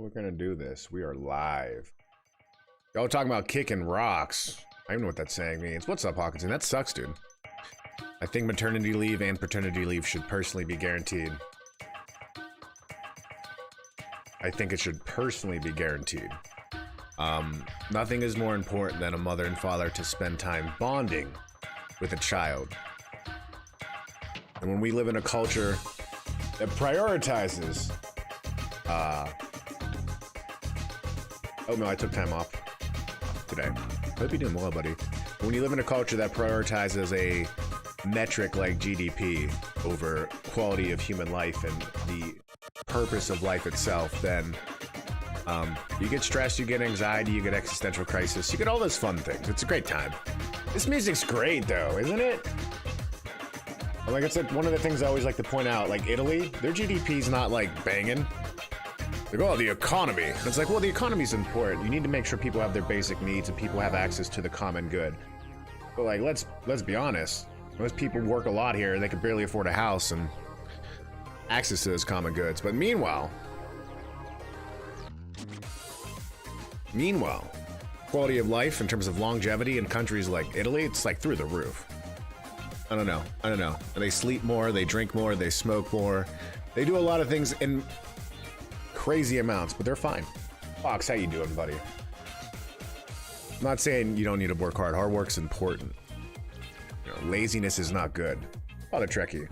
We're gonna do this. We are live. Y'all talking about kicking rocks. I don't even know what that saying means. What's up, Hawkinson? That sucks, dude. I think maternity leave and paternity leave should personally be guaranteed. I think it should personally be guaranteed. Nothing is more important than a mother and father to spend time bonding with a child. And when we live in a culture that prioritizes, oh no, I took time off today. Hope you're doing well, buddy. When you live in a culture that prioritizes a metric like GDP over quality of human life and the purpose of life itself, then you get stressed, you get anxiety, you get existential crisis, you get all those fun things. It's a great time. This music's great though, isn't it? Like, it's like one of the things I always like to point out, like Italy, their GDP's not like banging, Like, oh, the economy. And it's like, well, the economy's important. You need to make sure people have their basic needs and people have access to the common good. But like, let's be honest. Most people work a lot here. They can barely afford a house and access to those common goods. But meanwhile, quality of life in terms of longevity in countries like Italy, it's like through the roof. I don't know. They sleep more, they drink more, they smoke more. They do a lot of things in crazy amounts, but they're fine. Fox, how you doing, buddy? I'm not saying you don't need to work hard. Hard work's important. You know, laziness is not good. Oh, the Trekkie.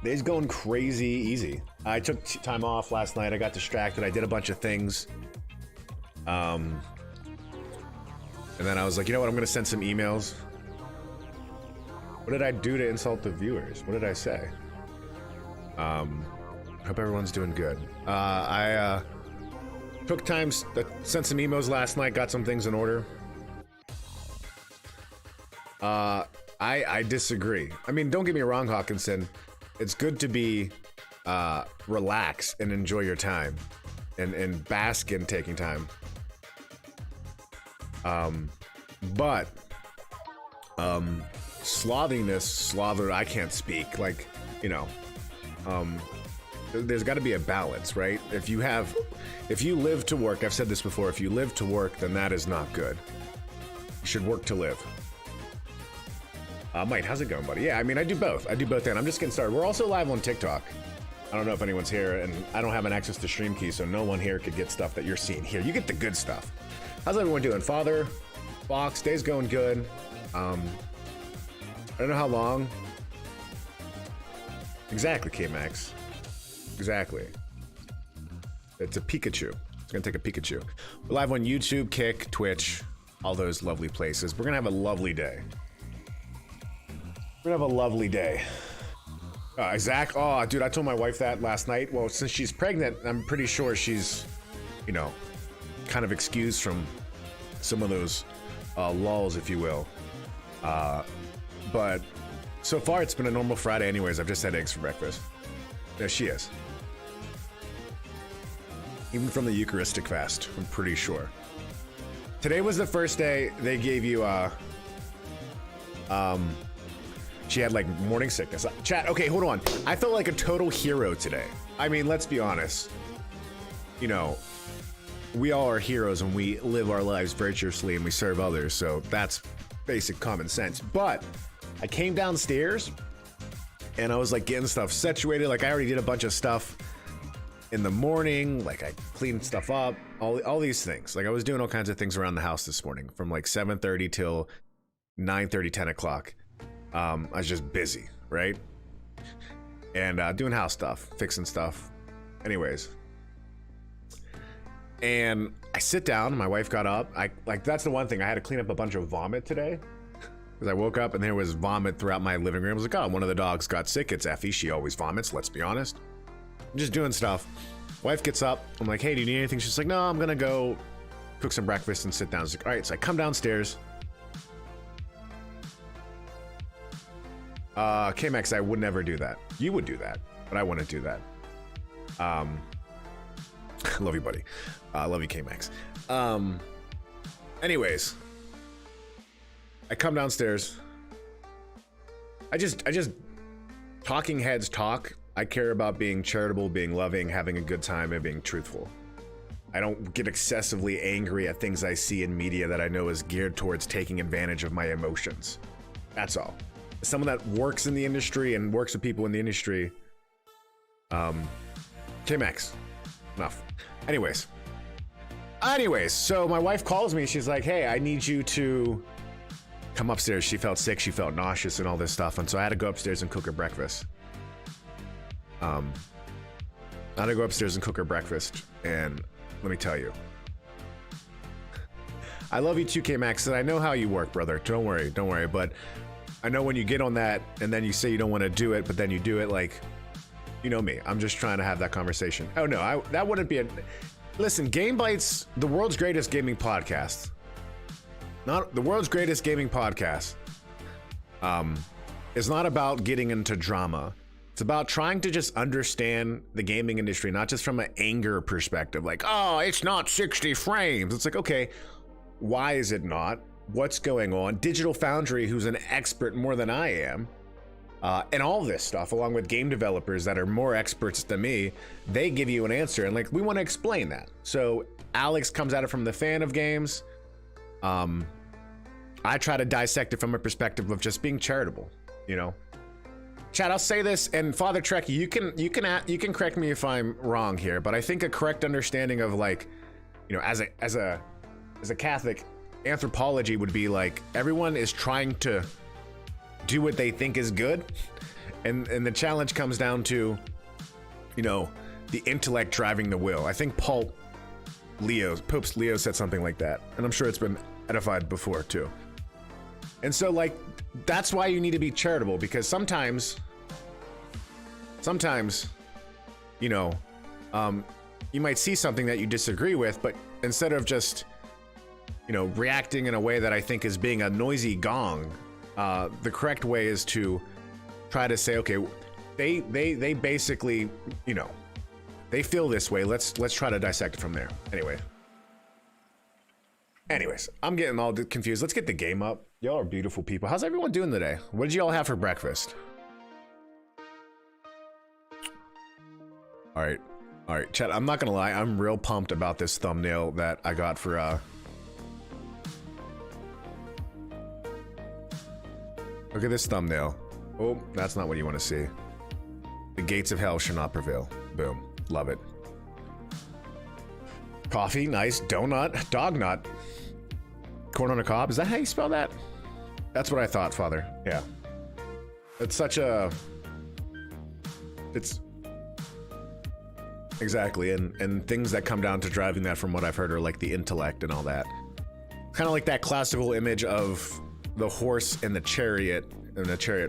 Day's going crazy easy. I took time off last night. I got distracted. I did a bunch of things. And then I was like, you know what? I'm going to send some emails. What did I do to insult the viewers? What did I say? Hope everyone's doing good. I took time, sent some emails last night, got some things in order. I disagree. I mean, don't get me wrong, Hawkinson. It's good to be relax and enjoy your time and bask in taking time. But slother, I can't speak. Like, you know, there's got to be a balance, right? If you live to work, I've said this before, if you live to work, then that is not good. You should work to live. Mike, how's it going, buddy? Yeah, I mean, I do both. And I'm just getting started. We're also live on TikTok. I don't know if anyone's here, and I don't have an access to stream key, so no one here could get stuff that you're seeing here. You get the good stuff. How's everyone doing? Father, Fox, day's going good. I don't know how long. Exactly, K-Max. Exactly. It's a Pikachu. It's gonna take a Pikachu. We're live on YouTube, Kick, Twitch, all those lovely places. We're gonna have a lovely day. Zach, oh, dude, I told my wife that last night. Well, since she's pregnant, I'm pretty sure she's, you know, kind of excused from some of those lulls, if you will. But so far, it's been a normal Friday anyways. I've just had eggs for breakfast. There she is. Even from the Eucharistic fast, I'm pretty sure. Today was the first day they gave you, she had like morning sickness. Chat, okay, hold on. I felt like a total hero today. I mean, let's be honest. You know, we all are heroes and we live our lives virtuously and we serve others, so that's basic common sense. But I came downstairs and I was like getting stuff situated. Like I already did a bunch of stuff in the morning. Like I cleaned stuff up, all these things. Like I was doing all kinds of things around the house this morning from like 7:30 till 9:30, 10 o'clock. I was just busy, right? And doing house stuff, fixing stuff. Anyways. And I sit down, my wife got up. That's the one thing, I had to clean up a bunch of vomit today. Because I woke up and there was vomit throughout my living room. I was like, oh, one of the dogs got sick. It's Effie, she always vomits, let's be honest. I'm just doing stuff. Wife gets up, I'm like, hey, do you need anything? She's like, no, I'm gonna go cook some breakfast and sit down. I was like, all right, so I come downstairs. K-Max, I would never do that. You would do that, but I wouldn't do that. Love you, buddy. Love you, K-Max. Anyways, I come downstairs. I just talking heads talk. I care about being charitable, being loving, having a good time, and being truthful. I don't get excessively angry at things I see in media that I know is geared towards taking advantage of my emotions. That's all. As someone that works in the industry and works with people in the industry, K-Max, enough. Anyways, so my wife calls me. She's like, hey, I need you to come upstairs. She felt sick. She felt nauseous and all this stuff. And so I had to go upstairs and cook her breakfast. I had to go upstairs and cook her breakfast. And let me tell you, I love you too, K-Max. And I know how you work, brother. Don't worry. But I know when you get on that and then you say you don't want to do it, but then you do it, like, you know me. I'm just trying to have that conversation. Oh no, that wouldn't be a... Listen, Game Bites, the world's greatest gaming podcast. Not the world's greatest gaming podcast. Is not about getting into drama. It's about trying to just understand the gaming industry, not just from an anger perspective, like, oh, it's not 60 frames. It's like, okay, why is it not? What's going on? Digital Foundry, who's an expert more than I am, and all this stuff, along with game developers that are more experts than me, they give you an answer, and like, we want to explain that. So Alex comes at it from the fan of games. I try to dissect it from a perspective of just being charitable, you know. Chad, I'll say this, and Father Trek, you can correct me if I'm wrong here, but I think a correct understanding of, like, you know, as a Catholic, anthropology would be like, everyone is trying to do what they think is good, and the challenge comes down to, you know, the intellect driving the will. I think Pope Leo said something like that, and I'm sure it's been edified before too. And so, like, that's why you need to be charitable, because sometimes, you know, you might see something that you disagree with, but instead of just, you know, reacting in a way that I think is being a noisy gong, the correct way is to try to say, okay, they basically, you know, they feel this way. Let's try to dissect it from there. Anyways, I'm getting all confused. Let's get the game up. Y'all are beautiful people. How's everyone doing today? What did y'all have for breakfast? All right, chat. I'm not gonna lie. I'm real pumped about this thumbnail that I got for look at this thumbnail. Oh, that's not what you want to see. The gates of hell shall not prevail. Boom. Love it. Coffee, nice. Donut, dog nut. Corn on a cob. Is that how you spell that? That's what I thought, Father. Yeah. It's such a... It's... Exactly, and things that come down to driving that, from what I've heard, are like the intellect and all that. Kind of like that classical image of the horse and the chariot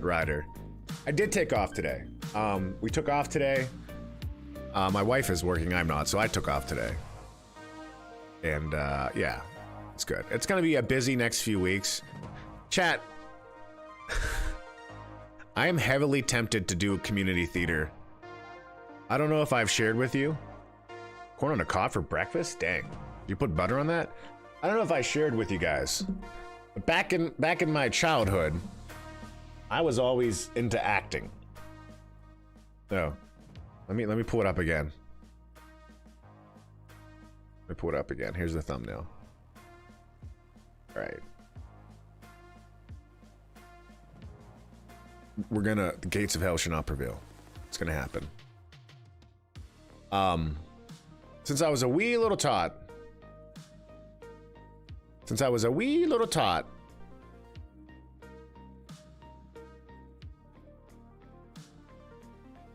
rider. I did take off today. We took off today. My wife is working, I'm not, so I took off today. And yeah, it's good. It's gonna be a busy next few weeks. Chat, I am heavily tempted to do community theater. I don't know if I've shared with you. Corn on a cob for breakfast? Dang. You put butter on that? I don't know if I shared with you guys. But back in my childhood, I was always into acting. So, let me pull it up again. Let me pull it up again. Here's the thumbnail. All right. The gates of hell shall not prevail. It's gonna happen. Since I was a wee little tot.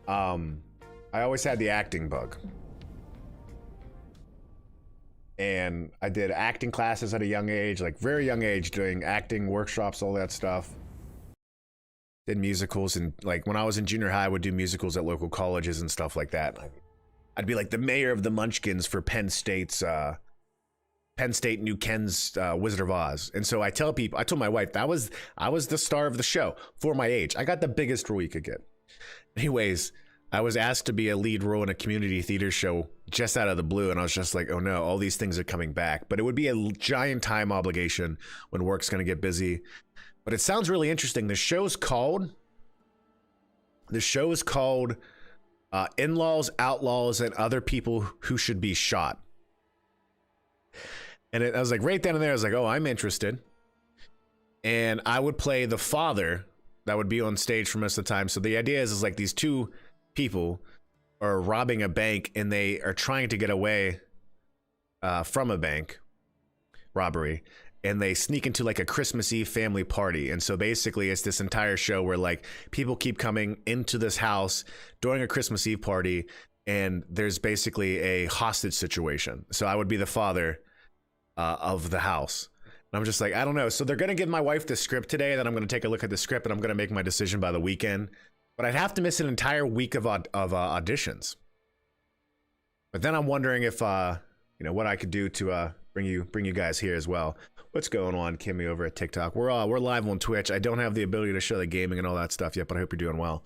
I always had the acting bug. And I did acting classes at a young age, like very young age, doing acting workshops, all that stuff. Did musicals, and like when I was in junior high, I would do musicals at local colleges and stuff like that. I'd be like the mayor of the Munchkins for Penn State New Ken's Wizard of Oz. And so I tell people, I told my wife, I was the star of the show for my age. I got the biggest role you could get. Anyways, I was asked to be a lead role in a community theater show just out of the blue, and I was just like, oh no, all these things are coming back. But it would be a giant time obligation when work's gonna get busy. But it sounds really interesting. The show is called In-Laws, Outlaws, and Other People Who Should Be Shot. And I was like, right then and there, I was like, oh, I'm interested. And I would play the father that would be on stage for most of the time. So the idea is like these two people are robbing a bank, and they are trying to get away from a bank robbery. And they sneak into like a Christmas Eve family party. And so basically it's this entire show where like people keep coming into this house during a Christmas Eve party, and there's basically a hostage situation. So I would be the father of the house. And I'm just like, I don't know. So they're going to give my wife the script today, then I'm going to take a look at the script, and I'm going to make my decision by the weekend. But I'd have to miss an entire week of auditions. But then I'm wondering if, you know, what I could do to bring you guys here as well. What's going on, Kimmy, over at TikTok? We're live on Twitch. I don't have the ability to show the gaming and all that stuff yet, but I hope you're doing well.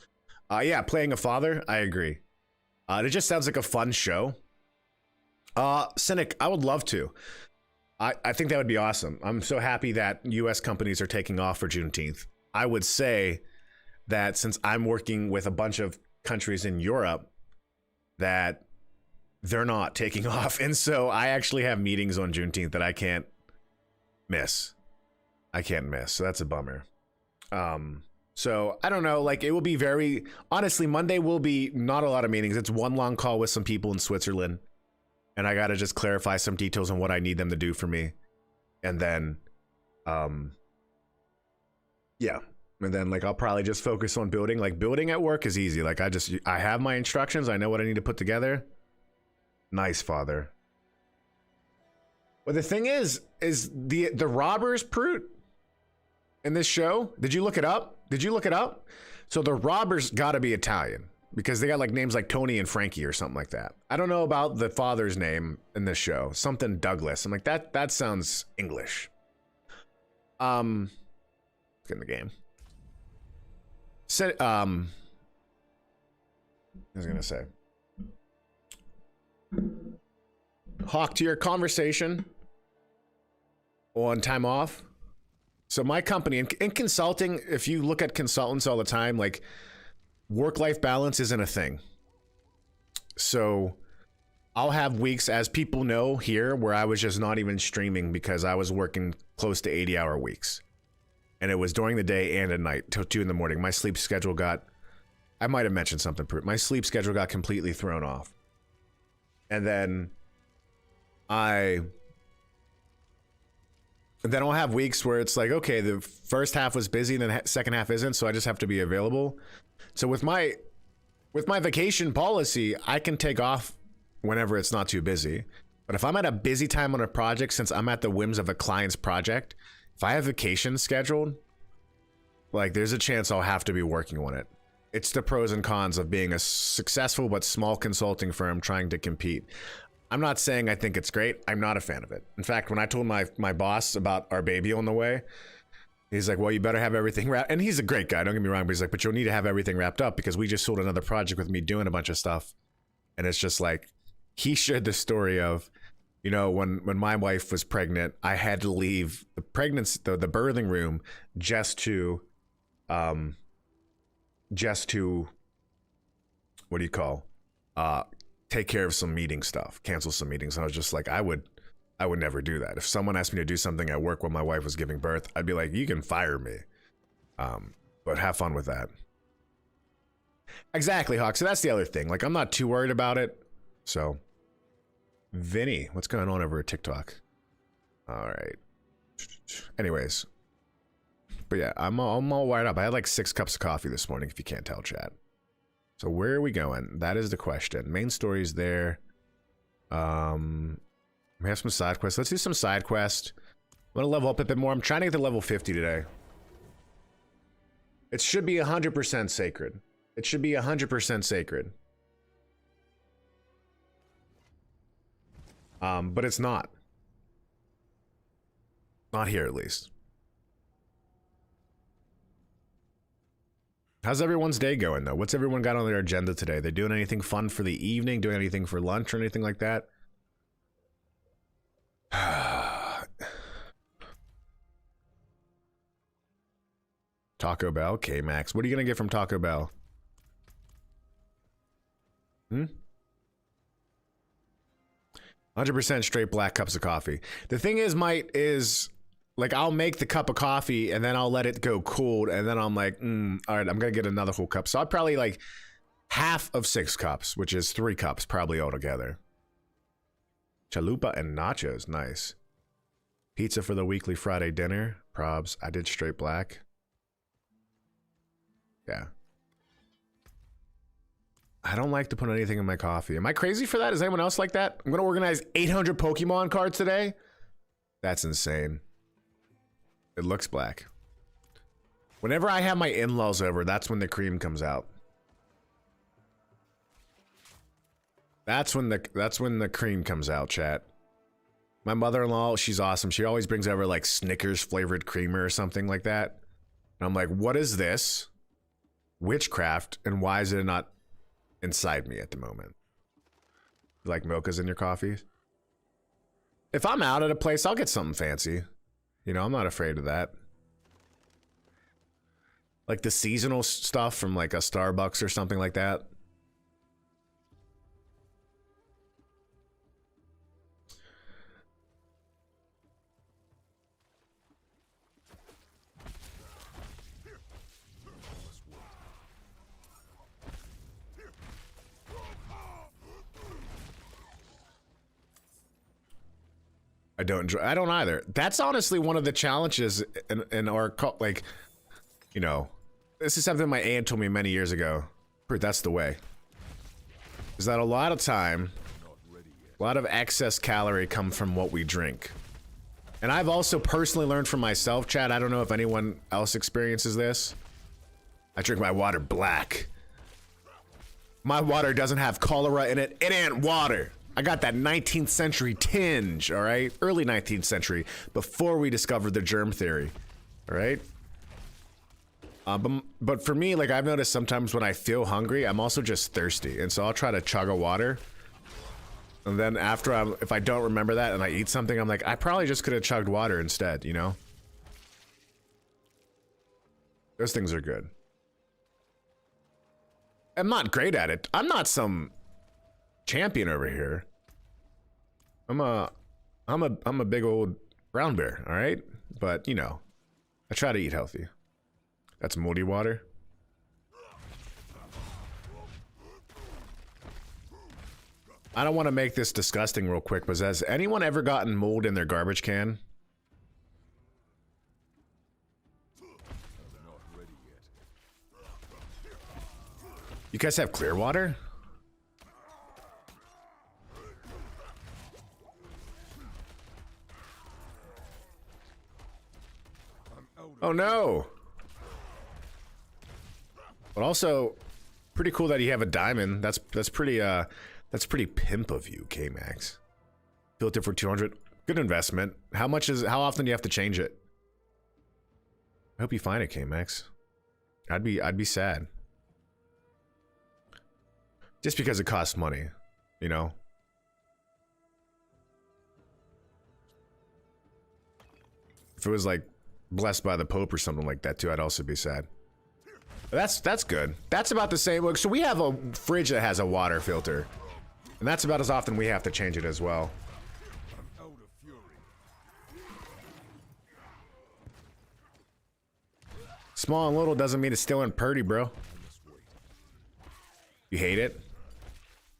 Yeah, playing a father, I agree. It just sounds like a fun show. Cynic, I would love to. I think that would be awesome. I'm so happy that US companies are taking off for Juneteenth. I would say that since I'm working with a bunch of countries in Europe, that they're not taking off. And so I actually have meetings on Juneteenth that I can't miss. So that's a bummer. So I don't know, like it will be very, honestly, Monday will be not a lot of meetings. It's one long call with some people in Switzerland. And I got to just clarify some details on what I need them to do for me. And then, yeah. And then like, I'll probably just focus on building. Like building at work is easy. Like I have my instructions. I know what I need to put together. Nice, father. But the thing is the robbers, Proot, in this show, did you look it up? So the robbers gotta be Italian because they got like names like Tony and Frankie or something like that. I don't know about the father's name in this show. Something Douglas. I'm like, that sounds English. Let's get in the game. I was gonna say, Hawk, to your conversation on time off. So my company in consulting, if you look at consultants all the time, like work-life balance isn't a thing. So I'll have weeks, as people know here, where I was just not even streaming because I was working close to 80-hour weeks. And it was during the day and at night till 2 in the morning. My sleep schedule got, I might have mentioned something, my sleep schedule got completely thrown off. And then I'll have weeks where it's like, okay, the first half was busy and the second half isn't, so I just have to be available. So with my vacation policy, I can take off whenever it's not too busy. But if I'm at a busy time on a project, since I'm at the whims of a client's project, if I have vacation scheduled, like there's a chance I'll have to be working on it. It's the pros and cons of being a successful but small consulting firm trying to compete. I'm not saying I think it's great. I'm not a fan of it. In fact, when I told my boss about our baby on the way, he's like, well, you better have everything wrapped. And he's a great guy, don't get me wrong, but he's like, but you'll need to have everything wrapped up because we just sold another project with me doing a bunch of stuff. And it's just like, he shared the story of, you know, when my wife was pregnant, I had to leave the pregnancy, the birthing room just to, what do you call, take care of some meeting stuff, cancel some meetings. And I was just like, I would never do that. If someone asked me to do something at work when my wife was giving birth, I'd be like, you can fire me. But have fun with that. Exactly, Hawk. So that's the other thing. Like, I'm not too worried about it. So, Vinny, what's going on over at TikTok? All right. Anyways. But yeah, I'm all wired up. I had like 6 cups of coffee this morning, if you can't tell, chat. So where are we going? That is the question. Main story's there. We have some side quests. Let's do some side quests. I'm gonna level up a bit more. I'm trying to get to level 50 today. It should be 100% sacred. It should be 100% sacred. But it's not. Not here, at least. How's everyone's day going, though? What's everyone got on their agenda today? They doing anything fun for the evening? Doing anything for lunch or anything like that? Taco Bell? K-Max. What are you going to get from Taco Bell? 100% straight black cups of coffee. The thing is, like, I'll make the cup of coffee and then I'll let it go cold and then I'm like, all right, I'm gonna get another whole cup. So I'll probably like half of 6 cups, which is 3 cups probably altogether. Chalupa and nachos, nice. Pizza for the weekly Friday dinner. Probs, I did straight black. Yeah. I don't like to put anything in my coffee. Am I crazy for that? Is anyone else like that? I'm gonna organize 800 Pokemon cards today. That's insane. It looks black. Whenever I have my in-laws over, that's when the cream comes out. That's when the cream comes out, chat. My mother-in-law, she's awesome. She always brings over like Snickers flavored creamer or something like that. And I'm like, what is this? witchcraft, and why is it not inside me at the moment? You like mochas in your coffee? If I'm out at a place, I'll get something fancy. You know, I'm not afraid of that. Like the seasonal stuff from like a Starbucks or something like that. I don't either. That's honestly one of the challenges in our like, you know, this is something my aunt told me many years ago. That's the way. Is that a lot of time, a lot of excess calorie come from what we drink. And I've also personally learned from myself, Chad, I don't know if anyone else experiences this. I drink my water black. My water doesn't have cholera in it. It ain't water. I got that 19th century tinge, all right? Early 19th century, before we discovered the germ theory, all right? But for me, like I've noticed sometimes when I feel hungry, I'm also just thirsty. And so I'll try to chug a water. And then after if I don't remember that and I eat something, I'm like, I probably just could have chugged water instead, you know? Those things are good. I'm not great at it. I'm not some champion over here. I'm a big old brown bear, all right? But, you know, I try to eat healthy. That's moldy water. I don't want to make this disgusting real quick, but has anyone ever gotten mold in their garbage can? You guys have clear water? Oh no! But also, pretty cool that you have a diamond. That's pretty pimp of you, K-Max. Filter for 200. Good investment. How often do you have to change it? I hope you find it, K-Max. I'd be sad. Just because it costs money, you know? If it was like blessed by the Pope or something like that too, I'd also be sad. That's good. That's about the same. Look, so we have a fridge that has a water filter. And that's about as often we have to change it as well. Small and little doesn't mean it's still in purdy, bro. You hate it?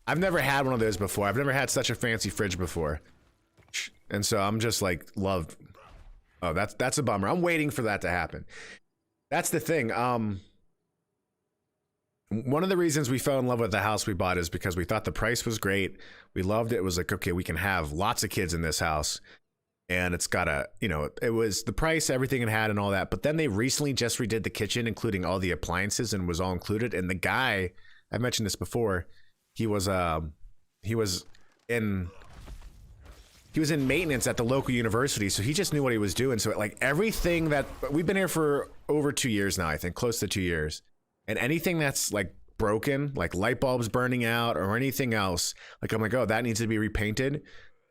I've never had one of those before. I've never had such a fancy fridge before. And so I'm just like, loved. Oh, that's a bummer. I'm waiting for that to happen. That's the thing. One of the reasons we fell in love with the house we bought is because we thought the price was great. We loved it. It was like, okay, we can have lots of kids in this house. And it's got a, you know, it was the price, everything it had and all that. But then they recently just redid the kitchen, including all the appliances, and was all included. And the guy, I mentioned this before, he was in maintenance at the local university. So he just knew what he was doing. So like everything that, we've been here for over 2 years now, I think, close to 2 years. And anything that's like broken, like light bulbs burning out or anything else, like I'm like, oh, that needs to be repainted.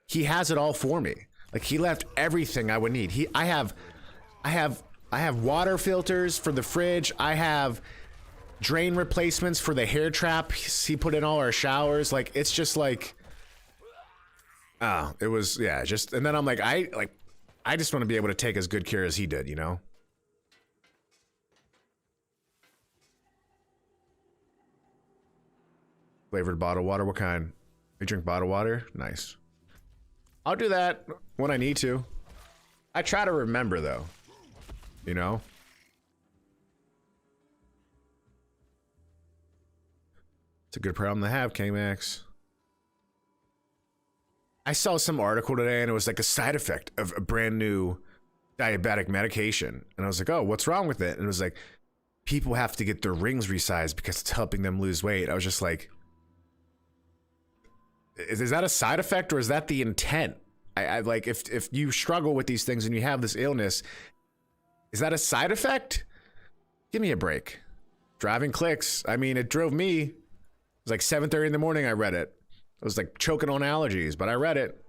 He has it all for me. Like he left everything I would need. I have water filters for the fridge. I have drain replacements for the hair trap he put in all our showers. Like it's just like, oh, it was, yeah, just, and then I'm like, I just want to be able to take as good care as he did, you know? Flavored bottled water, what kind? You drink bottled water? Nice. I'll do that when I need to. I try to remember though, you know? It's a good problem to have, K-Max. I saw some article today and it was like a side effect of a brand new diabetic medication. And I was like, oh, what's wrong with it? And it was like, people have to get their rings resized because it's helping them lose weight. I was just like, is that a side effect or is that the intent? I like, if you struggle with these things and you have this illness, is that a side effect? Give me a break. Driving clicks. I mean, it drove me. It was like 7:30 in the morning I read it. I was like choking on allergies, but I read it.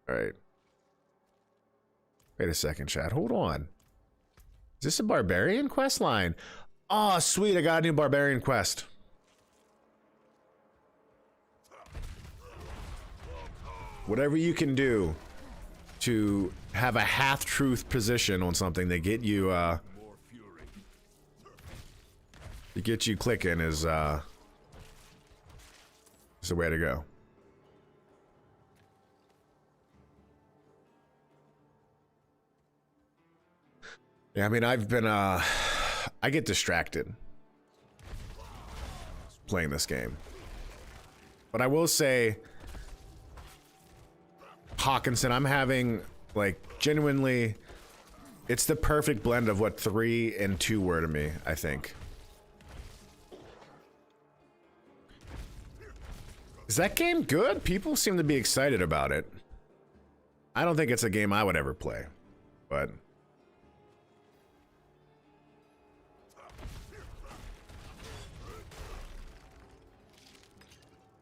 All right. Wait a second, chat. Hold on. Is this a barbarian quest line? Oh, sweet. I got a new barbarian quest. Whatever you can do to have a half-truth position on something that get you, clicking is the way to go. Yeah, I mean, I've been, I get distracted playing this game. But I will say, Hawkinson, I'm having, like, genuinely, it's the perfect blend of what 3 and 2 were to me, I think. Is that game good? People seem to be excited about it. I don't think it's a game I would ever play, but...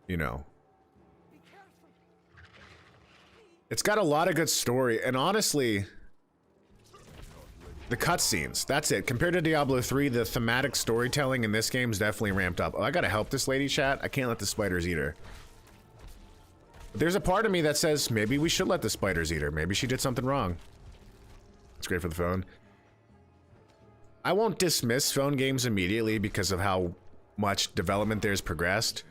you know. It's got a lot of good story, and honestly, the cutscenes, that's it. Compared to Diablo 3, the thematic storytelling in this game is definitely ramped up. Oh, I gotta help this lady, chat. I can't let the spiders eat her. But there's a part of me that says, maybe we should let the spiders eat her. Maybe she did something wrong. It's great for the phone. I won't dismiss phone games immediately because of how much development there's progressed.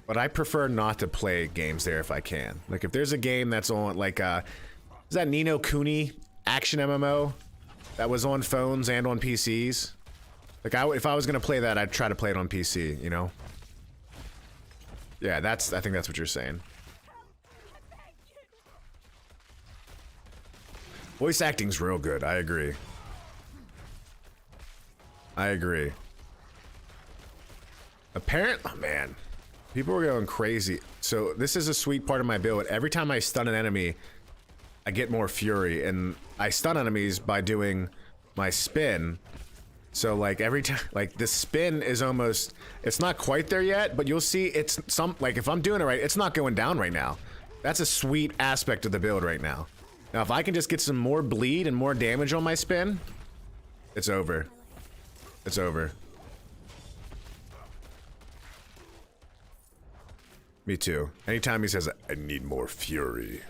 But I prefer not to play games there if I can. Like, if there's a game that's on, like, is that Ni no Kuni action MMO that was on phones and on PCs? Like, if I was gonna play that, I'd try to play it on PC, you know? Yeah, I think that's what you're saying. Voice acting's real good, I agree. I agree. Apparently, oh man. People were going crazy. So this is a sweet part of my build. Every time I stun an enemy, I get more fury, and I stun enemies by doing my spin. So like every time, like the spin is almost, it's not quite there yet, but you'll see it's like if I'm doing it right, it's not going down right now. That's a sweet aspect of the build right now. Now if I can just get some more bleed and more damage on my spin, it's over. It's over. Me too. Anytime he says, I need more fury.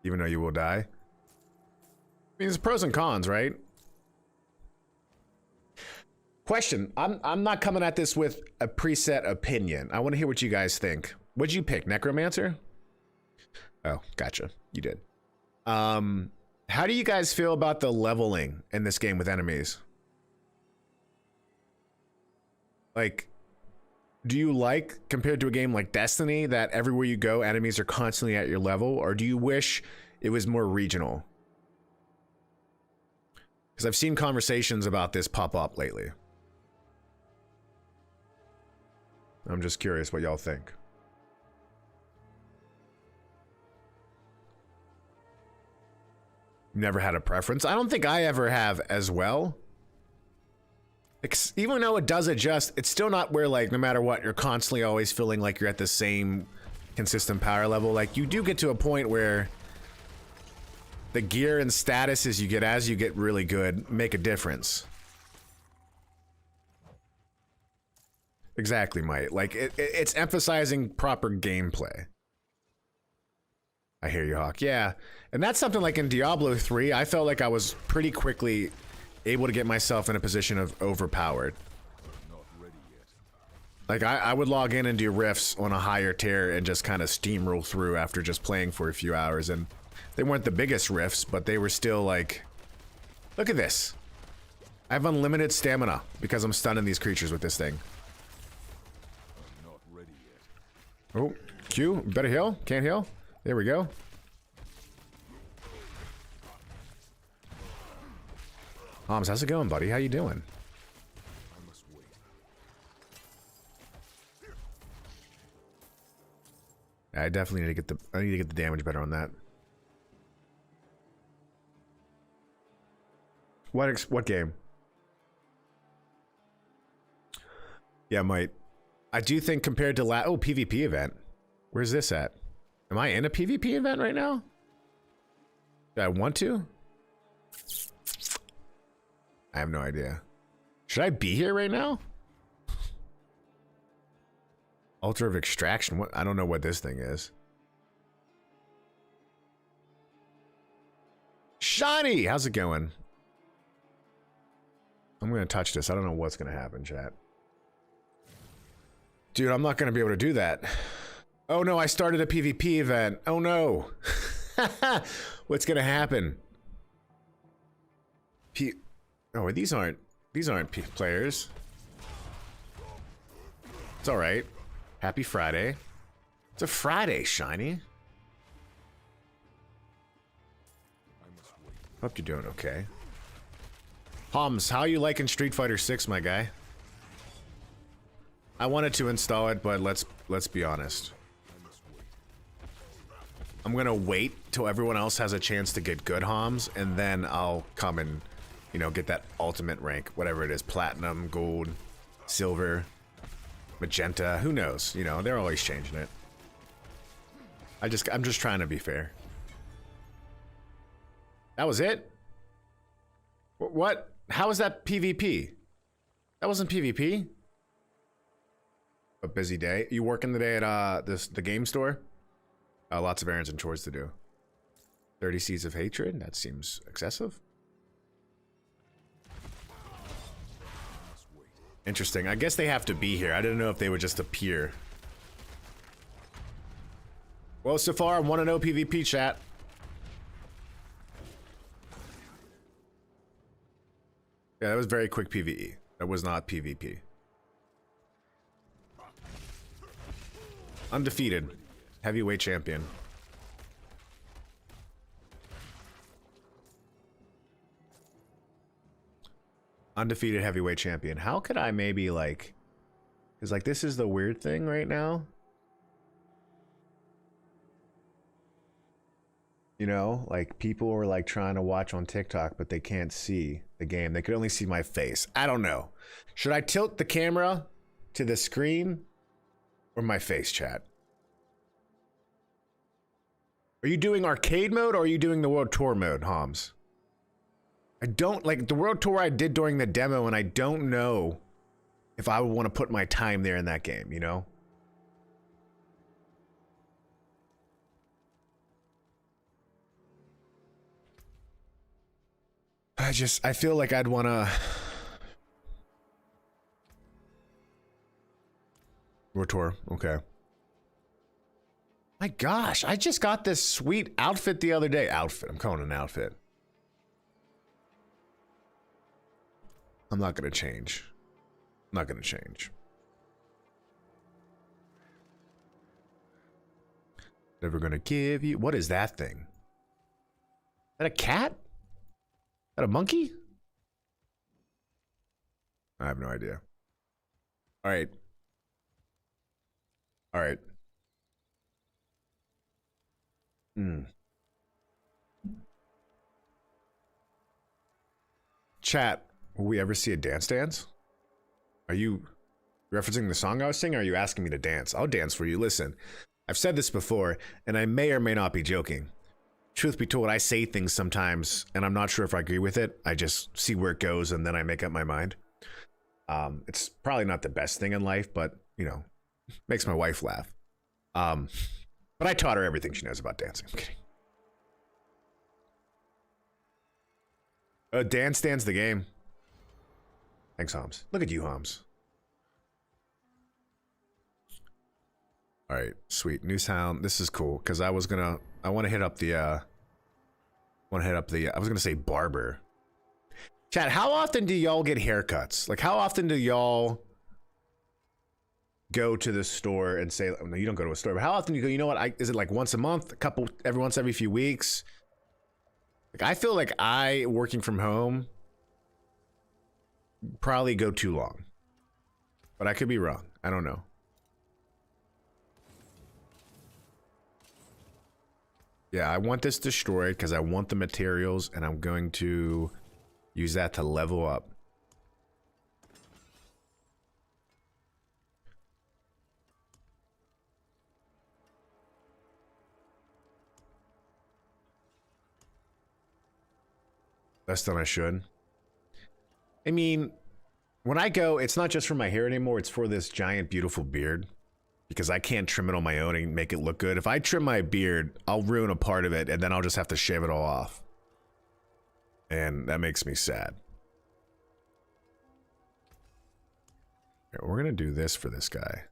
Even though you will die. I mean, there's pros and cons, right? Question. I'm not coming at this with a preset opinion. I want to hear what you guys think. What'd you pick? Necromancer? Oh, gotcha. You did. How do you guys feel about the leveling in this game with enemies? Like, do you like, compared to a game like Destiny, that everywhere you go, enemies are constantly at your level? Or do you wish it was more regional? Because I've seen conversations about this pop up lately. I'm just curious what y'all think. Never had a preference. I don't think I ever have as well. Even though it does adjust, it's still not where, like, no matter what, you're constantly always feeling like you're at the same consistent power level. Like, you do get to a point where the gear and statuses you get as you get really good make a difference. Exactly, Mike. Like, it's emphasizing proper gameplay. I hear you, Hawk. Yeah, and that's something like in Diablo 3, I felt like I was pretty quickly able to get myself in a position of overpowered. Like, I would log in and do rifts on a higher tier and just kind of steamroll through after just playing for a few hours, and they weren't the biggest rifts, but they were still like, look at this. I have unlimited stamina because I'm stunning these creatures with this thing. Oh, Q, better heal? Can't heal? There we go. Homs, how's it going, buddy? How you doing? I definitely need to get the damage better on that. What game? Yeah, might. I do think compared to PvP event. Where's this at? Am I in a PvP event right now? Do I want to? I have no idea. Should I be here right now? Altar of Extraction. What? I don't know what this thing is. Shiny! How's it going? I'm gonna touch this. I don't know what's gonna happen, chat. Dude, I'm not gonna be able to do that. Oh no, I started a PvP event. Oh no. What's gonna happen? Oh, these aren't players. It's all right. Happy Friday. It's a Friday, Shiny. Hope you're doing okay. Homs, how you liking Street Fighter 6, my guy? I wanted to install it, but let's be honest. I'm gonna wait till everyone else has a chance to get good Homs, and then I'll come and, you know, get that ultimate rank, whatever it is, platinum, gold, silver, magenta, who knows? You know, they're always changing it. I'm just trying to be fair. That was it? What? How is that PvP? That wasn't PvP. A busy day. You working today at the game store? Lots of errands and chores to do. 30 Seeds of Hatred? That seems excessive. Interesting. I guess they have to be here. I didn't know if they would just appear. Well, so far, I want to know PvP, chat. Yeah, that was very quick PvE. That was not PvP. Undefeated. Heavyweight champion. Undefeated heavyweight champion. How could I maybe like... Because like this is the weird thing right now. You know, like people were like trying to watch on TikTok, but they can't see the game. They could only see my face. I don't know. Should I tilt the camera to the screen or my face, chat? Are you doing arcade mode or are you doing the World Tour mode, Homs? I don't like the World Tour I did during the demo, and I don't know if I would want to put my time there in that game, you know? I feel like I'd want to... World Tour, okay. My gosh, I just got this sweet outfit the other day. Outfit, I'm calling it an outfit. I'm not gonna change. I'm not gonna change. Never gonna give you... What is that thing? Is that a cat? Is that a monkey? I have no idea. All right. All right. Chat, will we ever see a dance dance? Are you referencing the song I was singing, or are you asking me to dance? I'll dance for you. Listen, I've said this before, and I may or may not be joking. Truth be told, I say things sometimes, and I'm not sure if I agree with it. I just see where it goes, and then I make up my mind. It's probably not the best thing in life, but, you know, makes my wife laugh. But I taught her everything she knows about dancing. I'm kidding. Dance Dance the game. Thanks, Homs. Look at you, Homs. All right, sweet. New sound. This is cool, because I want to hit up the, I was gonna say barber. Chat, how often do y'all get haircuts? Like, how often do y'all go to the store and say, no, you don't go to a store, but how often do you go, you know what, is it like once a month, a couple, every few weeks? Like, I feel like working from home, probably go too long. But I could be wrong. I don't know. Yeah, I want this destroyed because I want the materials, and I'm going to Use that to level up. Less than I should. I mean, when I go, it's not just for my hair anymore, it's for this giant, beautiful beard. Because I can't trim it on my own and make it look good. If I trim my beard, I'll ruin a part of it, and then I'll just have to shave it all off. And that makes me sad. Okay, we're gonna do this for this guy.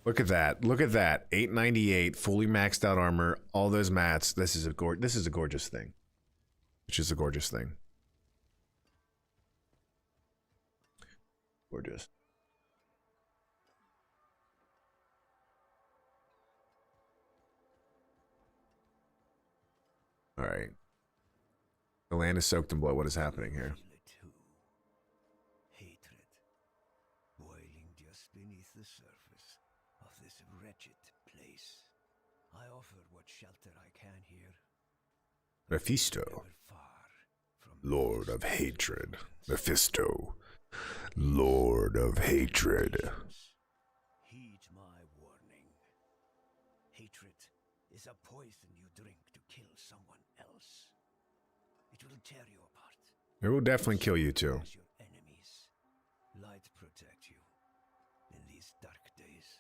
Look at that. Look at that. 898, fully maxed out armor, all those mats. This is a gorgeous thing. Which is a gorgeous thing. Gorgeous. All right. The land is soaked in blood. What is happening here? Hatred boiling just beneath the surface of this wretched place. I offer what shelter I can here. Mephisto, Lord of Hatred. Mephisto, Lord of Hatred. Heed my warning. Hatred is a poison you drink to kill someone else. It will tear you apart. It will definitely kill you too. As your enemies. Light protect you in these dark days.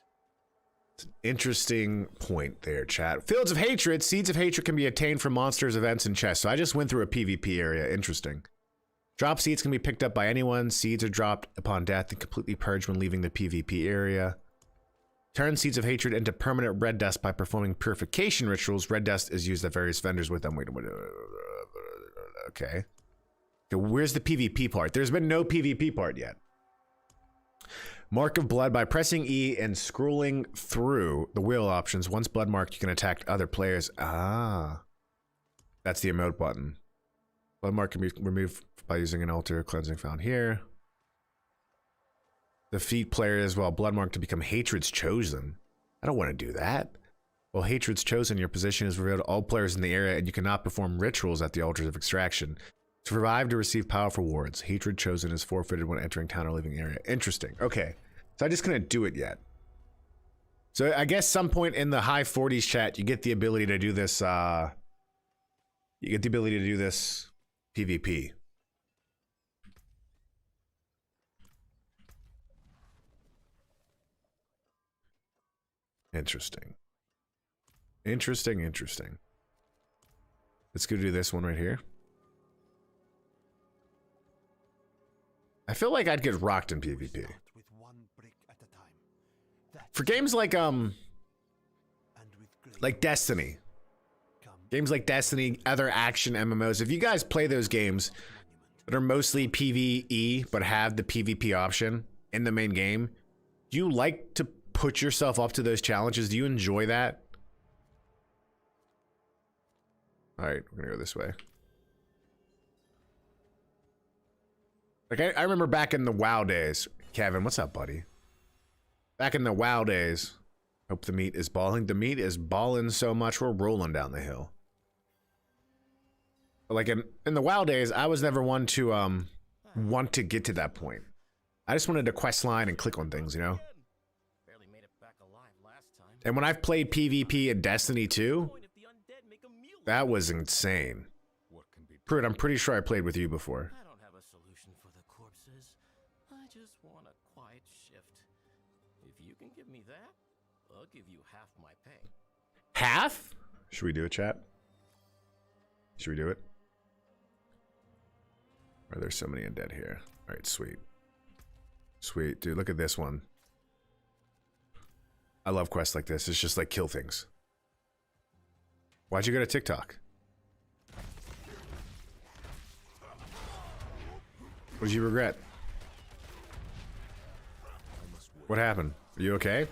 It's an interesting point there, chat. Fields of Hatred. Seeds of Hatred can be attained from monsters, events, and chests. So I just went through a PvP area. Interesting. Drop seeds can be picked up by anyone. Seeds are dropped upon death and completely purged when leaving the PvP area. Turn Seeds of Hatred into permanent red dust by performing purification rituals. Red dust is used at various vendors with them. Wait. Okay. Where's the PvP part? There's been no PvP part yet. Mark of Blood. By pressing E and scrolling through the wheel options, once blood marked, you can attack other players. Ah. That's the emote button. Blood mark can be removed by using an altar cleansing found here. Defeat players while blood marked to become Hatred's Chosen. I don't want to do that. While Hatred's Chosen, your position is revealed to all players in the area, and you cannot perform rituals at the altars of extraction. To survive to receive powerful wards, Hatred Chosen is forfeited when entering town or leaving area. Interesting. Okay. So I just couldn't do it yet. So I guess some point in the high 40s chat, you get the ability to do this, PvP. Interesting. Interesting. Let's go do this one right here. I feel like I'd get rocked in PvP. For games like Destiny. Games like Destiny, other action MMOs. If you guys play those games that are mostly PvE but have the PvP option in the main game, do you like to put yourself up to those challenges? Do you enjoy that? All right, we're gonna go this way. Like I remember back in the WoW days. Kevin, what's up, buddy? Back in the WoW days. Hope the meat is balling. The meat is balling so much we're rolling down the hill. But like in the WoW days, I was never one to want to get to that point. I just wanted to quest line and click on things, you know? And when I've played PvP in Destiny 2, that was insane. Pruitt, I'm pretty sure I played with you before. I don't have a solution for the corpses. I just want a quiet shift. If you can give me that, I'll give you half my pay. Half? Should we do it, chat? Should we do it? Or there's so many undead here. All right, sweet. Sweet, dude, look at this one. I love quests like this. It's just like kill things. Why'd you go to TikTok? What did you regret? What happened? Are you okay?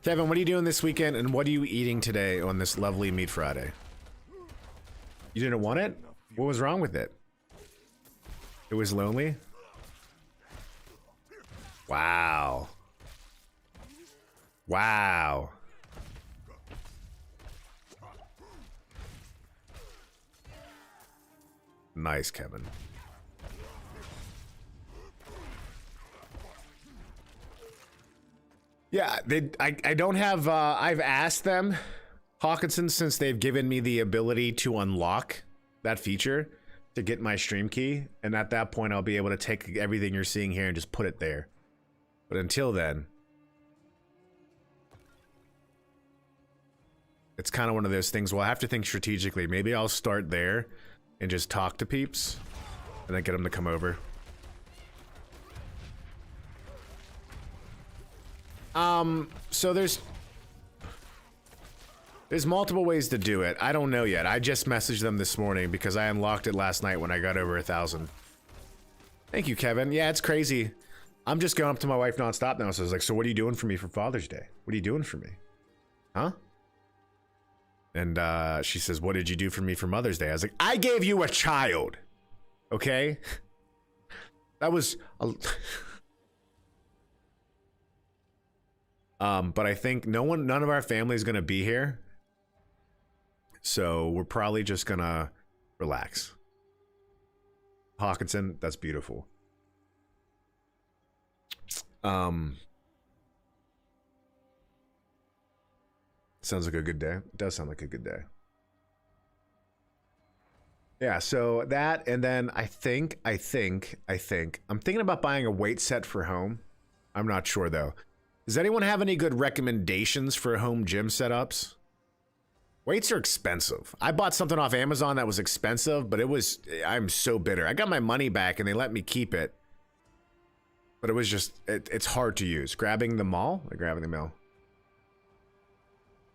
Kevin, what are you doing this weekend and what are you eating today on this lovely Meat Friday? You didn't want it? What was wrong with it? It was lonely? Wow. Wow. Nice, Kevin. Yeah, I don't have, I've asked them, Hawkinson, since they've given me the ability to unlock that feature to get my stream key, and at that point I'll be able to take everything you're seeing here and just put it there. But until then, it's kind of one of those things, well, I have to think strategically. Maybe I'll start there and just talk to peeps and then get them to come over. So there's multiple ways to do it. I don't know yet. I just messaged them this morning because I unlocked it last night when I got over 1,000. Thank you, Kevin. Yeah, it's crazy. I'm just going up to my wife nonstop now. So I was like, so what are you doing for me for Father's Day? What are you doing for me? Huh? And she says, what did you do for me for Mother's Day? I was like, I gave you a child. Okay? That was a... but I think none of our family is gonna be here, so we're probably just gonna relax. Hawkinson, that's beautiful. Sounds like a good day. It does sound like a good day. Yeah, so that, and then I'm thinking about buying a weight set for home. I'm not sure though. Does anyone have any good recommendations for home gym setups? Weights are expensive. I bought something off Amazon that was expensive, but I'm so bitter. I got my money back and they let me keep it. But it was just, it's hard to use. Grabbing the mail?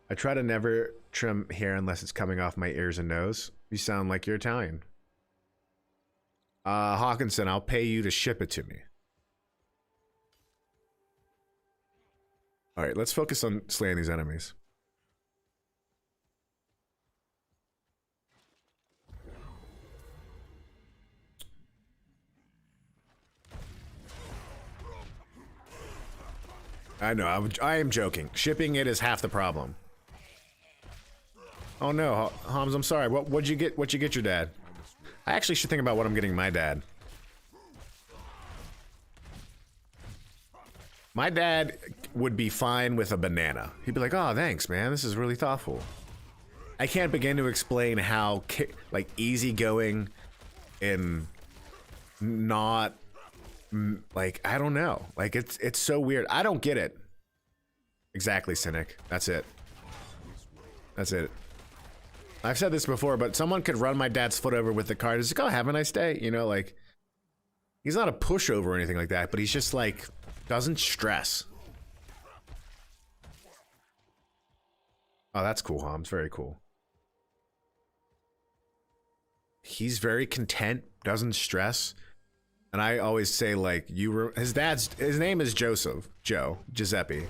I try to never trim hair unless it's coming off my ears and nose. You sound like you're Italian. Hawkinson, I'll pay you to ship it to me. All right, let's focus on slaying these enemies. I know, I am joking. Shipping it is half the problem. Oh no, Hams, I'm sorry. What'd you get your dad? I actually should think about what I'm getting my dad. My dad would be fine with a banana. He'd be like, oh, thanks, man. This is really thoughtful. I can't begin to explain how, like, easygoing and not, like, I don't know. Like, it's so weird. I don't get it. Exactly, Cynic. That's it. That's it. I've said this before, but someone could run my dad's foot over with the car. Just like, oh, have a nice day. You know, like, he's not a pushover or anything like that, but he's just like, doesn't stress. Oh, that's cool, Hams. Very cool. He's very content, doesn't stress. And I always say, like, his name is Giuseppe.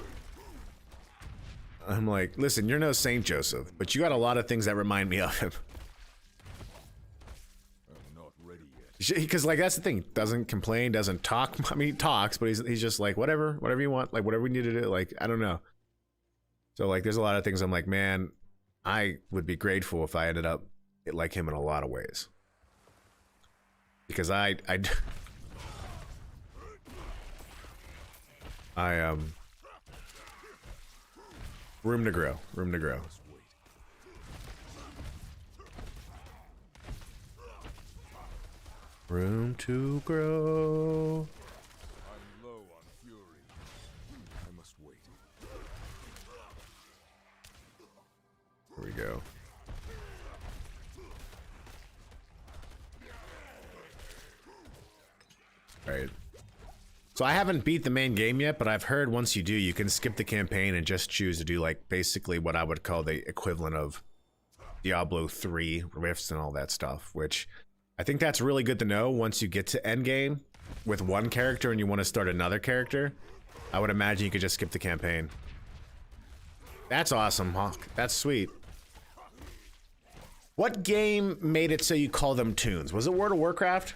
I'm like, listen, you're no Saint Joseph, but you got a lot of things that remind me of him. Because, like, that's the thing. Doesn't complain, doesn't talk. I mean, he talks, but he's just like, whatever you want, like, whatever we need to do. Like, I don't know. So, like, there's a lot of things I'm like, man, I would be grateful if I ended up like him in a lot of ways. Because room to grow. Room to grow. I'm low on fury. I must wait. Here we go. Alright. So I haven't beat the main game yet, but I've heard once you do, you can skip the campaign and just choose to do, like, basically what I would call the equivalent of Diablo 3 rifts and all that stuff, which I think that's really good to know once you get to endgame with one character and you want to start another character. I would imagine you could just skip the campaign. That's awesome, Hawk. That's sweet. What game made it so you call them tunes? Was it World of Warcraft?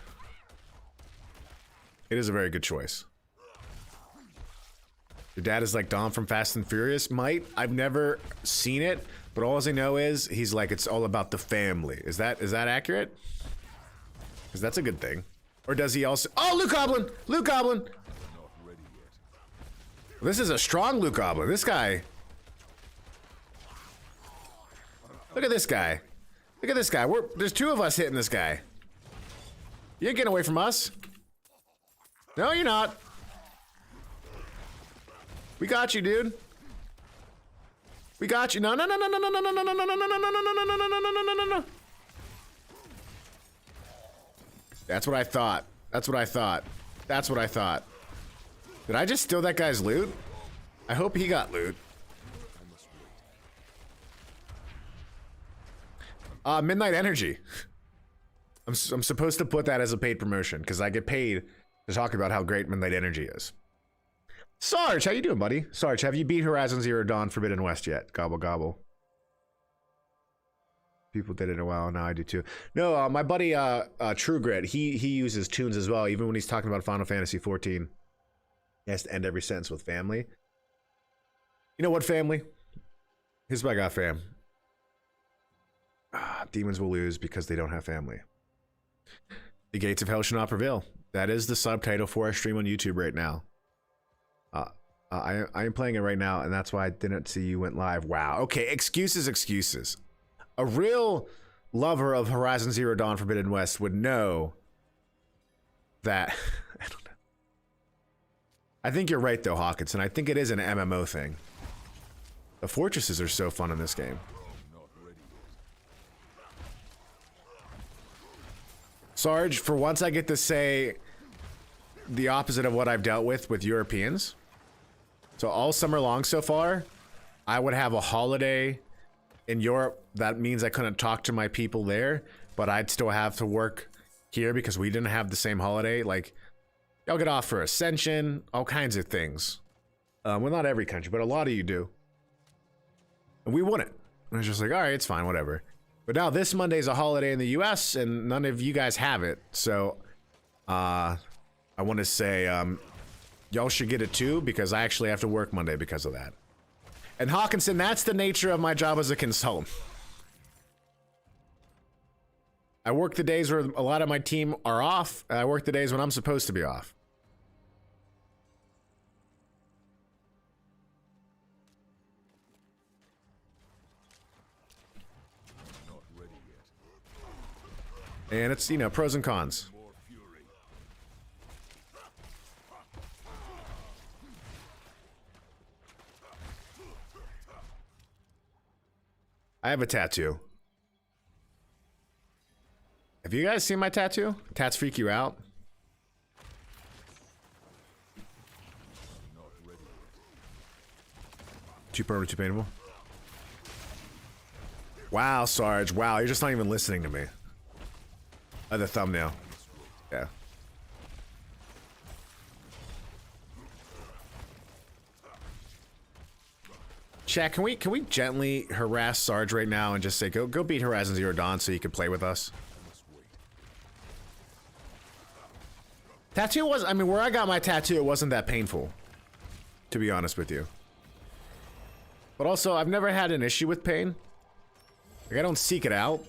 It is a very good choice. Your dad is like Dom from Fast and Furious? Might. I've never seen it, but all I know is he's like, it's all about the family. Is that accurate? Because that's a good thing. Or does he also... Oh, Loot Goblin! Loot Goblin! Not ready yet. This is a strong Loot Goblin. This guy... Look at this guy. Look at this guy. There's two of us hitting this guy. You ain't getting away from us. No, you're not. We got you, dude. We got you. No, no, no, no, no, no, no, no, no, no, no, no, no, no, no, no, no, no, no. That's what I thought. That's what I thought. That's what I thought. Did I just steal that guy's loot? I hope he got loot. Midnight Energy. I'm supposed to put that as a paid promotion because I get paid to talk about how great Midnight Energy is. Sarge, how you doing, buddy? Sarge, have you beat Horizon Zero Dawn Forbidden West yet? Gobble gobble. People did it in a while, now I do too. No, my buddy True Grit, he uses tunes as well, even when he's talking about Final Fantasy 14. He has to end every sentence with family. You know what, family? Here's what I got, fam. Demons will lose because they don't have family. The gates of hell shall not prevail. That is the subtitle for our stream on YouTube right now. I am playing it right now, and that's why I didn't see you went live. Wow. Okay, excuses, excuses. A real lover of Horizon Zero Dawn Forbidden West would know that... I don't know. I think you're right, though, Hawkinson. I think it is an MMO thing. The fortresses are so fun in this game. Sarge, for once I get to say the opposite of what I've dealt with Europeans. So all summer long so far, I would have a holiday in Europe. That means I couldn't talk to my people there, but I'd still have to work here because we didn't have the same holiday. Like, y'all get off for Ascension, all kinds of things. Well, not every country, but a lot of you do. And we wouldn't. And it's just like, all right, it's fine, whatever. But now this Monday's a holiday in the US and none of you guys have it. So, I want to say, y'all should get it too because I actually have to work Monday because of that. And Hawkinson, that's the nature of my job as a consultant. I work the days where a lot of my team are off. And I work the days when I'm supposed to be off. Not ready yet. And it's, you know, pros and cons. More fury. I have a tattoo. Have you guys seen my tattoo? Tats freak you out? Not ready yet. Too permanent, too painful. Wow, Sarge. Wow, you're just not even listening to me. The thumbnail. Yeah. Chat, can we gently harass Sarge right now and just say go beat Horizon Zero Dawn so you can play with us? Tattoo was, I mean, where I got my tattoo, it wasn't that painful, to be honest with you. But also, I've never had an issue with pain. Like, I don't seek it out.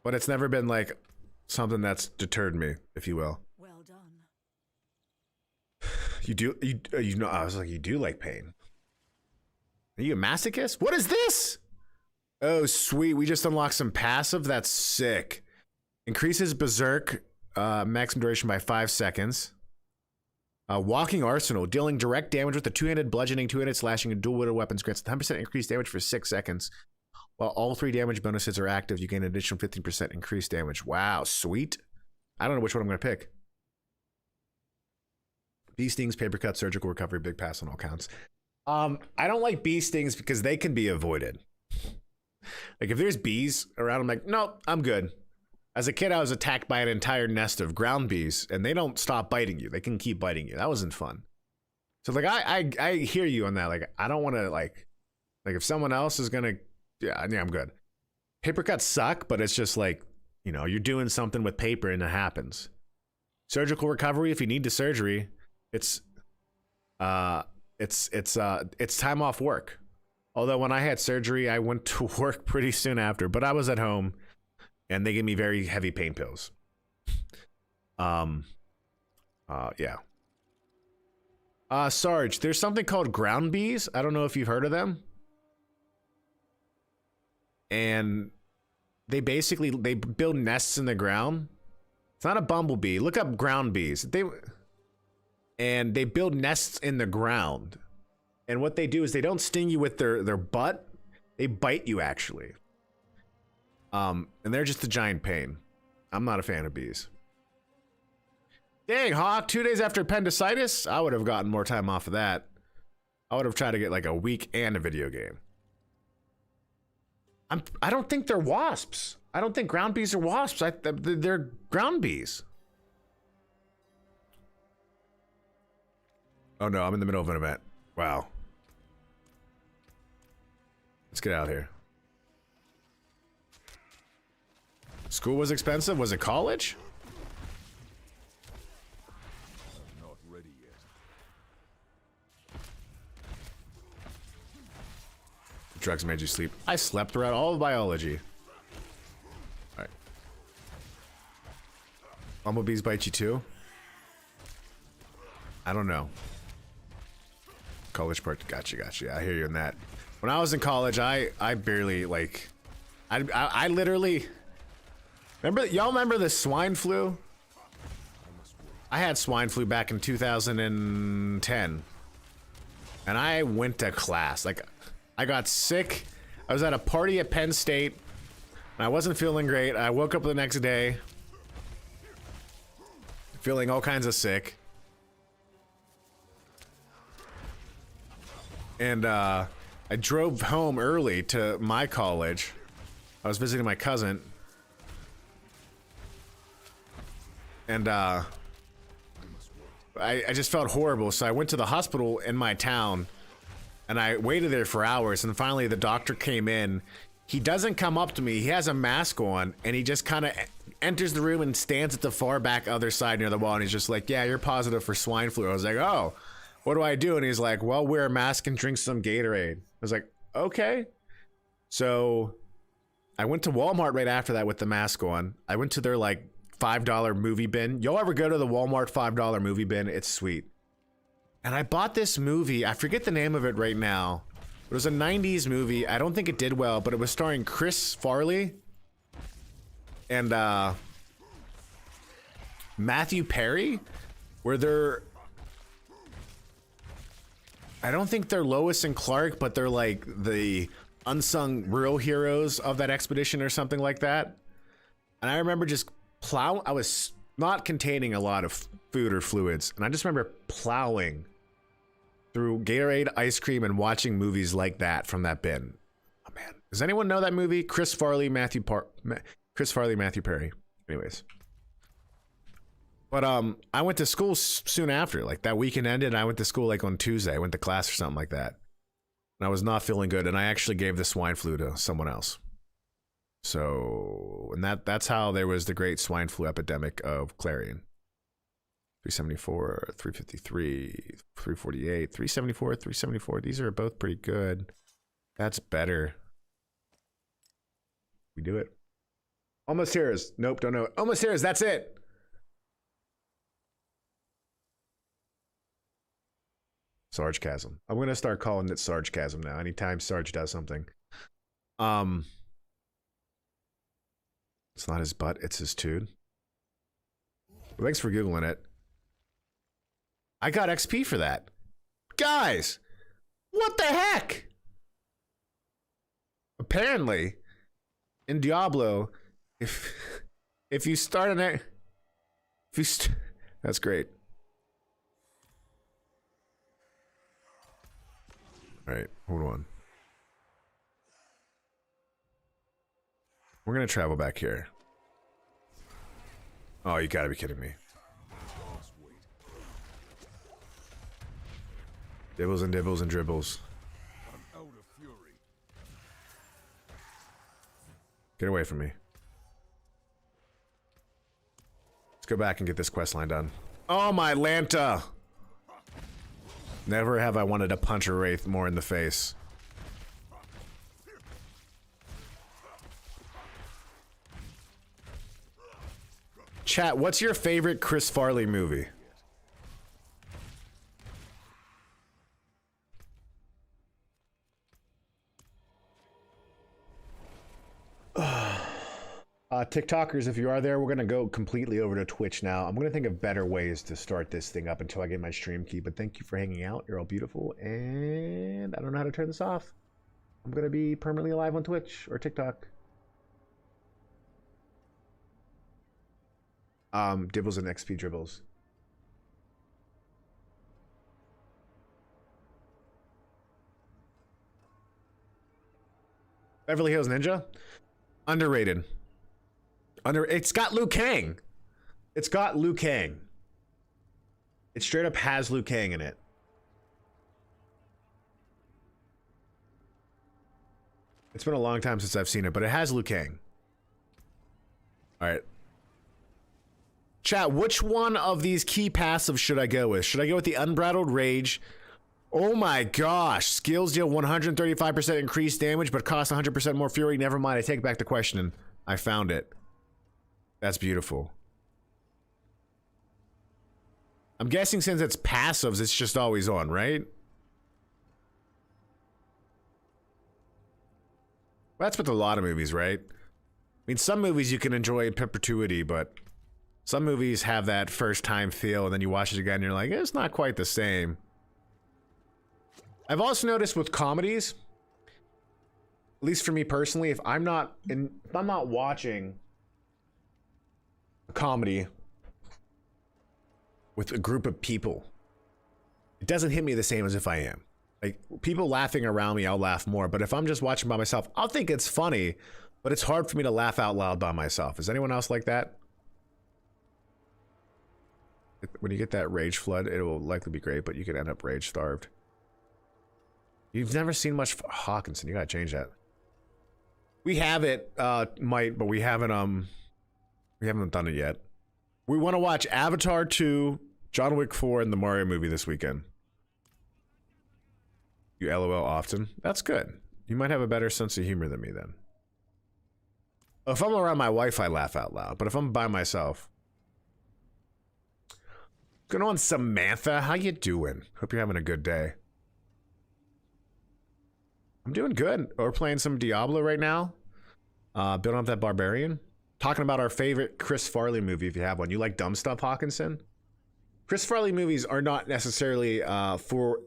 But it's never been, like, something that's deterred me, if you will. Well done. You know, I was like, you do like pain. Are you a masochist? What is this? Oh, sweet. We just unlocked some passive. That's sick. Increases Berserk maximum duration by 5 seconds. Walking Arsenal. Dealing direct damage with a two-handed bludgeoning, two-handed slashing, and dual-wielded weapons grants 10% increased damage for 6 seconds. While all 3 damage bonuses are active, you gain an additional 15% increased damage. Wow, sweet. I don't know which one I'm going to pick. Bee stings, paper cut, surgical recovery, big pass on all counts. I don't like bee stings because they can be avoided. Like, if there's bees around, I'm like, nope, I'm good. As a kid, I was attacked by an entire nest of ground bees, and they don't stop biting you. They can keep biting you. That wasn't fun. So, like, I hear you on that. Like, I don't want to, like, if someone else is going to, yeah, I'm good. Paper cuts suck, but it's just like, you know, you're doing something with paper and it happens. Surgical recovery, if you need the surgery, it's time off work. Although when I had surgery, I went to work pretty soon after, but I was at home and they give me very heavy pain pills. Yeah. Sarge, there's something called ground bees. I don't know if you've heard of them. And they build nests in the ground. It's not a bumblebee. Look up ground bees. They build nests in the ground. And what they do is they don't sting you with their butt. They bite you actually. And they're just a giant pain. I'm not a fan of bees. Dang, Hawk, 2 days after appendicitis? I would have gotten more time off of that. I would have tried to get like a week and a video game. I don't think they're wasps. I don't think ground bees are wasps. They're ground bees. Oh no, I'm in the middle of an event. Wow. Let's get out of here. School was expensive? Was it college? Not ready yet. Drugs made you sleep. I slept throughout all of biology. Alright. Bumblebees bite you too? I don't know. College part, gotcha. I hear you in that. When I was in college, I barely like, I literally, y'all remember the swine flu? I had swine flu back in 2010. And I went to class. Like, I got sick. I was at a party at Penn State. And I wasn't feeling great. I woke up the next day feeling all kinds of sick. And I drove home early to my college. I was visiting my cousin. And I just felt horrible, so I went to the hospital in my town. And I waited there for hours, and finally the doctor came in. He doesn't come up to me, he has a mask on, and he just kind of enters the room and stands at the far back other side near the wall, and he's just like, yeah, you're positive for swine flu. I was like, oh, what do I do? And he's like, well, wear a mask and drink some Gatorade. I was like, okay. So I went to Walmart right after that with the mask on. I went to their like $5 movie bin. Y'all ever go to the Walmart $5 movie bin? It's sweet. And I bought this movie, I forget the name of it right now. It was a 90s movie. I don't think it did well, but it was starring Chris Farley and Matthew Perry, where they're, I don't think they're Lois and Clark, but they're like the unsung real heroes of that expedition or something like that. And I remember just I was not containing a lot of food or fluids, and I just remember plowing through Gatorade, ice cream, and watching movies like that from that bin. Oh man, does anyone know that movie? Chris Farley, Matthew Perry. Anyways, but I went to school soon after, like that weekend ended. And I went to school like on Tuesday. I went to class or something like that, and I was not feeling good. And I actually gave the swine flu to someone else. So, and that's how there was the great swine flu epidemic of Clarion. 374, 353, 348, 374, 374. These are both pretty good. That's better. We do it. Almost Heroes. Nope, don't know it. Almost Heroes, that's it. Sarge Chasm. I'm gonna start calling it Sarge Chasm now. Anytime Sarge does something. It's not his butt, it's his tude. Well, thanks for Googling it. I got XP for that. Guys, what the heck? Apparently, in Diablo, if you start an that's great. All right, hold on. We're gonna travel back here. Oh, you gotta be kidding me. Dibbles and dibbles and dribbles. I'm out of fury. Get away from me. Let's go back and get this quest line done. Oh my Lanta! Never have I wanted to punch a wraith more in the face. Chat, what's your favorite Chris Farley movie? TikTokers, if you are there, we're going to go completely over to Twitch now. I'm going to think of better ways to start this thing up until I get my stream key, but thank you for hanging out. You're all beautiful, and I don't know how to turn this off. I'm going to be permanently live on Twitch or TikTok. Dibbles and XP dribbles. Beverly Hills Ninja? Underrated. It's got Liu Kang. It's got Liu Kang. It straight up has Liu Kang in it. It's been a long time since I've seen it, but it has Liu Kang. All right. Chat, which one of these key passives should I go with? Should I go with the Unbridled Rage? Oh my gosh. Skills deal 135% increased damage, but cost 100% more fury. Never mind, I take back the question. I found it. That's beautiful. I'm guessing since it's passives, it's just always on, right? Well, that's with a lot of movies, right? I mean, some movies you can enjoy in perpetuity, but some movies have that first time feel, and then you watch it again and you're like, it's not quite the same. I've also noticed with comedies, at least for me personally, if I'm not watching a comedy with a group of people, it doesn't hit me the same as if I am. Like, people laughing around me, I'll laugh more. But if I'm just watching by myself, I'll think it's funny, but it's hard for me to laugh out loud by myself. Is anyone else like that? When you get that rage flood, it will likely be great, but you could end up rage starved. You've never seen much Hawkinson. You gotta change that. We have it, but we haven't done it yet. We want to watch Avatar 2, John Wick 4, and the Mario movie this weekend. You LOL often? That's good. You might have a better sense of humor than me then. If I'm around my wife, I laugh out loud. But if I'm by myself... Good on, Samantha. How you doing? Hope you're having a good day. I'm doing good. We're playing some Diablo right now. Building up that barbarian. Talking about our favorite Chris Farley movie, if you have one. You like dumb stuff, Hawkinson? Chris Farley movies are not necessarily for...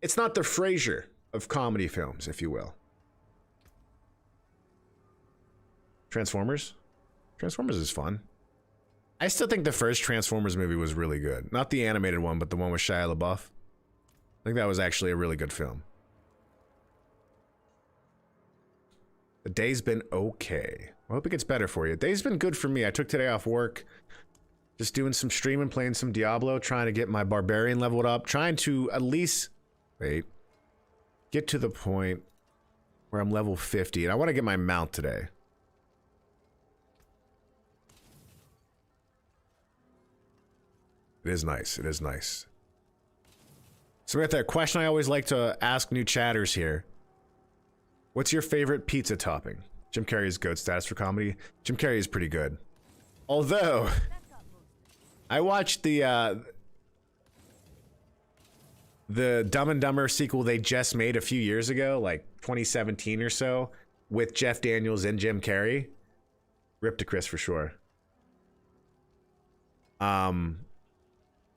It's not the Frasier of comedy films, if you will. Transformers? Transformers is fun. I still think the first Transformers movie was really good. Not the animated one, but the one with Shia LaBeouf. I think that was actually a really good film. The day's been okay. I hope it gets better for you. The day's been good for me. I took today off work. Just doing some streaming, playing some Diablo, trying to get my barbarian leveled up, trying to at least... Wait. Get to the point where I'm level 50, and I want to get my mount today. It is nice. It is nice. So we got that question I always like to ask new chatters here. What's your favorite pizza topping? Jim Carrey's GOAT status for comedy. Jim Carrey is pretty good. Although, I watched the Dumb and Dumber sequel they just made a few years ago, like 2017 or so, with Jeff Daniels and Jim Carrey. Rip to Chris for sure.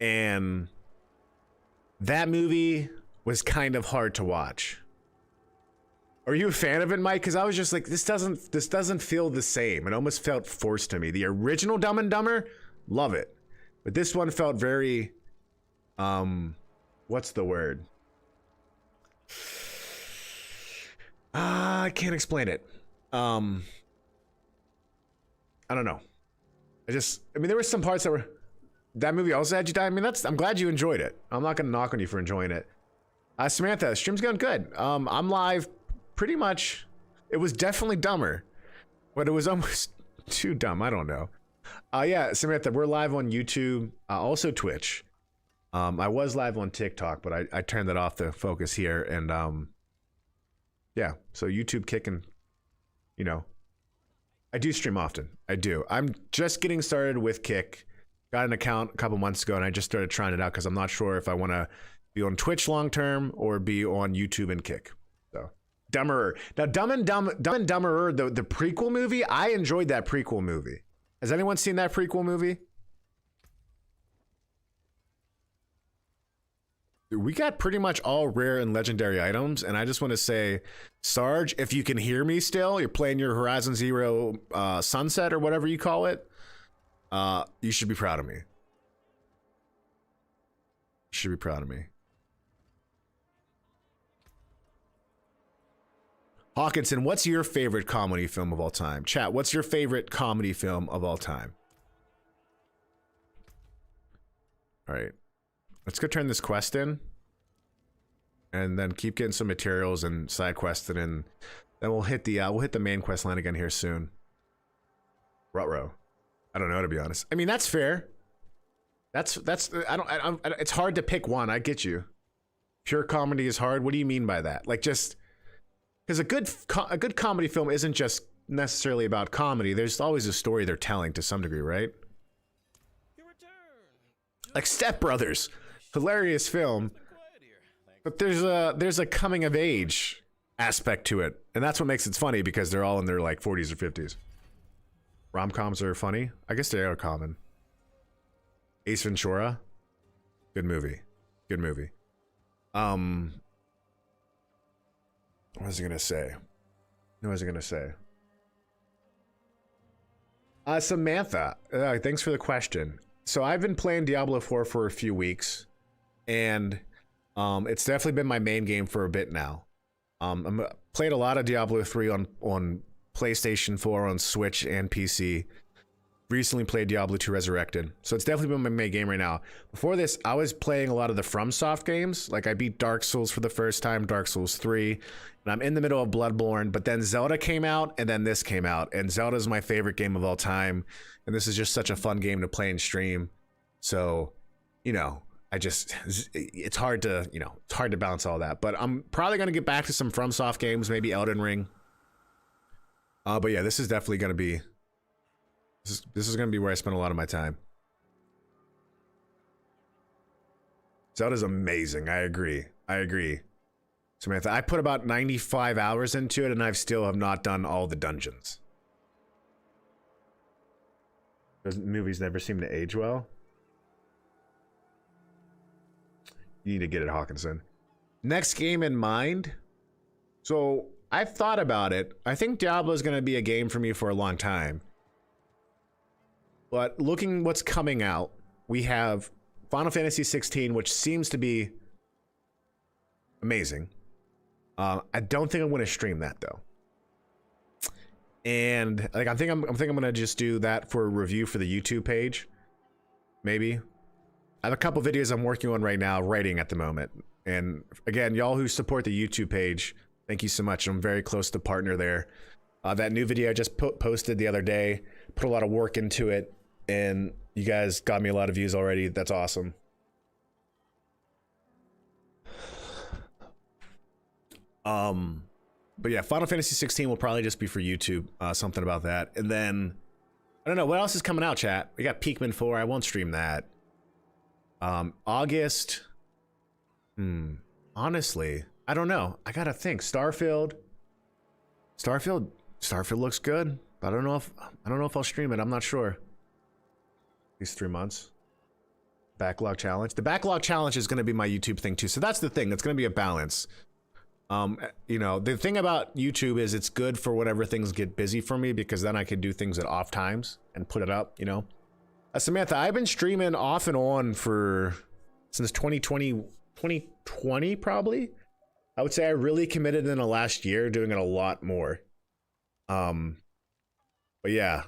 And that movie was kind of hard to watch. Are you a fan of it, Mike? Because I was just like, this doesn't feel the same. It almost felt forced to me. The original Dumb and Dumber, love it. But this one felt very, what's the word? I can't explain it. I don't know. I mean, there were some parts that were... That movie also had you die. I mean, I'm glad you enjoyed it. I'm not gonna knock on you for enjoying it. Samantha, stream's going good. I'm live pretty much. It was definitely dumber, but it was almost too dumb. I don't know. Yeah, Samantha, we're live on YouTube, also Twitch. I was live on TikTok, but I turned that off to focus here. And yeah, so YouTube kicking, you know, I do stream often. I do. I'm just getting started with Kick. Got an account a couple months ago, and I just started trying it out because I'm not sure if I want to be on Twitch long term or be on YouTube and Kick. So, Dumberer. Now, Dumb and Dumberer, the prequel movie, I enjoyed that prequel movie. Has anyone seen that prequel movie? We got pretty much all rare and legendary items, and I just want to say, Sarge, if you can hear me still, you're playing your Horizon Zero Sunset or whatever you call it, you should be proud of me. You should be proud of me. Hawkinson, what's your favorite comedy film of all time? Chat, what's your favorite comedy film of all time? All right. Let's go turn this quest in. And then keep getting some materials and side questing, and then we'll hit the main quest line again here soon. Ruh-roh. I don't know, to be honest. I mean, that's fair. That's it's hard to pick one. I get you. Pure comedy is hard. What do you mean by that? Like, just because a good comedy film isn't just necessarily about comedy. There's always a story they're telling to some degree, right? Like Step Brothers, hilarious film, but there's a coming of age aspect to it, and that's what makes it funny because they're all in their like 40s or 50s. Rom-coms are funny. I guess they are common. Ace Ventura, good movie. Good movie. What was I gonna say? What was I gonna say? Samantha, thanks for the question. So I've been playing Diablo 4 for a few weeks, and it's definitely been my main game for a bit now. I'm played a lot of Diablo 3 on PlayStation 4, on Switch, and PC. Recently played Diablo 2 Resurrected, so it's definitely been my main game right now. Before this, I was playing a lot of the FromSoft games. Like, I beat Dark Souls for the first time, Dark Souls 3, and I'm in the middle of Bloodborne, but then Zelda came out, and then this came out, and Zelda's my favorite game of all time, and this is just such a fun game to play and stream. So, you know, it's hard to, it's hard to balance all that, but I'm probably going to get back to some FromSoft games, maybe Elden Ring. But yeah, this is definitely going to be, this is going to be where I spend a lot of my time. Zelda's amazing. I agree. Samantha, I put about 95 hours into it, and I still have not done all the dungeons. Those movies never seem to age well. You need to get it, Hawkinson. Next game in mind. So I've thought about it. I think Diablo is going to be a game for me for a long time. But looking what's coming out, we have Final Fantasy 16, which seems to be amazing. I don't think I'm going to stream that though. And like, I'm thinking I'm going to just do that for a review for the YouTube page. Maybe. I have a couple videos I'm working on right now, writing at the moment. And again, y'all who support the YouTube page, thank you so much. I'm very close to partner there. That new video I just posted the other day, put a lot of work into it, and you guys got me a lot of views already. That's awesome. But yeah, Final Fantasy 16 will probably just be for YouTube, something about that. And then, I don't know, what else is coming out, chat? We got Pikmin 4, I won't stream that. August, honestly, I don't know. I gotta think. Starfield looks good. But I don't know if I'll stream it. I'm not sure. These 3 months. Backlog challenge. The backlog challenge is gonna be my YouTube thing too. So that's the thing. It's gonna be a balance. You know, the thing about YouTube is it's good for whenever things get busy for me, because then I can do things at off times and put it up, you know. Samantha, I've been streaming off and on since 2020 probably. I would say I really committed in the last year, doing it a lot more. But yeah,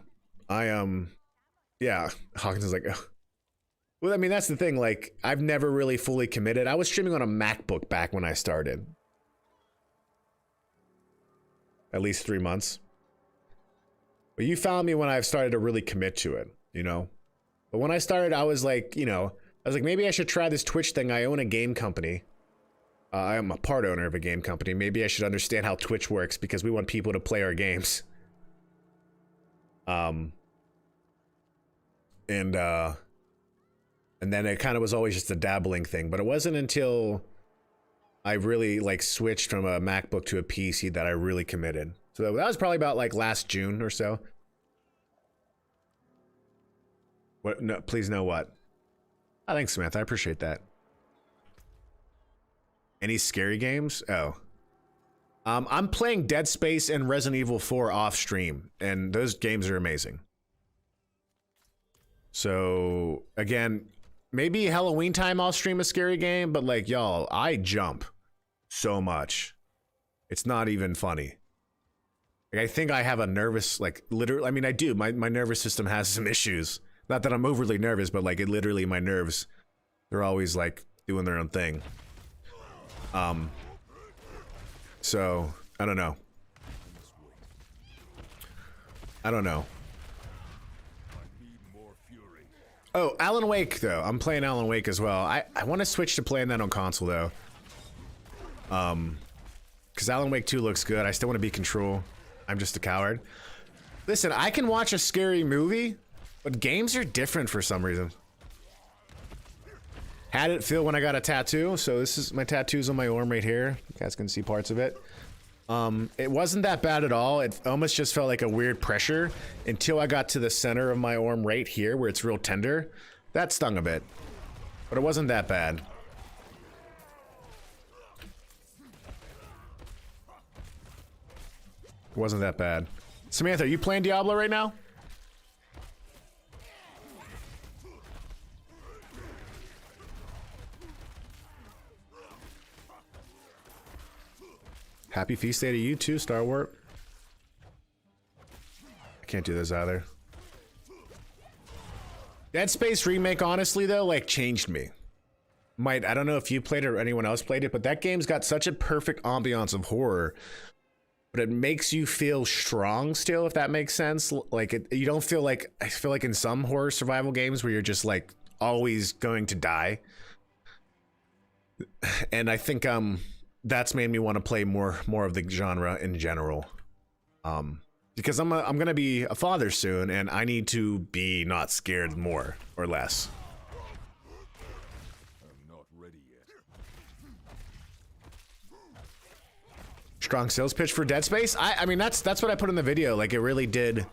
yeah, Hawkins is like, ugh. Well, I mean, that's the thing, like, I've never really fully committed. I was streaming on a MacBook back when I started. At least 3 months. But you found me when I've started to really commit to it, you know? But when I started, I was like, maybe I should try this Twitch thing. I own a game company. I am a part owner of a game company. Maybe I should understand how Twitch works, because we want people to play our games. And then it kind of was always just a dabbling thing, but it wasn't until I really like switched from a MacBook to a PC that I really committed. So that was probably about like last June or so. What? No, please know what? Oh, thanks, Samantha. I appreciate that. Any scary games? Oh. I'm playing Dead Space and Resident Evil 4 off stream, and those games are amazing. So, again, maybe Halloween time I'll stream a scary game, but like, y'all, I jump so much. It's not even funny. Like, I think I have a nervous, like, literally, I mean, I do. My nervous system has some issues. Not that I'm overly nervous, but like, it literally, my nerves, they're always like doing their own thing. So, I don't know. I don't know. Oh, Alan Wake, though. I'm playing Alan Wake as well. I want to switch to playing that on console, though. Because Alan Wake 2 looks good. I still want to be Control. I'm just a coward. Listen, I can watch a scary movie, but games are different for some reason. Had it feel when I got a tattoo, so this is my tattoos on my arm right here. You guys can see parts of it. It wasn't that bad at all. It almost just felt like a weird pressure until I got to the center of my arm right here where it's real tender. That stung a bit, but it wasn't that bad. It wasn't that bad. Samantha, are you playing Diablo right now? Happy feast day to you too, Star Wars. I can't do this either. Dead Space remake, honestly though, like changed me. I don't know if you played it or anyone else played it, but that game's got such a perfect ambiance of horror, but it makes you feel strong still, if that makes sense. Like you don't feel like, I feel like in some horror survival games where you're just like always going to die. And I think that's made me want to play more of the genre in general. Because I'm gonna be a father soon, and I need to be not scared more or less. I'm not ready yet. Strong sales pitch for Dead Space. I mean that's what I put in the video. Like it really did.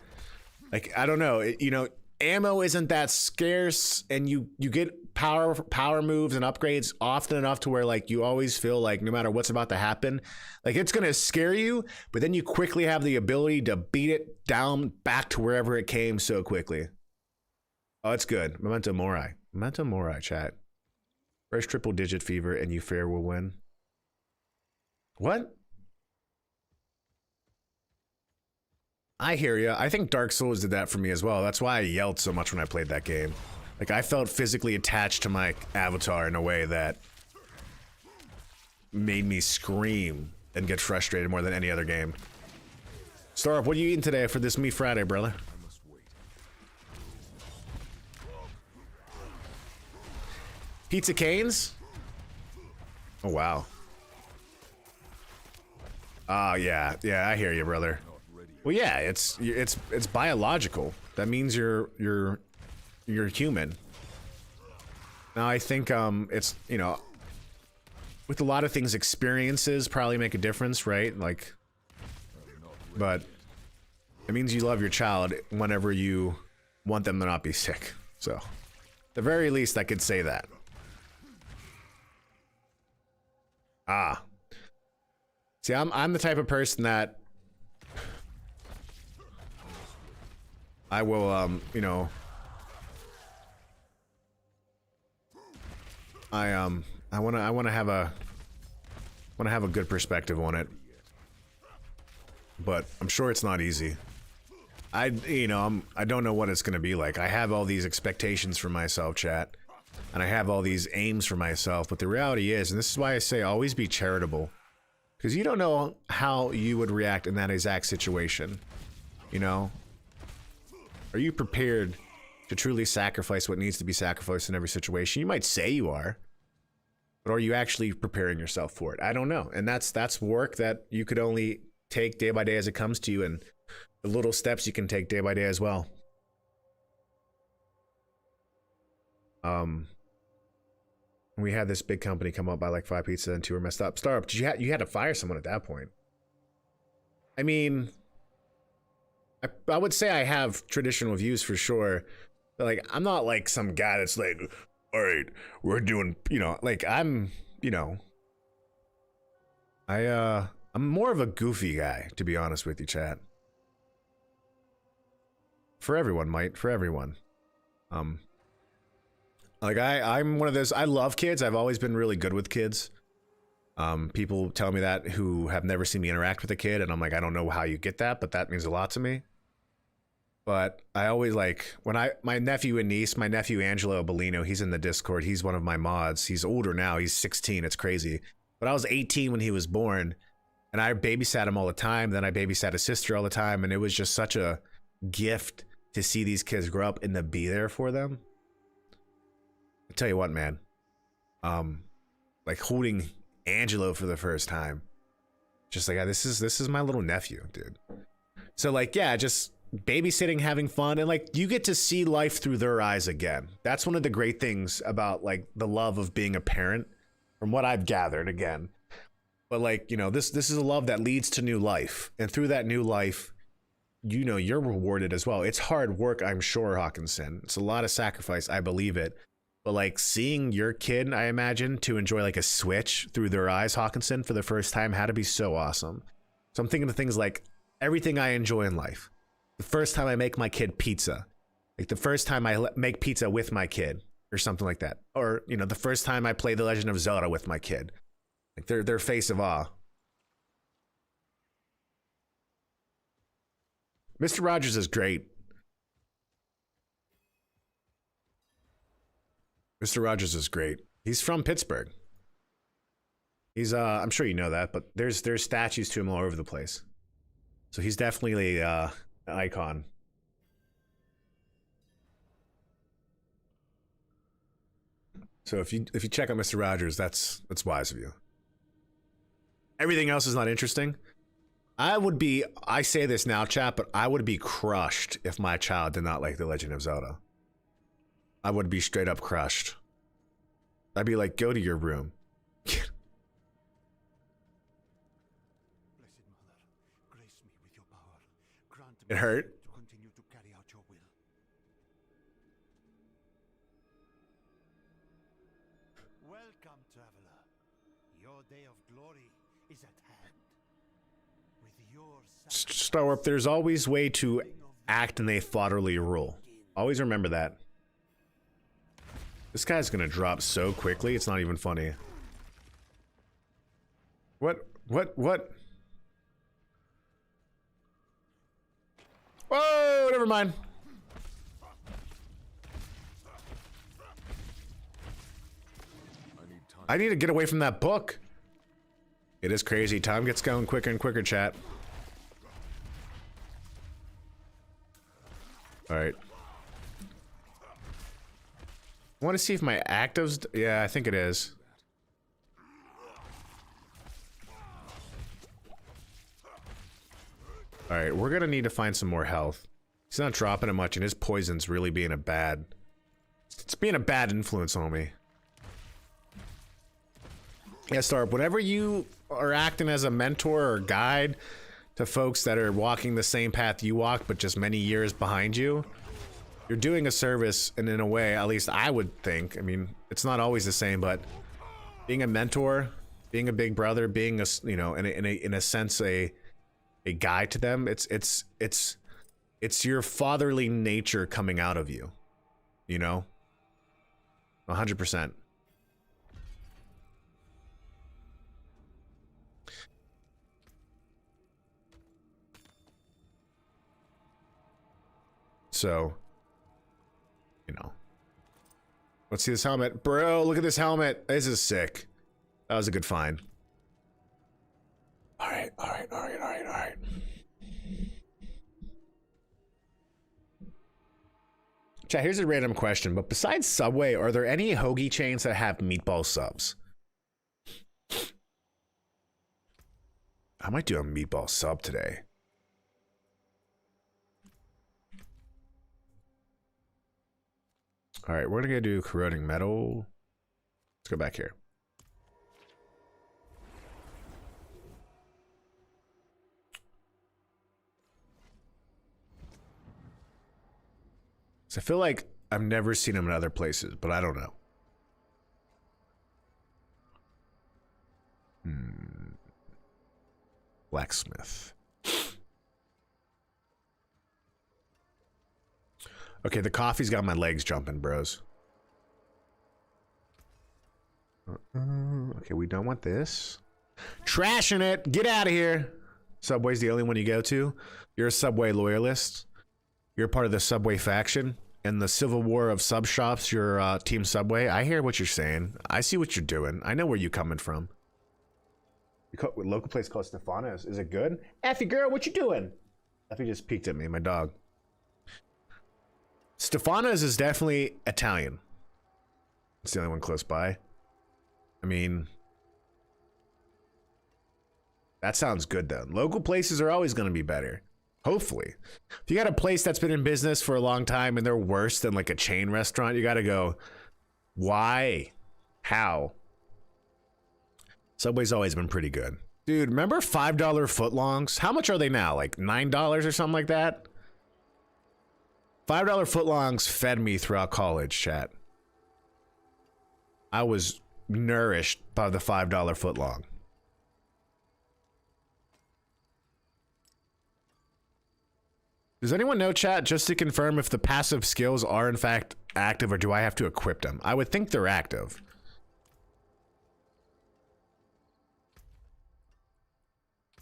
Like I don't know. You know, ammo isn't that scarce, and you get power moves and upgrades often enough to where like you always feel like no matter what's about to happen, like it's gonna scare you, but then you quickly have the ability to beat it down back to wherever it came so quickly. Oh, it's good. Memento Mori. Memento Mori, chat. First triple digit fever and you fair will win. What? I hear ya. I think Dark Souls did that for me as well. That's why I yelled so much when I played that game. Like, I felt physically attached to my avatar in a way that made me scream and get frustrated more than any other game. Startup, what are you eating today for this Meat Friday, brother? I must wait. Pizza Canes? Oh, wow. Oh, yeah. Yeah, I hear you, brother. Well, yeah, it's biological. That means you're human. Now I think it's, you know, with a lot of things, experiences probably make a difference, right? Like, but it means you love your child whenever you want them to not be sick. So, at the very least, I could say that. Ah. See, I'm the type of person that I will, you know, I want to have a good perspective on it, but I'm sure it's not easy. I don't know what it's gonna be like. I have all these expectations for myself, chat, and I have all these aims for myself, but the reality is, and this is why I say always be charitable, because you don't know how you would react in that exact situation. You know, are you prepared to truly sacrifice what needs to be sacrificed in every situation? You might say you are, but are you actually preparing yourself for it? I don't know. And that's work that you could only take day by day as it comes to you and the little steps you can take day by day as well. We had this big company come up, buy like 5 pizzas and 2 were messed up. Startup, you had to fire someone at that point. I mean, I would say I have traditional views for sure, but like I'm not like some guy that's like, all right, we're doing, you know, like I'm, you know, I'm more of a goofy guy, to be honest with you, chat. For everyone, mate, for everyone. Like I'm one of those, I love kids. I've always been really good with kids. People tell me that who have never seen me interact with a kid, and I'm like, I don't know how you get that, but that means a lot to me. But I always like, when my nephew and niece, my nephew Angelo Bellino, he's in the Discord, he's one of my mods. He's older now, he's 16, it's crazy. But I was 18 when he was born, and I babysat him all the time, then I babysat his sister all the time, and it was just such a gift to see these kids grow up and to be there for them. I tell you what, man, like holding Angelo for the first time, just like, this is my little nephew, dude. So like, yeah, just babysitting, having fun, and like you get to see life through their eyes again. That's one of the great things about like the love of being a parent, from what I've gathered again. But like, you know, this is a love that leads to new life, and through that new life, you know, you're rewarded as well. It's hard work, I'm sure, Hawkinson. It's a lot of sacrifice, I believe it. But like seeing your kid, I imagine, to enjoy like a Switch through their eyes, Hawkinson, for the first time had to be so awesome. So I'm thinking of things like everything I enjoy in life. The first time I make my kid pizza, like the first time I make pizza with my kid or something like that. Or, you know, the first time I play The Legend of Zelda with my kid, like their face of awe. Mr. Rogers is great. Mr. Rogers is great. He's from Pittsburgh. He's I'm sure you know that, but there's statues to him all over the place. So he's definitely an icon. So if you check out Mr. Rogers, that's wise of you. Everything else is not interesting. I say this now, chat, but I would be crushed if my child did not like The Legend of Zelda. I would be straight up crushed. I'd be like, go to your room. Blessed Mother, grace me with your power. Grant me It hurt. to continue to carry out your will. Welcome, traveler. Your day of glory is at hand. With your Star Warp, there's always way to act in a fatherly role. Always remember that. This guy's gonna drop so quickly, it's not even funny. What? Whoa, never mind. I need to get away from that book. It is crazy. Time gets going quicker and quicker, chat. Alright. I want to see if my actives... Yeah, I think it is. Alright, we're gonna need to find some more health. He's not dropping it much, and his poison's really being a bad... It's being a bad influence on me. Yeah, Starp, whenever you are acting as a mentor or guide to folks that are walking the same path you walk, but just many years behind you, you're doing a service, and in a way, at least I would think, I mean, it's not always the same, but being a mentor, being a big brother, being a, you know, in a sense, a guide to them, it's your fatherly nature coming out of you, you know? 100%. So, you know, let's see this helmet. Bro, look at this helmet. This is sick. That was a good find. All right. Chat, here's a random question, but besides Subway, are there any hoagie chains that have meatball subs? I might do a meatball sub today. All right, we're gonna go do corroding metal. Let's go back here. So I feel like I've never seen him in other places, but I don't know. Blacksmith. Okay, the coffee's got my legs jumping, bros. Okay, we don't want this. Trashing it. Get out of here. Subway's the only one you go to. You're a Subway loyalist. You're part of the Subway faction. In the civil war of sub shops, you're Team Subway. I hear what you're saying. I see what you're doing. I know where you're coming from. Local place called Stefano's. Is it good? Effie girl, what you doing? Effie just peeked at me, my dog. Stefano's is definitely Italian. It's the only one close by. I mean, that sounds good though. Local places are always going to be better. Hopefully. If you got a place that's been in business for a long time and they're worse than like a chain restaurant, you got to go, why? How? Subway's always been pretty good. Dude, remember $5 footlongs? How much are they now? Like $9 or something like that? $5 footlongs fed me throughout college, chat. I was nourished by the $5 footlong. Does anyone know, chat, just to confirm if the passive skills are in fact active or do I have to equip them? I would think they're active.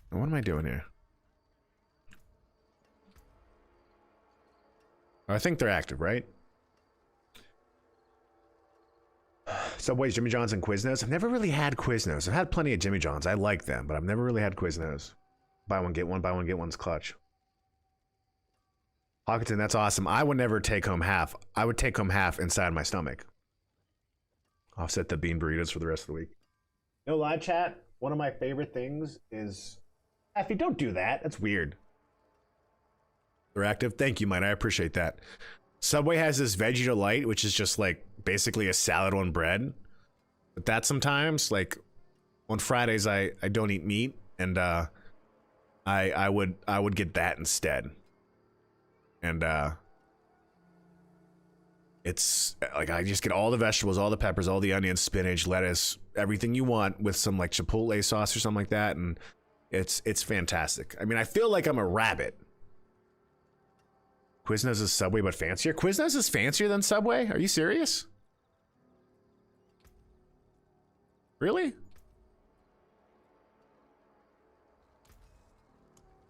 What am I doing here? I think they're active, right? Subway's, Jimmy John's, and Quiznos. I've never really had Quiznos. I've had plenty of Jimmy John's. I like them, but I've never really had Quiznos. Buy one, get one. Buy one, get one's clutch. Hawkinson, that's awesome. I would never take home half. I would take home half inside my stomach. Offset the bean burritos for the rest of the week. No lie, chat. One of my favorite things is... Effie, don't do that. That's weird. They're active. Thank you, mate. I appreciate that. Subway has this veggie delight, which is just like basically a salad on bread. But that sometimes, like on Fridays, I don't eat meat, and I would get that instead. And it's like I just get all the vegetables, all the peppers, all the onions, spinach, lettuce, everything you want with some like chipotle sauce or something like that, and it's fantastic. I mean, I feel like I'm a rabbit. Quiznos is Subway but fancier. Quiznos is fancier than Subway? Are you serious? Really?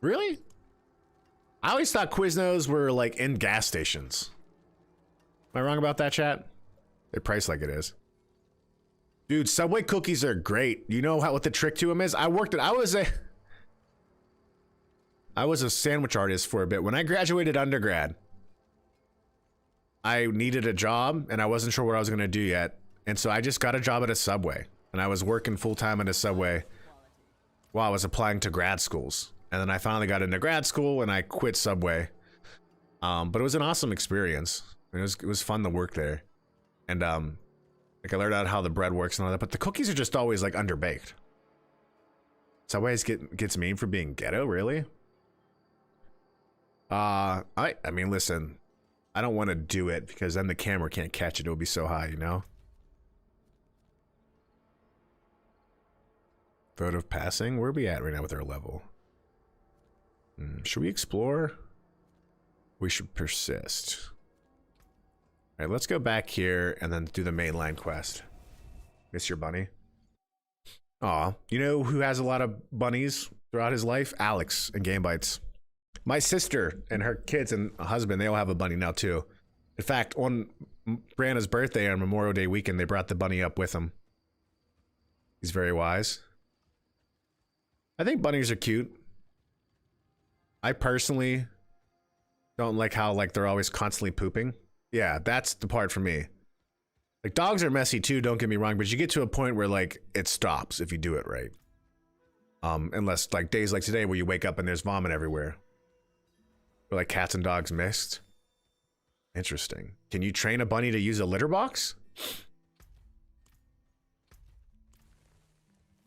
Really? I always thought Quiznos were like in gas stations. Am I wrong about that, chat? They price like it is. Dude, Subway cookies are great. You know what the trick to them is? I was a sandwich artist for a bit. When I graduated undergrad, I needed a job and I wasn't sure what I was going to do yet. And so I just got a job at a Subway, and I was working full time at a Subway while I was applying to grad schools. And then I finally got into grad school and I quit Subway. But it was an awesome experience. It was fun to work there. And like I learned out how the bread works and all that, but the cookies are just always like underbaked. Subway's gets mean for being ghetto, really? I mean, listen, I don't want to do it because then the camera can't catch it. It'll be so high, you know? Vote of passing? Where are we at right now with our level? Should we explore? We should persist. All right, let's go back here and then do the mainline quest. Miss your bunny. Aw, you know who has a lot of bunnies throughout his life? Alex and Game Bites. My sister and her kids and husband, they all have a bunny now too. In fact, on Brianna's birthday on Memorial Day weekend, they brought the bunny up with them. He's very wise. I think bunnies are cute. I personally don't like how like they're always constantly pooping. Yeah, that's the part for me. Like dogs are messy too, don't get me wrong, but you get to a point where like it stops if you do it right. Unless like days like today where you wake up and there's vomit everywhere. Or like cats and dogs mixed. Interesting. Can you train a bunny to use a litter box?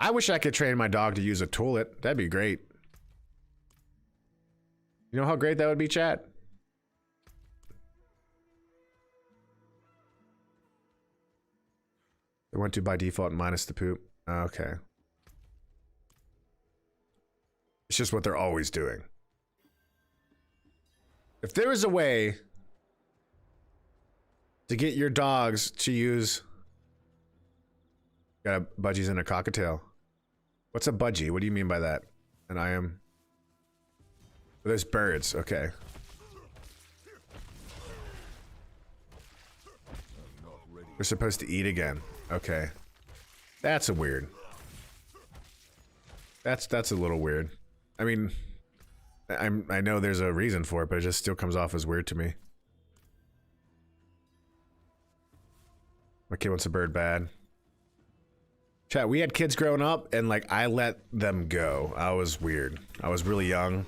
I wish I could train my dog to use a toilet. That'd be great. You know how great that would be, chat? They went to by default minus the poop. Okay. It's just what they're always doing. If there was a way to get your dogs to use... Got a budgies and a cockatiel. What's a budgie? What do you mean by that? And I am... There's birds, okay. We're supposed to eat again. Okay. That's a weird. That's a little weird. I mean, I know there's a reason for it, but it just still comes off as weird to me. My kid wants a bird bad. Chat, we had kids growing up, and like I let them go. I was weird. I was really young.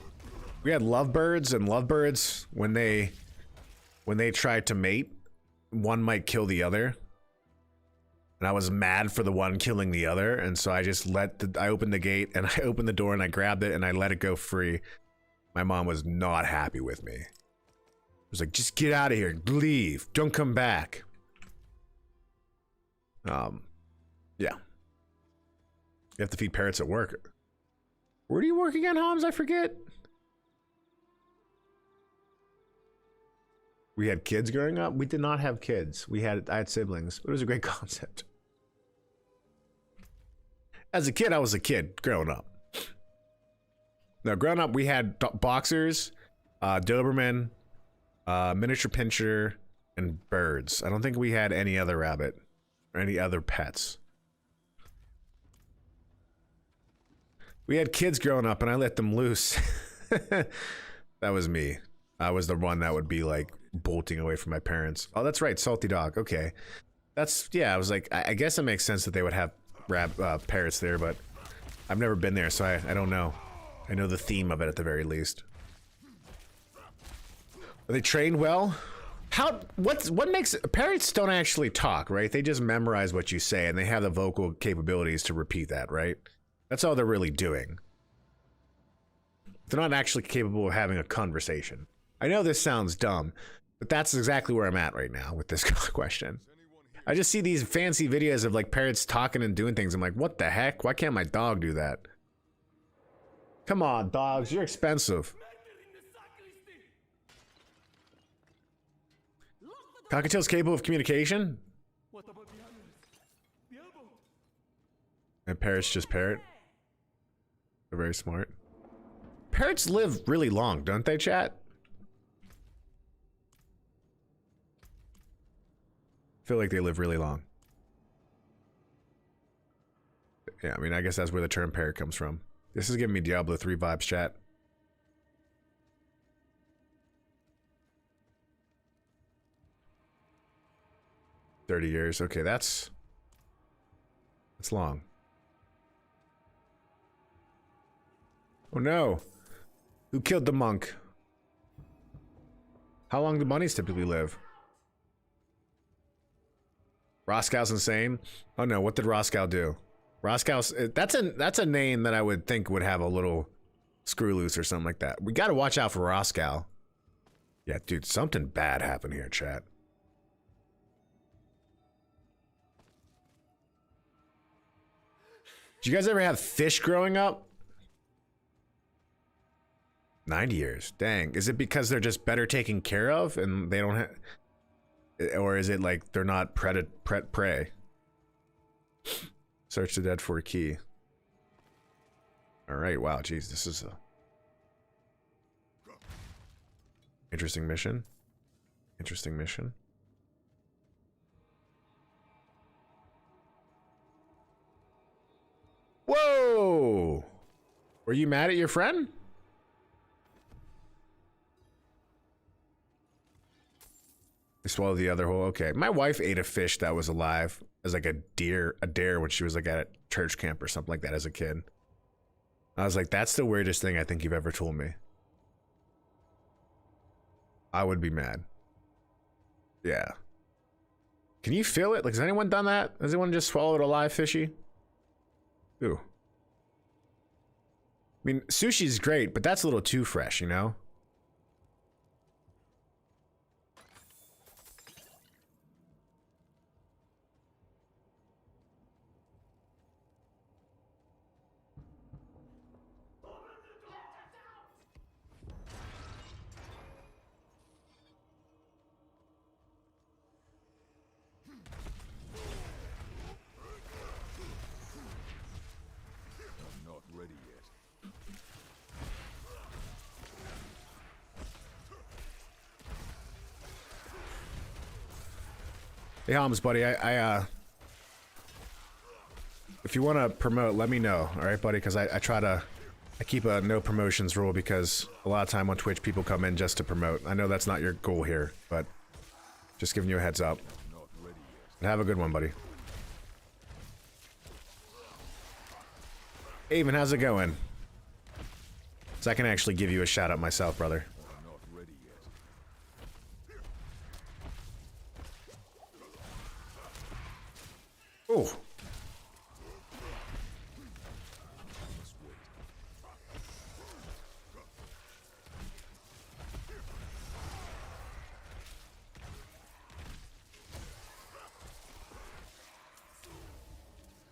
We had lovebirds, and lovebirds, when they tried to mate, one might kill the other. And I was mad for the one killing the other, and so I just I opened the gate, and I opened the door, and I grabbed it, and I let it go free. My mom was not happy with me. It was like, just get out of here, leave, don't come back. Yeah. You have to feed parrots at work. Where do you work again, Holmes? I forget. We had kids growing up? We did not have kids. I had siblings. It was a great concept. As a kid, I was a kid growing up. Now, growing up, we had boxers, Doberman, miniature pinscher, and birds. I don't think we had any other rabbit or any other pets. We had kids growing up, and I let them loose. That was me. I was the one that would be like bolting away from my parents. Oh, that's right, salty dog. Okay, yeah. I was like, I guess it makes sense that they would have parrots there, but I've never been there, so I don't know. I know the theme of it at the very least. Are they trained well? What makes parrots don't actually talk, right? They just memorize what you say, and they have the vocal capabilities to repeat that, right? That's all they're really doing. They're not actually capable of having a conversation. I know this sounds dumb, but that's exactly where I'm at right now with this question. I just see these fancy videos of like parrots talking and doing things. I'm like, what the heck? Why can't my dog do that? Come on, dogs, you're expensive. Cockatiel's capable of communication? And parrots just parrot? They're very smart. Parrots live really long, don't they, chat? I feel like they live really long. Yeah, I mean, I guess that's where the term parrot comes from. This is giving me Diablo 3 vibes, chat. "30 years. Okay, that's long. Oh no. Who killed the monk? How long do bunnies typically live? Roscow's insane? Oh no, what did Roscow do? Roscow's, that's a name that I would think would have a little screw loose or something like that. We gotta watch out for Roscow. Yeah, dude, something bad happened here, chat. Did you guys ever have fish growing up? 90 years, dang. Is it because they're just better taken care of and they don't have, or is it like they're not prey? Search the dead for a key. All right, wow, geez, this is a interesting mission. Interesting mission. Whoa! Were you mad at your friend? They swallowed the other whole. Okay, my wife ate a fish that was alive as like a dare when she was like at a church camp or something like that as a kid. I was like, that's the weirdest thing I think you've ever told me. I would be mad. Yeah. Can you feel it? Like, has anyone done that? Has anyone just swallowed a live fishy? Ooh. I mean, sushi's great, but that's a little too fresh, you know? I'm not ready yet. Hey, Holmes, buddy, if you want to promote, let me know, all right, buddy? Because I keep a no promotions rule because a lot of time on Twitch people come in just to promote. I know that's not your goal here, but just giving you a heads up. Not ready yet. Have a good one, buddy. Aven, how's it going? So I can actually give you a shout out myself, brother. I'm not ready yet. Oh. Must wait.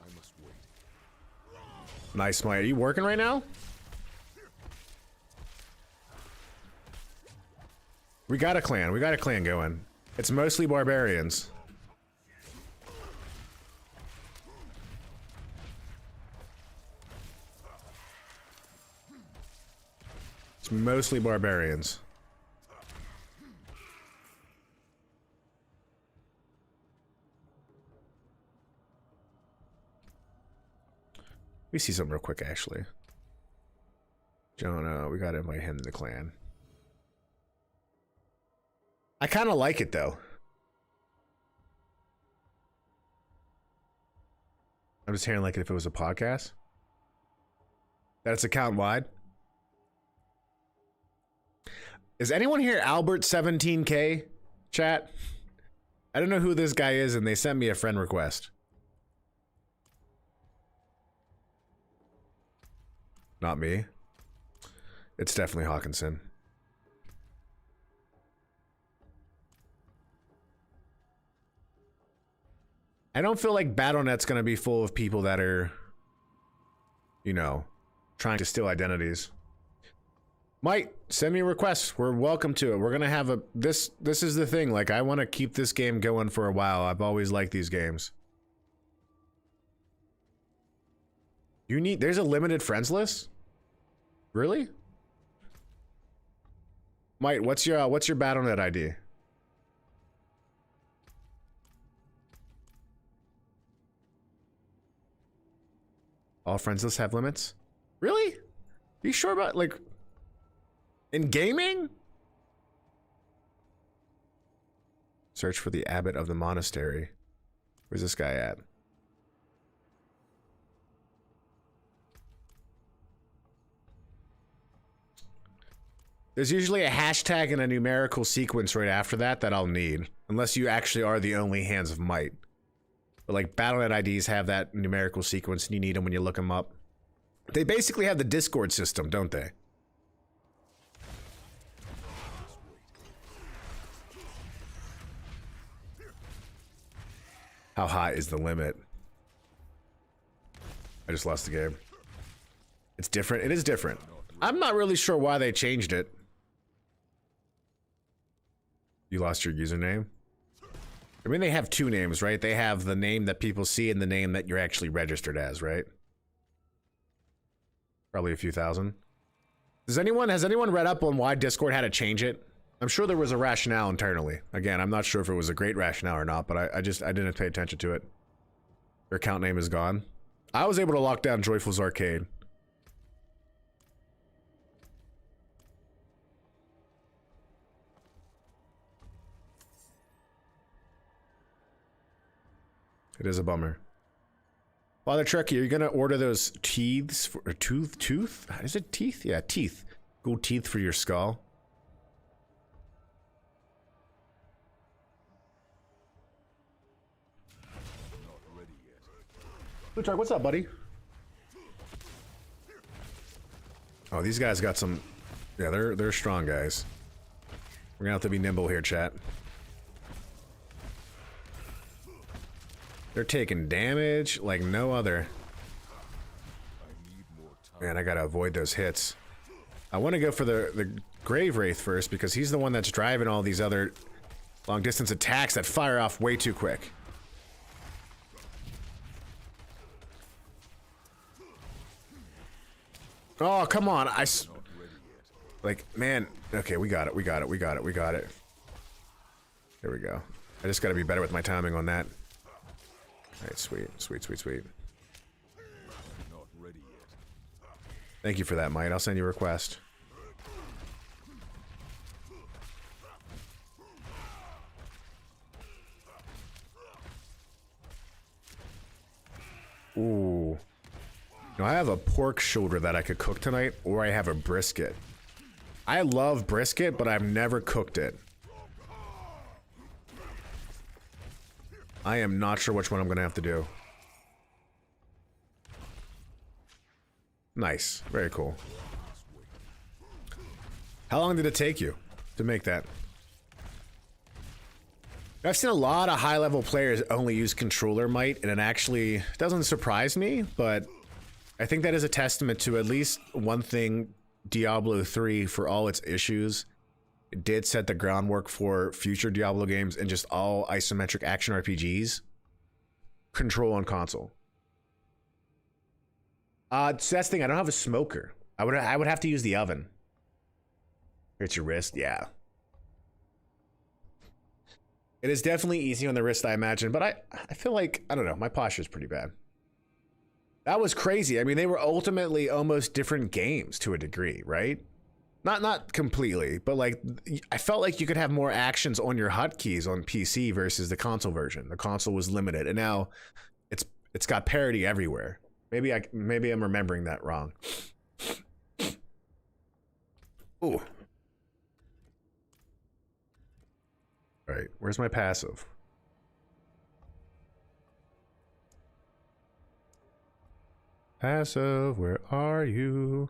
I must wait. Nice, Mike. Are you working right now? We got a clan. We got a clan going. It's mostly barbarians. It's mostly barbarians. Let me see something real quick, actually. Jonah, we gotta invite him to the clan. I kind of like it, though. I'm just hearing like it if it was a podcast. That it's account wide. Is anyone here Albert 17K chat? I don't know who this guy is, and they sent me a friend request. Not me. It's definitely Hawkinson. I don't feel like BattleNet's gonna be full of people that are, you know, trying to steal identities. Might send me requests. We're welcome to it. We're gonna have a this is the thing. Like, I want to keep this game going for a while. I've always liked these games. There's a limited friends list? Really? Might, what's your BattleNet ID? All friends lists have limits? Really? You sure about, like, in gaming? Search for the abbot of the monastery. Where's this guy at? There's usually a hashtag and a numerical sequence right after that I'll need. Unless you actually are the only Hands of Might. But like BattleNet IDs have that numerical sequence and you need them when you look them up. They basically have the Discord system, don't they? How high is the limit? I just lost the game. It's different. It is different. I'm not really sure why they changed it. You lost your username? I mean, they have two names, right? They have the name that people see and the name that you're actually registered as, right? Probably a few thousand. Has anyone read up on why Discord had to change it? I'm sure there was a rationale internally. Again, I'm not sure if it was a great rationale or not, but I didn't pay attention to it. Your account name is gone. I was able to lock down Joyful's Arcade. It is a bummer. Father Trekkie, are you gonna order those teeths for or tooth? Is it teeth? Yeah, teeth. Gold teeth for your skull. Plutarch, what's up, buddy? Oh, these guys got some... Yeah, they're strong guys. We're gonna have to be nimble here, chat. They're taking damage like no other. Man, I gotta avoid those hits. I want to go for the Grave Wraith first because he's the one that's driving all these other long distance attacks that fire off way too quick. Oh, come on. Like, man. Okay, we got it. We got it. We got it. We got it. There we go. I just gotta be better with my timing on that. Alright, sweet. Sweet, sweet, sweet. Thank you for that, Might. I'll send you a request. Ooh. Now, I have a pork shoulder that I could cook tonight, or I have a brisket. I love brisket, but I've never cooked it. I am not sure which one I'm gonna have to do. Nice. Very cool. How long did it take you to make that? I've seen a lot of high-level players only use controller might, and it actually doesn't surprise me, but I think that is a testament to at least one thing. Diablo 3, for all its issues, it did set the groundwork for future Diablo games and just all isometric action RPGs. Control on console. So that's the thing, I don't have a smoker. I would have to use the oven. Hurts your wrist, yeah. It is definitely easy on the wrist, I imagine, but I feel like, I don't know, my posture's pretty bad. That was crazy. I mean, they were ultimately almost different games to a degree, right? Not completely, but like, I felt like you could have more actions on your hotkeys on PC versus the console version. The console was limited, and now it's got parity everywhere. Maybe I'm remembering that wrong. Ooh. All right, where's my passive? Passive, where are you?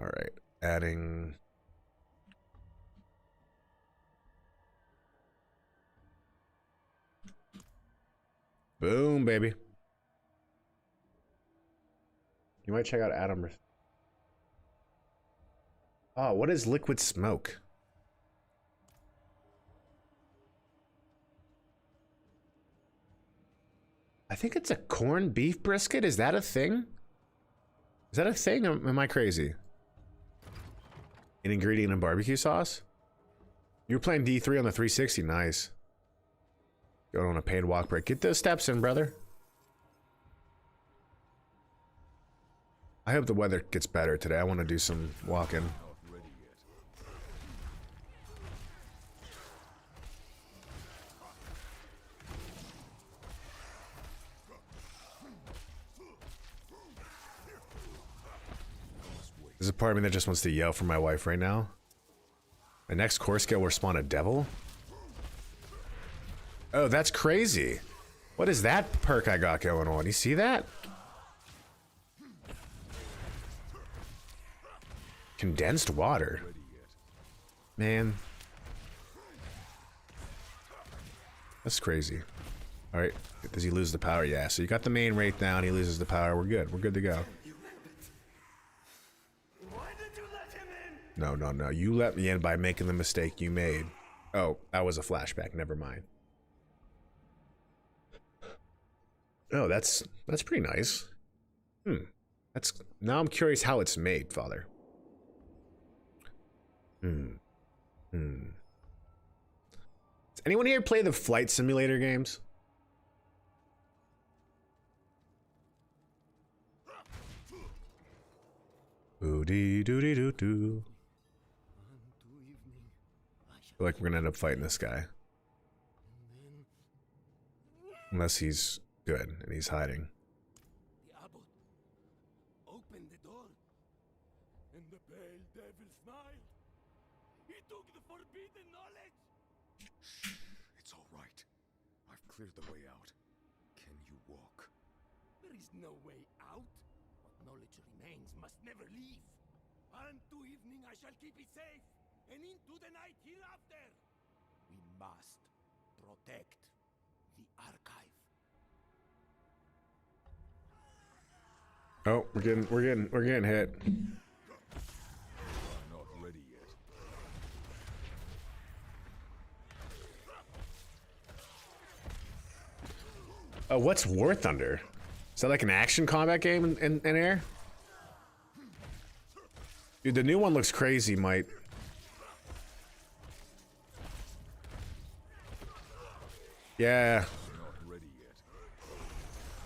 All right, adding. Boom, baby. You might check out Adam. Oh, what is liquid smoke? I think it's a corned beef brisket. Is that a thing? Is that a thing? Or am I crazy? An ingredient in barbecue sauce? You were playing D3 on the 360. Nice. Going on a paid walk break. Get those steps in, brother. I hope the weather gets better today. I want to do some walking. There's a part of me that just wants to yell for my wife right now. My next core skill will spawn a devil? Oh, that's crazy. What is that perk I got going on? You see that? Condensed water. Man. That's crazy. Alright, does he lose the power? Yeah, so you got the main rate down, he loses the power. We're good. We're good to go. No, no, no. You let me in by making the mistake you made. Oh, that was a flashback. Never mind. Oh, that's pretty nice. That's now I'm curious how it's made, Father. Does anyone here play the flight simulator games? Oodie doodie doo doo. I feel like we're gonna end up fighting this guy. Unless he's good and he's hiding. DIABLO, open the door. And the pale devil smiled. He took the forbidden clear the way out. Can you walk? There is no way out. What knowledge remains must never leave. Unto evening I shall keep it safe, and into the night hereafter. We must protect the archive. Oh, we're getting hit. I'm not ready yet. Oh, what's War Thunder? Is that like an action combat game in air? Dude, the new one looks crazy, Mike. Yeah. Not ready yet.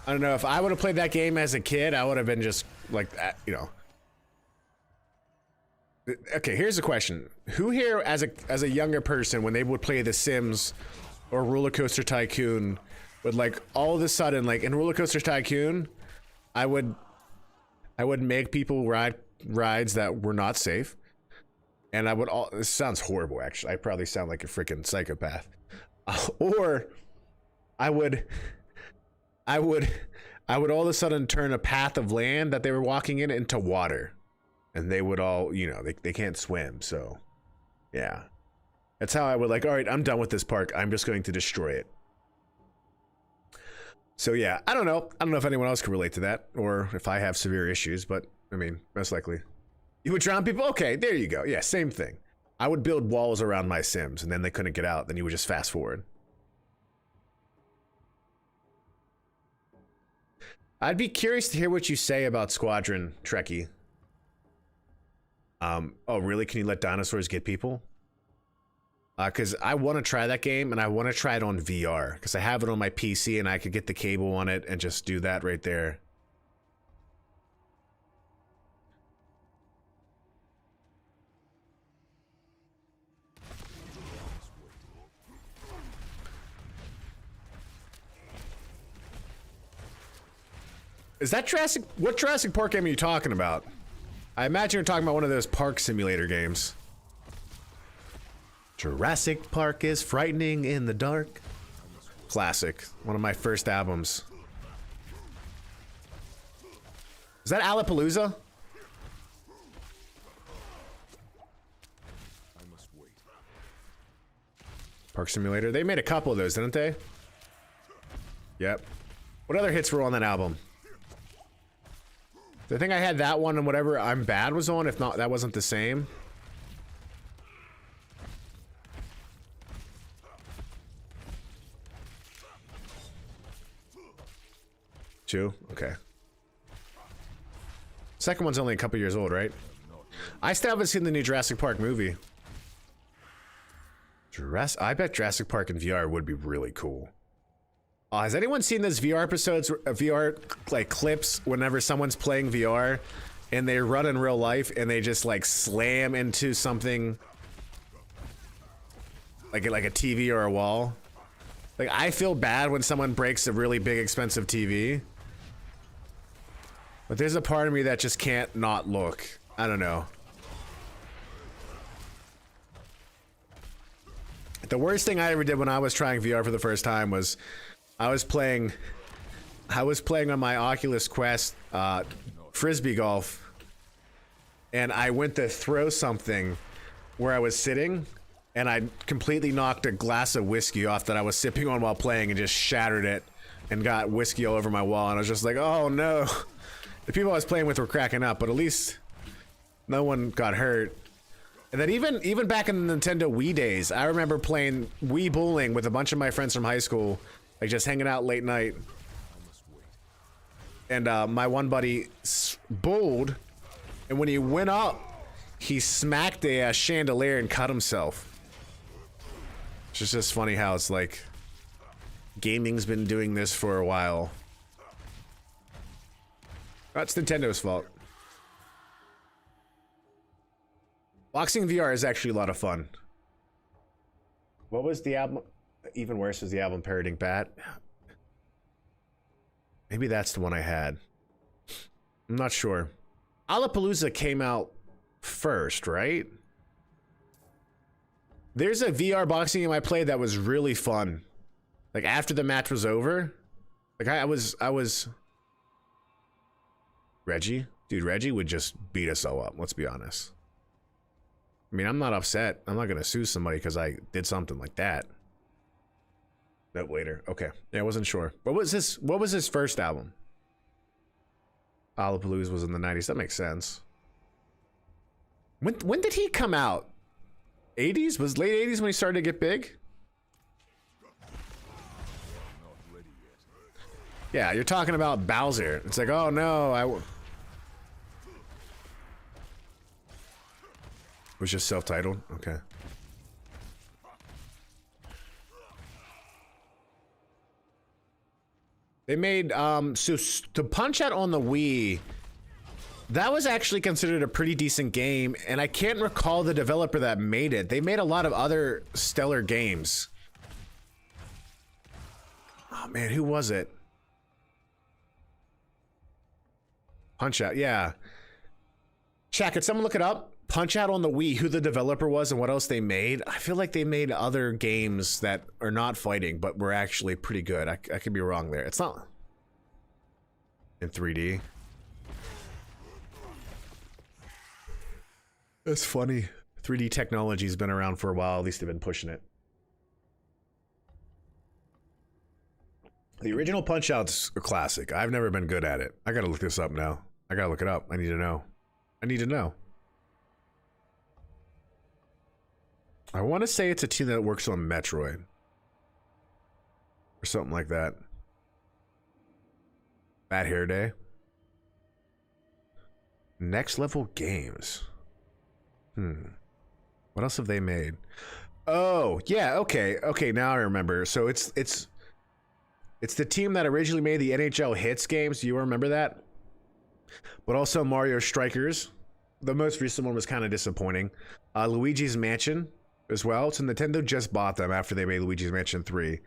I don't know, if I would have played that game as a kid, I would have been just like that, you know. Okay, here's the question. Who here as a younger person, when they would play The Sims or Roller Coaster Tycoon, would like all of a sudden, like in Roller Coaster Tycoon, I would make people ride rides that were not safe. And I would this sounds horrible actually. I probably sound like a freaking psychopath. Or I would all of a sudden turn a path of land that they were walking in into water. And they would all, you know, they can't swim, so yeah. That's how I would like, all right, I'm done with this park. I'm just going to destroy it. So yeah, I don't know. I don't know if anyone else can relate to that or if I have severe issues, but I mean, most likely. You would drown people? Okay, there you go. Yeah, same thing. I would build walls around my Sims and then they couldn't get out. Then you would just fast forward. I'd be curious to hear what you say about Squadron, Trekkie. Oh really? Can you let dinosaurs get people? Because I want to try that game and I want to try it on VR because I have it on my PC and I could get the cable on it and just do that right there. Is that Jurassic? What Jurassic Park game are you talking about? I imagine you're talking about one of those park simulator games. Jurassic Park is frightening in the dark. Classic. One of my first albums. Is that Alapalooza? I must wait. Park Simulator. They made a couple of those, didn't they? Yep. What other hits were on that album? I think I had that one and whatever I'm Bad was on. If not, that wasn't the same. Two? Okay. Second one's only a couple years old, right? I still haven't seen the new Jurassic Park movie. I bet Jurassic Park in VR would be really cool. Has anyone seen those VR episodes, VR like clips whenever someone's playing VR and they run in real life and they just like slam into something like a TV or a wall? Like I feel bad when someone breaks a really big expensive TV. But there's a part of me that just can't not look. I don't know. The worst thing I ever did when I was trying VR for the first time was I was playing on my Oculus Quest frisbee golf, and I went to throw something where I was sitting, and I completely knocked a glass of whiskey off that I was sipping on while playing and just shattered it and got whiskey all over my wall, and I was just like, oh no. The people I was playing with were cracking up, but at least no one got hurt. And then even back in the Nintendo Wii days, I remember playing Wii bowling with a bunch of my friends from high school, like just hanging out late night. And my one buddy bowled, and when he went up, he smacked a chandelier and cut himself. It's just funny how it's like gaming's been doing this for a while. That's Nintendo's fault. Boxing VR is actually a lot of fun. What was the album? Even worse was the album Parroting Bat. Maybe that's the one I had. I'm not sure. Alapalooza came out first, right? There's a VR boxing game I played that was really fun. Like after the match was over, like I was Reggie, dude, Reggie would just beat us all up. Let's be honest. I mean, I'm not upset. I'm not gonna sue somebody because I did something like that. Nope, later. Okay, yeah, I wasn't sure. What was his first album? Lollapalooza was in the 90s. That makes sense. When did he come out? 80s? Was late 80s when he started to get big? Yeah, you're talking about Bowser. It's like, oh no, it was just self-titled. Okay. They made so to Punch-Out on the Wii, that was actually considered a pretty decent game, and I can't recall the developer that made it. They made a lot of other stellar games. Oh man, who was it? Punch-Out, yeah. Chat, could someone look it up? Punch-Out on the Wii, who the developer was and what else they made. I feel like they made other games that are not fighting, but were actually pretty good. I could be wrong there. It's not in 3D. That's funny. 3D technology's been around for a while. At least they've been pushing it. The original Punch-Out's a classic. I've never been good at it. I gotta look this up now. I gotta look it up. I need to know. I need to know. I want to say it's a team that works on Metroid. Or something like that. Bad Hair Day. Next Level Games. What else have they made? Oh, yeah, okay. Okay, now I remember. So it's the team that originally made the NHL Hits games. Do you remember that? But also Mario Strikers. The most recent one was kind of disappointing. Luigi's Mansion as well. So Nintendo just bought them after they made Luigi's Mansion 3.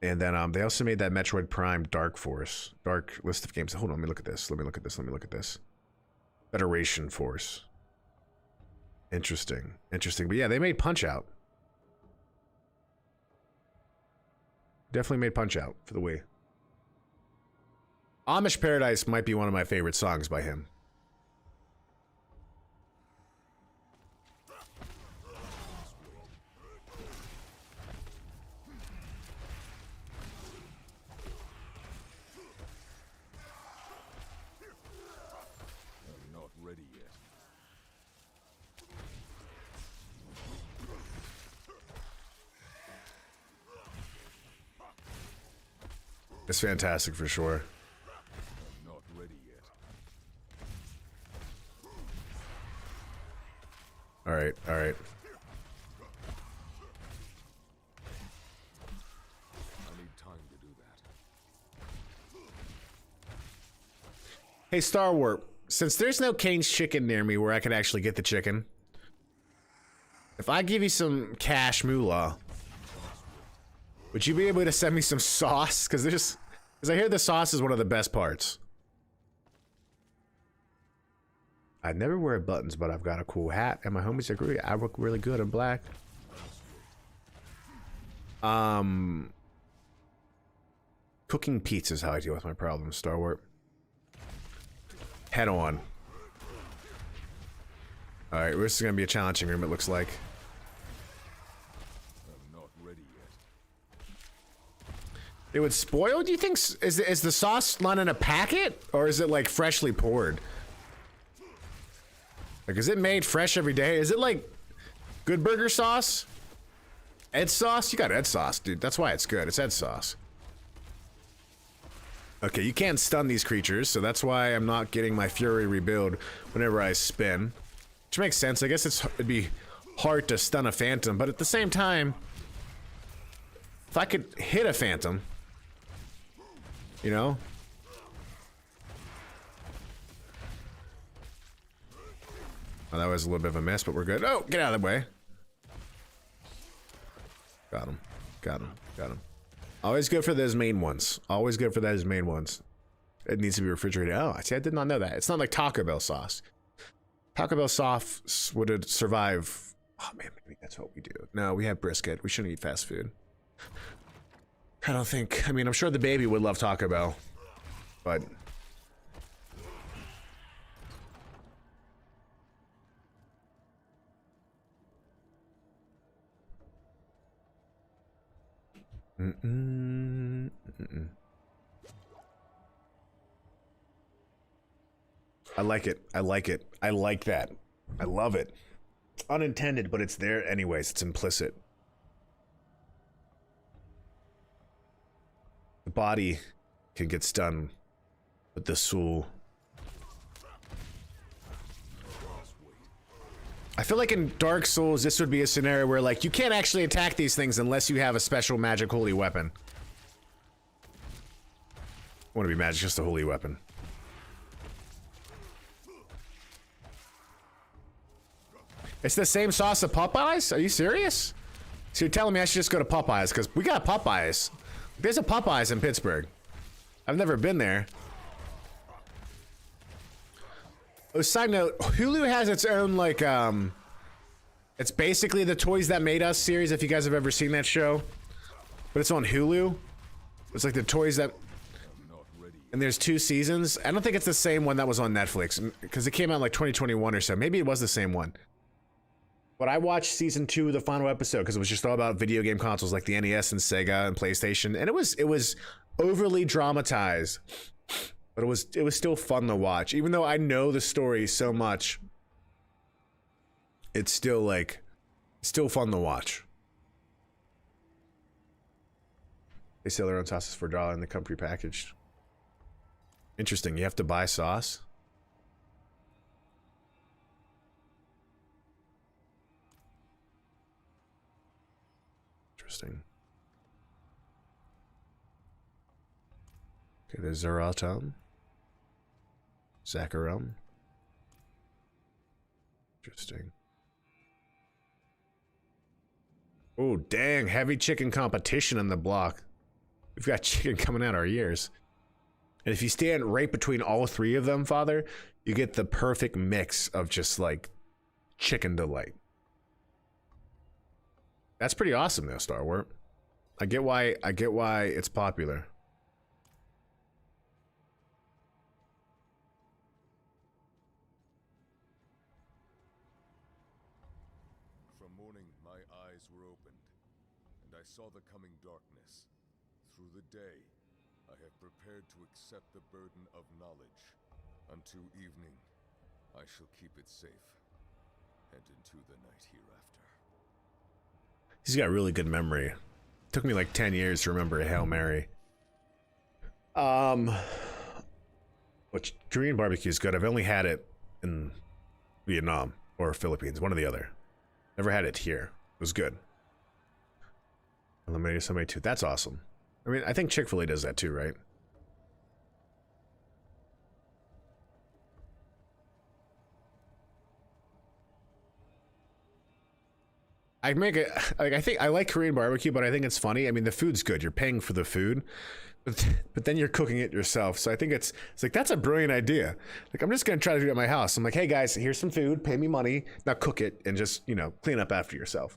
And then they also made that Metroid Prime Dark Force. Dark list of games. Hold on, let me look at this. Let me look at this. Let me look at this. Federation Force. Interesting. Interesting. But yeah, they made Punch-Out. Definitely made Punch-Out for the Wii. Amish Paradise might be one of my favorite songs by him. I'm not ready yet. It's fantastic for sure. I'm not ready yet. All right, all right. I need time to do that. Hey, Star Warp, since there's no Kane's Chicken near me where I could actually get the chicken, if I give you some cash moolah, would you be able to send me some sauce? Because I hear the sauce is one of the best parts. I never wear buttons, but I've got a cool hat, and my homies agree. I look really good in black. Cooking pizza is how I deal with my problems, Star Warp. Head on. All right, this is gonna be a challenging room. It looks like. I'm not ready yet. It would spoil? Do you think? Is the sauce not in a packet, or is it like freshly poured? Like, is it made fresh every day? Is it like Good Burger sauce? Ed sauce? You got Ed sauce, dude. That's why it's good. It's Ed sauce. Okay, you can't stun these creatures, so that's why I'm not getting my Fury rebuild whenever I spin. Which makes sense. I guess it'd be hard to stun a Phantom, but at the same time, if I could hit a Phantom, you know? Oh, that was a little bit of a mess, but we're good. Oh, get out of the way. Got him. Got him. Got him. Always good for those main ones. Always good for those main ones. It needs to be refrigerated. Oh, see, I did not know that. It's not like Taco Bell sauce. Taco Bell sauce would survive. Oh, man, maybe that's what we do. No, we have brisket. We shouldn't eat fast food. I don't think. I mean, I'm sure the baby would love Taco Bell, but. I like it. I like it. I like that. I love it. It's unintended, but it's there anyways. It's implicit. The body can get stunned, but the soul. I feel like in Dark Souls, this would be a scenario where, like, you can't actually attack these things unless you have a special magic holy weapon. I want to be magic, just a holy weapon. It's the same sauce of Popeyes? Are you serious? So you're telling me I should just go to Popeyes, because we got Popeyes. There's a Popeyes in Pittsburgh. I've never been there. Oh, side note, Hulu has its own, like, it's basically the Toys That Made Us series, if you guys have ever seen that show. But it's on Hulu. It's like the Toys That... And there's 2 seasons. I don't think it's the same one that was on Netflix, because it came out like 2021 or so. Maybe it was the same one. But I watched season 2, the final episode, because it was just all about video game consoles like the NES and Sega and PlayStation. And it was overly dramatized. But it was still fun to watch. Even though I know the story so much, it's still like, still fun to watch. They sell their own sauces for $1 and they come prepackaged. Interesting, you have to buy sauce? Interesting. Okay, there's Zeratum. Zakharum. Interesting. Oh, dang, heavy chicken competition on the block. We've got chicken coming out our ears. And if you stand right between all 3 of them, Father, you get the perfect mix of just like chicken delight. That's pretty awesome though, Star Wars. I get why it's popular. From morning, my eyes were opened, and I saw the coming darkness. Through the day, I have prepared to accept the burden of knowledge. Unto evening, I shall keep it safe, and into the night hereafter. He's got really good memory. Took me like 10 years to remember a Hail Mary. Which Korean barbecue is good. I've only had it in Vietnam or Philippines, one or the other. Never had it here. It was good. Eliminated somebody too. That's awesome. I mean, I think Chick-fil-A does that too, right? I make it like I think I like Korean barbecue, but I think it's funny. I mean, the food's good. You're paying for the food, but then you're cooking it yourself. So I think it's like that's a brilliant idea. Like I'm just gonna try to do it at my house. I'm like, hey guys, here's some food. Pay me money. Now cook it and just clean up after yourself.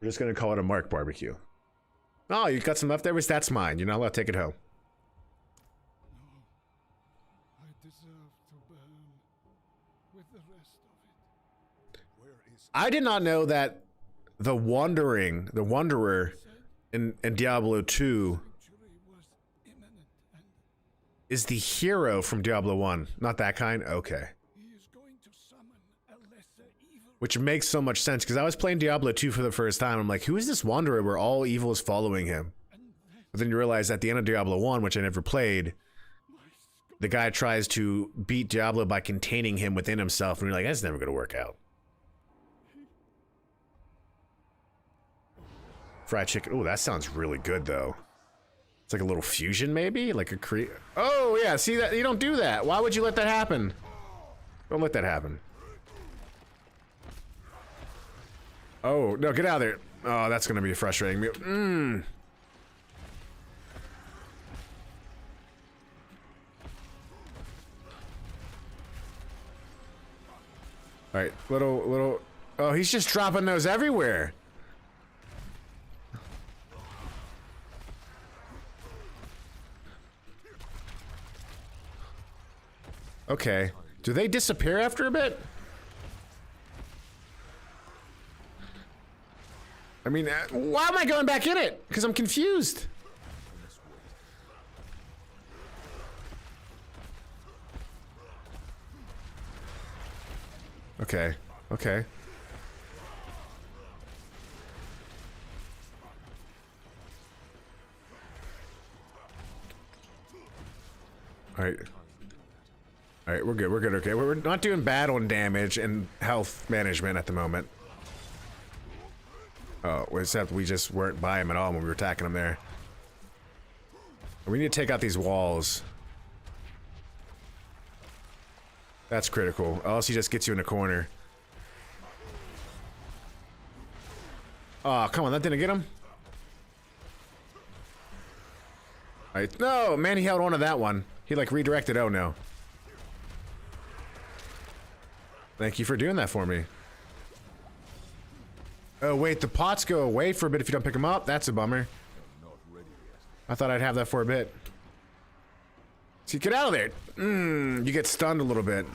We're just gonna call it a Mark barbecue. Oh, you got some leftovers? That's mine. You're not allowed to take it home. No, I deserve to burn with the rest of it. Where is I did not know that the Wanderer in Diablo 2 Victory was imminent, and is the hero from Diablo 1. Not that kind? Okay. he is going to summon a lesser evil. Which makes so much sense, because I was playing Diablo 2 for the first time. I'm like, who is this Wanderer where all evil is following him? But then you realize at the end of Diablo 1, which I never played, the guy tries to beat Diablo by containing him within himself, and you're like, that's never going to work out. Fried chicken. Oh, that sounds really good, though. It's like a little fusion, maybe? Like a Oh, yeah, see that? You don't do that. Why would you let that happen? Don't let that happen. Oh, no, get out of there. Oh, that's gonna be frustrating. Alright, little... Oh, he's just dropping those everywhere. Okay. Do they disappear after a bit? I mean, why am I going back in it? Because I'm confused. Okay. Okay. Alright. Alright, we're good, we're good, okay. We're not doing bad on damage and health management at the moment. Oh, except we just weren't by him at all when we were attacking him there. We need to take out these walls. That's critical, or else he just gets you in a corner. Oh, come on, that didn't get him? Alright, no, man, he held on to that one. He like redirected, oh no. Thank you for doing that for me. Oh wait, the pots go away for a bit if you don't pick them up? That's a bummer. I thought I'd have that for a bit. See, get out of there! You get stunned a little bit.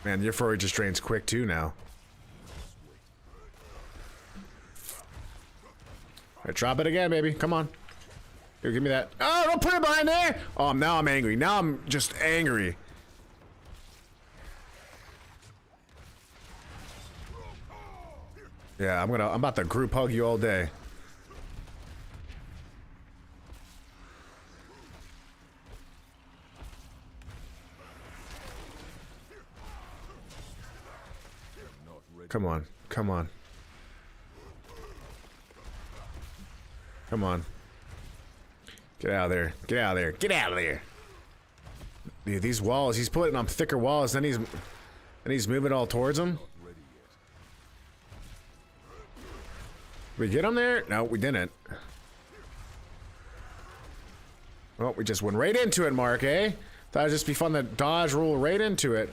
Man, your furry just drains quick too now. Alright, drop it again, baby. Come on. Here, give me that. Oh, don't put it behind there! Oh, now I'm angry. Now I'm just angry. Yeah, I'm about to group hug you all day. Come on, come on. Come on. Get out of there. Get out of there. Get out of there. Dude, these walls, he's putting on thicker walls, then he's moving all towards them. Did we get him there? No, we didn't. Well, we just went right into it, Mark, eh? Thought it'd just be fun to dodge roll right into it.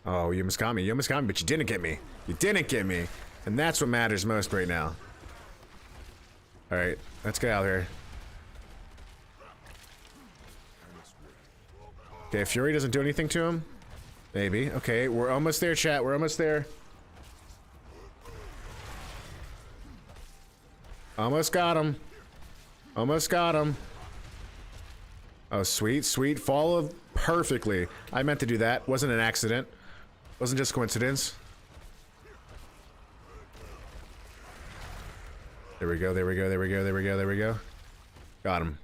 Oh, you almost got me. You almost got me, but you didn't get me. You didn't get me. And that's what matters most right now. Alright, let's get out of here. Okay, if Fury doesn't do anything to him. Maybe. Okay, we're almost there, chat. We're almost there. Almost got him. Almost got him. Oh, sweet, sweet. Followed perfectly. I meant to do that. Wasn't an accident. Wasn't just coincidence. There we go, there we go, there we go, there we go, there we go. Got him.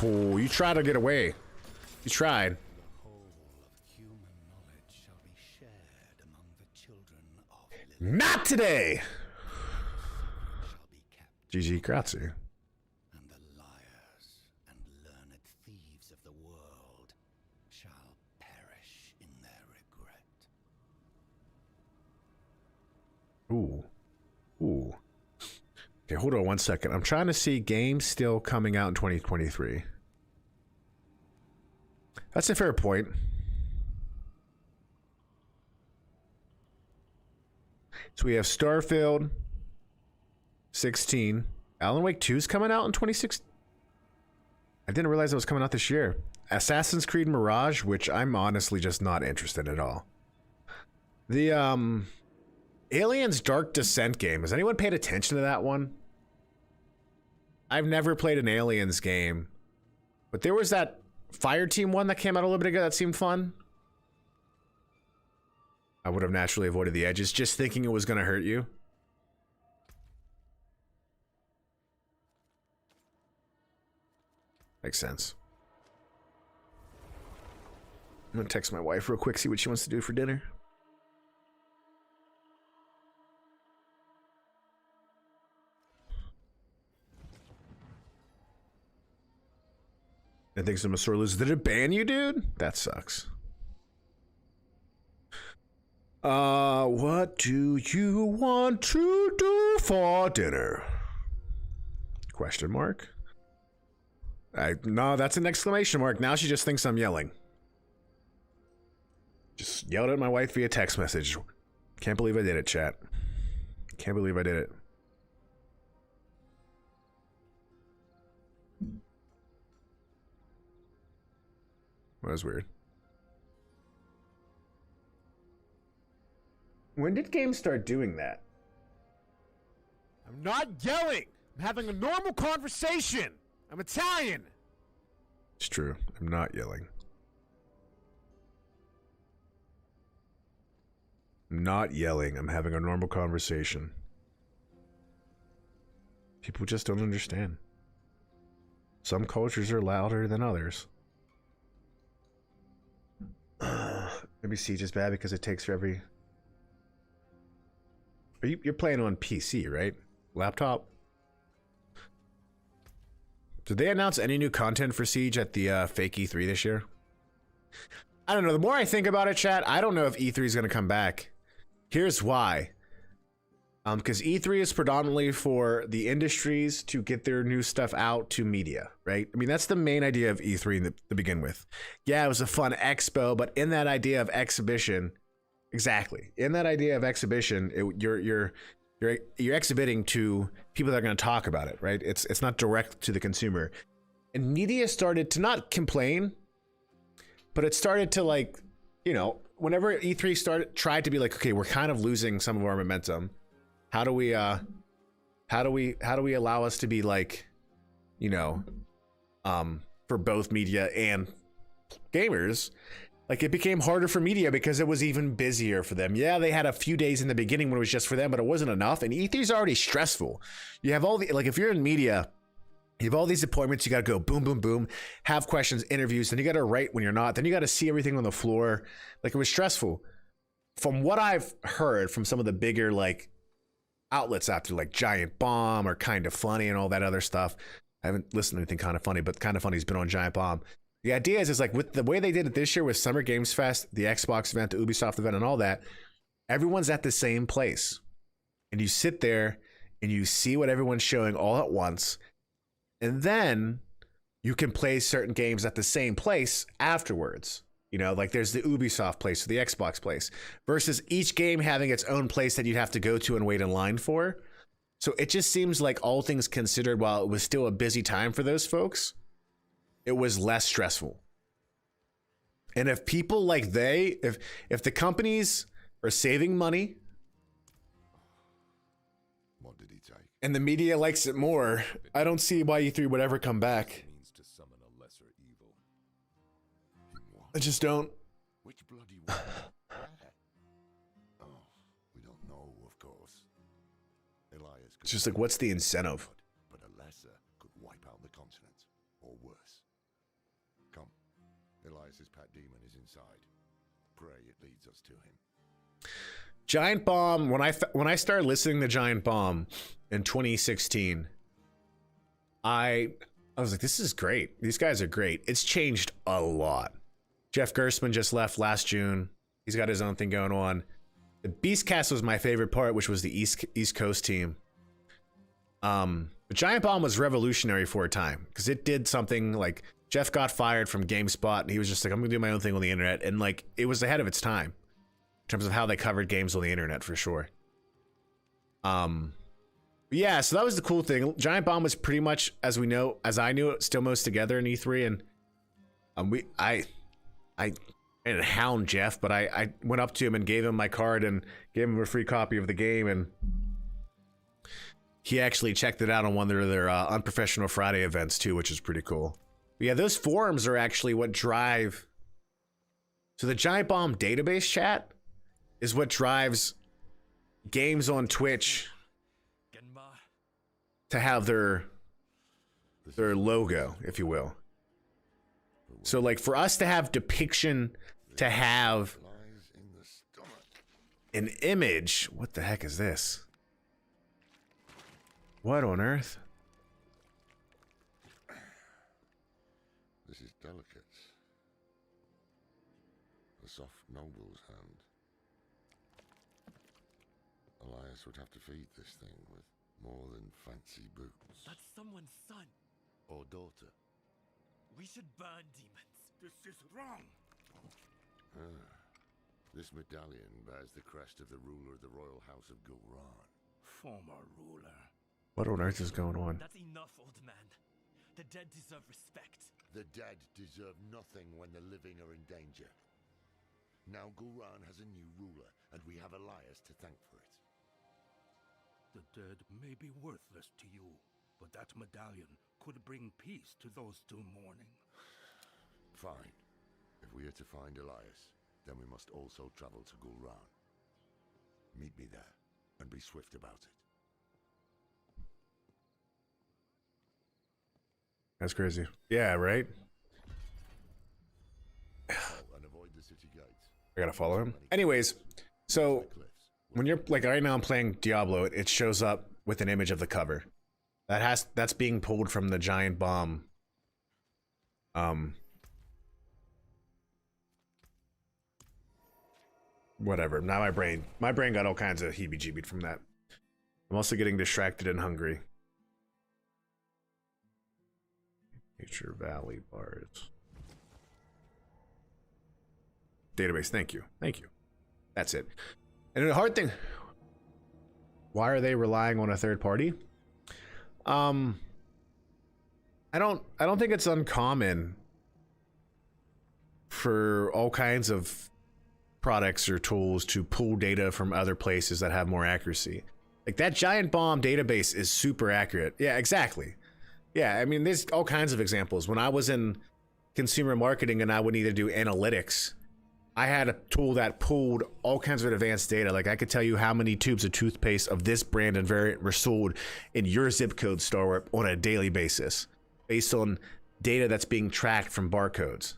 Oh, you tried to get away. You tried. Not today! GG, grazie. And the liars and learned thieves of the world shall perish in their regret. Ooh. Ooh. Okay, hold on one second. I'm trying to see games still coming out in 2023. That's a fair point. So we have Starfield 16. Alan Wake 2 is coming out in 2016. I didn't realize it was coming out this year. Assassin's Creed Mirage, which I'm honestly just not interested in at all. The Aliens Dark Descent game. Has anyone paid attention to that one? I've never played an Aliens game, but there was that Fireteam one that came out a little bit ago that seemed fun. I would have naturally avoided the edges, just thinking it was going to hurt you. Makes sense. I'm going to text my wife real quick, see what she wants to do for dinner. I think some sore loses. Did it ban you, dude? That sucks. What do you want to do for dinner? Question mark. No, that's an exclamation mark. Now she just thinks I'm yelling. Just yelled at my wife via text message. Can't believe I did it, chat. Can't believe I did it. That was weird. When did games start doing that? I'm not yelling. I'm having a normal conversation. I'm Italian. It's true. I'm not yelling. I'm not yelling. I'm having a normal conversation. People just don't understand. Some cultures are louder than others. Maybe Siege is bad because it takes for every... You're playing on PC, right? Laptop? Did they announce any new content for Siege at the fake E3 this year? I don't know. The more I think about it, chat, I don't know if E3 is going to come back. Here's why. Because E3 is predominantly for the industries to get their new stuff out to media, right? I mean, that's the main idea of E3 to begin with. Yeah, it was a fun expo, but in that idea of exhibition, exactly. In that idea of exhibition, you're exhibiting to people that are going to talk about it, right? It's not direct to the consumer. And media started to not complain, but it started to, like, you know, whenever E3 tried to be like, okay, we're kind of losing some of our momentum. How do we allow us to be like, you know, for both media and gamers? Like, it became harder for media because it was even busier for them. Yeah, they had a few days in the beginning when it was just for them, but it wasn't enough. And E3 is already stressful. You have all the, like, if you're in media, you have all these appointments, you got to go boom, boom, boom, have questions, interviews, then you got to write when you're not, then you got to see everything on the floor. Like, it was stressful. From what I've heard from some of the bigger, like, outlets out there, like Giant Bomb or Kind of Funny and all that other stuff. I haven't listened to anything Kind of Funny, but Kind of Funny's been on Giant Bomb. The idea is like, with the way they did it this year with Summer Games Fest, the Xbox event, the Ubisoft event, and all that, everyone's at the same place. And you sit there and you see what everyone's showing all at once. And then you can play certain games at the same place afterwards. You know, like there's the Ubisoft place or the Xbox place versus each game having its own place that you'd have to go to and wait in line for. So it just seems like, all things considered, while it was still a busy time for those folks, it was less stressful. And if people like if the companies are saving money, What did he take? and the media likes it more, I don't see why E3 would ever come back. Means to summon a lesser evil. I just don't. Which bloody one? Where? Oh, we don't know, of course. Elias could It's just like, what's the incentive? but a lesser could wipe out the continent, or worse. Come, Elias's pet demon is inside. Pray it leads us to him. Giant Bomb, when I started listening to Giant Bomb in 2016, I was like, this is great. These guys are great. It's changed a lot. Jeff Gerstmann just left last June. He's got his own thing going on. The Beastcast was my favorite part, which was the East Coast team. But Giant Bomb was revolutionary for a time because it did something like, Jeff got fired from GameSpot and he was just like, I'm gonna do my own thing on the internet. And like, it was ahead of its time in terms of how they covered games on the internet, for sure. Yeah, so that was the cool thing. Giant Bomb was pretty much, as I knew it, still most together in E3. And I didn't hound Jeff, but I went up to him and gave him my card and gave him a free copy of the game, and he actually checked it out on one of their Unprofessional Friday events too, which is pretty cool. But yeah, those forums are actually what drive. So the Giant Bomb database chat is what drives games on Twitch to have their logo, if you will. So like, for us to have depiction, to have Lies in the stomach. an image, what the heck is this? What on earth? This is delicate. The soft noble's hand. Elias would have to feed this thing with more than fancy boots. That's someone's son. Or daughter. We should burn demons. This is wrong. This medallion bears the crest of the ruler of the royal house of Gulran. former ruler. What on earth is going on? That's enough, old man. The dead deserve respect. The dead deserve nothing when the living are in danger. Now Gulran has a new ruler, and we have Elias to thank for it. The dead may be worthless to you, but that medallion could bring peace to those still mourning. Fine. If we are to find Elias, then we must also travel to Gulran. Meet me there, and be swift about it. That's crazy. Yeah, right? Oh, and avoid the city gates. I gotta follow him. Anyways, so when you're like right now I'm playing Diablo, it shows up with an image of the cover. That's being pulled from the giant bomb. Whatever. Now my brain got all kinds of heebie-jeebied from that. I'm also getting distracted and hungry. Nature Valley bars. Database, thank you. Thank you. That's it. And the hard thing, why are they relying on a third party? I don't think it's uncommon for all kinds of products or tools to pull data from other places that have more accuracy. Like that giant bomb database is super accurate. Yeah, exactly. Yeah, I mean, there's all kinds of examples. When I was in consumer marketing and I would need to do analytics, I had a tool that pulled all kinds of advanced data. Like I could tell you how many tubes of toothpaste of this brand and variant were sold in your zip code store on a daily basis, based on data that's being tracked from barcodes.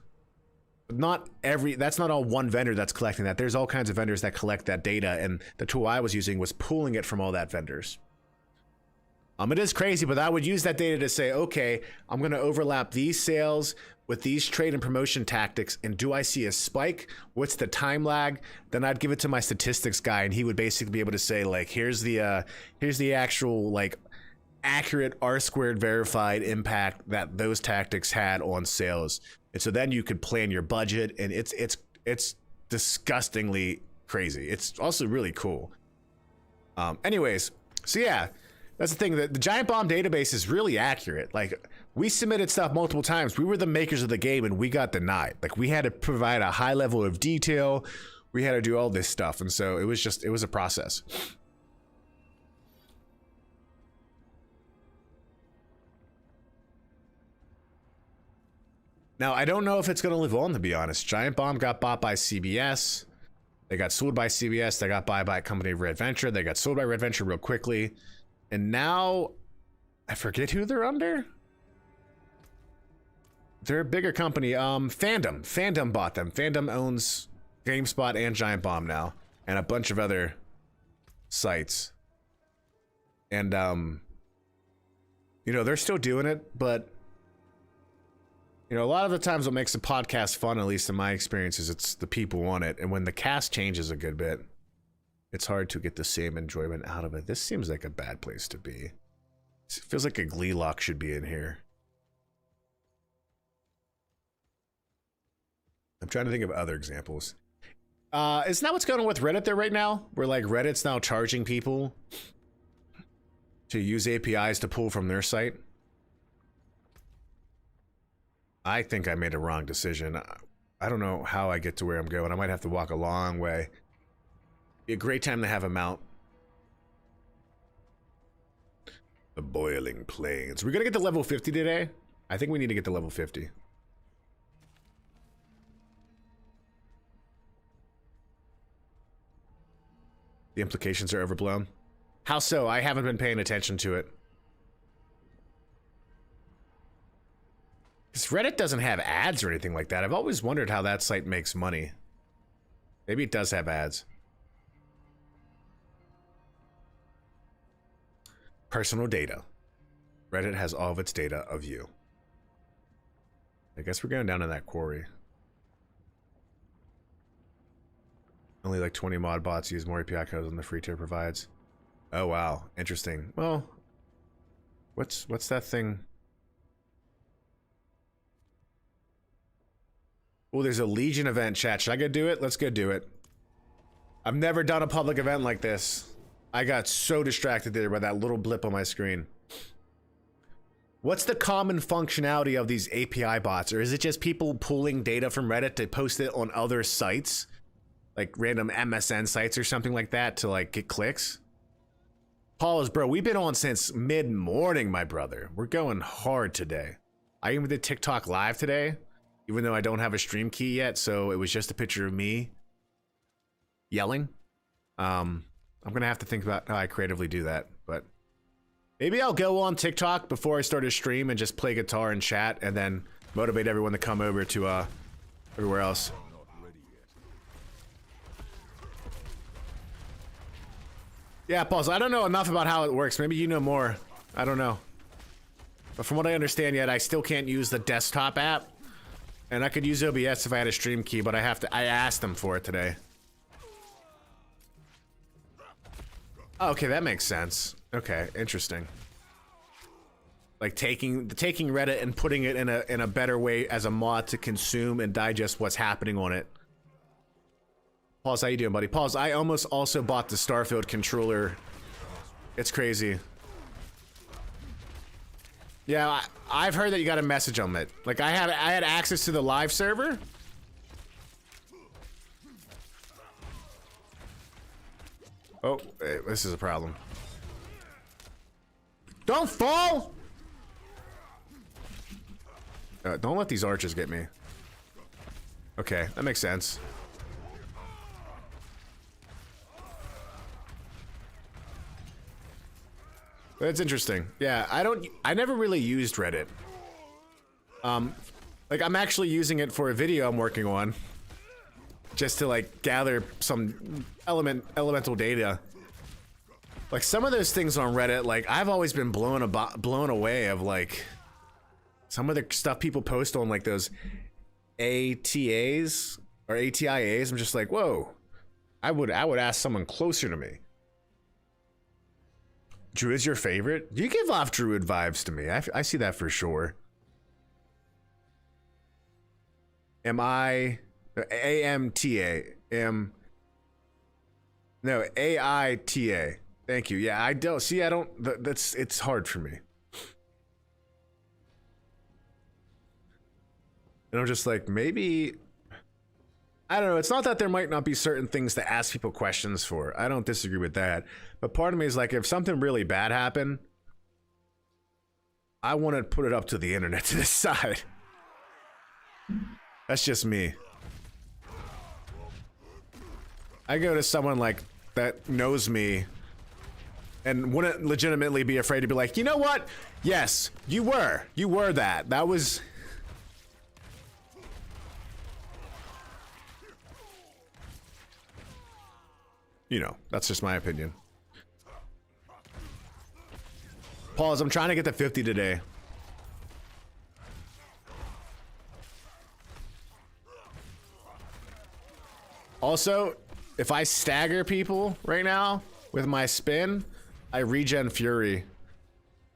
That's not all one vendor that's collecting that. There's all kinds of vendors that collect that data, and the tool I was using was pulling it from all that vendors. It is crazy, but I would use that data to say, okay, I'm going to overlap these sales with these trade and promotion tactics, and do I see a spike? What's the time lag? Then I'd give it to my statistics guy, and he would basically be able to say, like, here's the actual like accurate R-squared verified impact that those tactics had on sales. And so then you could plan your budget, and it's disgustingly crazy. It's also really cool. Anyways, so yeah. That's the thing, the giant bomb database is really accurate. Like, we submitted stuff multiple times. We were the makers of the game and we got denied. Like, we had to provide a high level of detail. We had to do all this stuff. And so it was a process. Now, I don't know if it's going to live on, to be honest. Giant Bomb got bought by CBS. They got sold by CBS. They got bought by a company, Red Venture. They got sold by Red Venture real quickly. And now, I forget who they're under. They're a bigger company. Fandom bought them. Fandom owns GameSpot and Giant Bomb now, and a bunch of other sites. And you know, they're still doing it, but you know, a lot of the times what makes a podcast fun, at least in my experience, is it's the people on it. And when the cast changes a good bit, it's hard to get the same enjoyment out of it. This seems like a bad place to be. It feels like a Glee lock should be in here. I'm trying to think of other examples. Isn't that what's going on with Reddit there right now? Where like Reddit's now charging people to use APIs to pull from their site? I think I made a wrong decision. I don't know how I get to where I'm going. I might have to walk a long way. Be a great time to have a mount. The Boiling Plains. We're gonna get to level 50 today. I think we need to get to level 50. The implications are overblown. How so? I haven't been paying attention to it. Because Reddit doesn't have ads or anything like that. I've always wondered how that site makes money. Maybe it does have ads. Personal data. Reddit has all of its data of you. I guess we're going down to that quarry. Only like 20 mod bots use more API codes than the free tier provides. Oh wow, interesting. Well, what's that thing? Oh, there's a Legion event, chat. Should I go do it? Let's go do it. I've never done a public event like this. I got so distracted there by that little blip on my screen. What's the common functionality of these API bots? Or is it just people pulling data from Reddit to post it on other sites? Like random MSN sites or something like that to like get clicks? Pause, bro, we've been on since mid-morning, my brother. We're going hard today. I even did TikTok live today, even though I don't have a stream key yet, so it was just a picture of me yelling. I'm gonna have to think about how I creatively do that, but maybe I'll go on TikTok before I start a stream and just play guitar and chat and then motivate everyone to come over to everywhere else. Yeah, Pauls, I don't know enough about how it works. Maybe you know more. I don't know. But from what I understand yet, I still can't use the desktop app. And I could use OBS if I had a stream key, but I asked them for it today. Oh, okay, that makes sense. Okay, interesting. Like taking Reddit and putting it in a better way as a mod to consume and digest what's happening on it. Pauls, how you doing, buddy? Pauls, I almost also bought the Starfield controller. It's crazy. Yeah, I've heard that you got a message on it. Like I had access to the live server. Oh, hey, this is a problem. Don't fall! Don't let these arches get me. Okay, that makes sense. That's interesting. Yeah, I never really used Reddit. Like I'm actually using it for a video I'm working on. Just to like gather some elemental data. Like some of those things on Reddit, like I've always been blown away of like some of the stuff people post on like those ATAs or ATIAs. I'm just like, whoa. I would ask someone closer to me. Druid's your favorite? You give off Druid vibes to me. I see that for sure. Am I... AMTA. No, AITA. Thank you. Yeah, I don't... See, I don't... It's hard for me. And I'm just like, maybe... I don't know. It's not that there might not be certain things to ask people questions for. I don't disagree with that. But part of me is like, if something really bad happened, I want to put it up to the internet to decide. That's just me. I go to someone like that knows me and wouldn't legitimately be afraid to be like, you know what? Yes, you were that. That was... You know, that's just my opinion. Pause, I'm trying to get to 50 today. Also, if I stagger people right now with my spin, I regen Fury.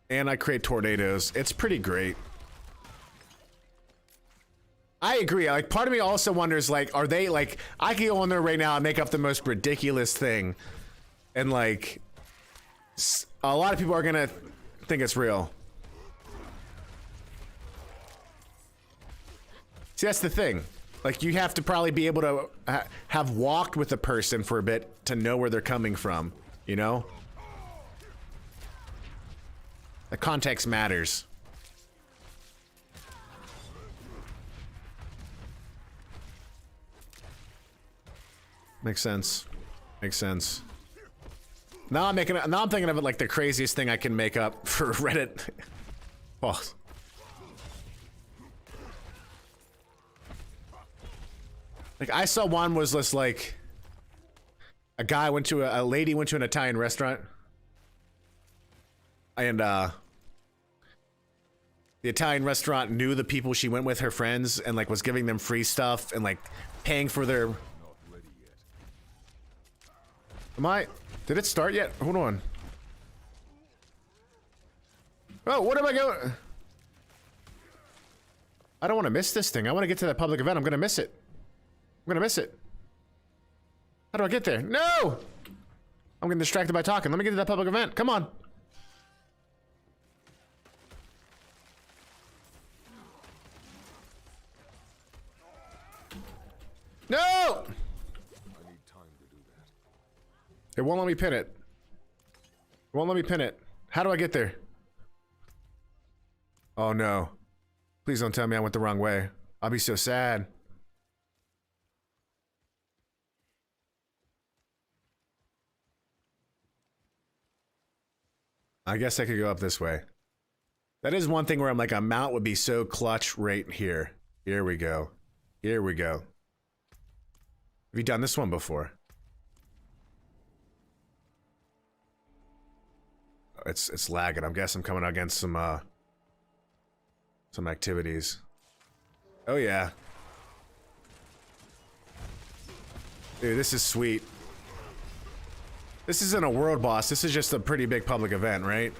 And I create tornadoes. It's pretty great. I agree. Like, part of me also wonders, like, are they, like, I can go on there right now and make up the most ridiculous thing. And, like, a lot of people are gonna think it's real. See, that's the thing. Like, you have to probably be able to have walked with a person for a bit to know where they're coming from, you know? The context matters. Makes sense. Makes sense. Now I'm thinking of it like the craziest thing I can make up for Reddit. Oh. Like I saw one was just like a lady went to an Italian restaurant and the Italian restaurant knew the people she went with, her friends, and like was giving them free stuff and like paying for their... Did it start yet? Hold on. Oh, what am I going? I don't want to miss this thing. I want to get to that public event. I'm gonna miss it. I'm gonna miss it. How do I get there? No! I'm getting distracted by talking. Let me get to that public event. Come on. No! I need time to do that. It won't let me pin it. It won't let me pin it. How do I get there? Oh no. Please don't tell me I went the wrong way. I'll be so sad. I guess I could go up this way. That is one thing where I'm like, a mount would be so clutch right here. Here we go. Here we go. Have you done this one before? It's lagging. I guess I'm coming against some activities. Oh yeah. Dude, this is sweet. This isn't a world boss. This is just a pretty big public event, right?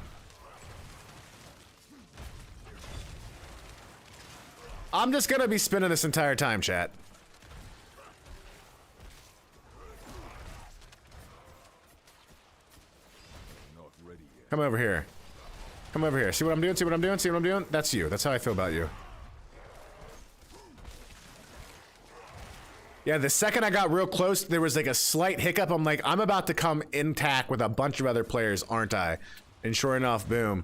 I'm just gonna be spinning this entire time, chat. Not ready yet. Come over here. Come over here. See what I'm doing? See what I'm doing? See what I'm doing? That's you. That's how I feel about you. Yeah, the second I got real close, there was like a slight hiccup. I'm like, I'm about to come intact with a bunch of other players, aren't I? And sure enough, boom.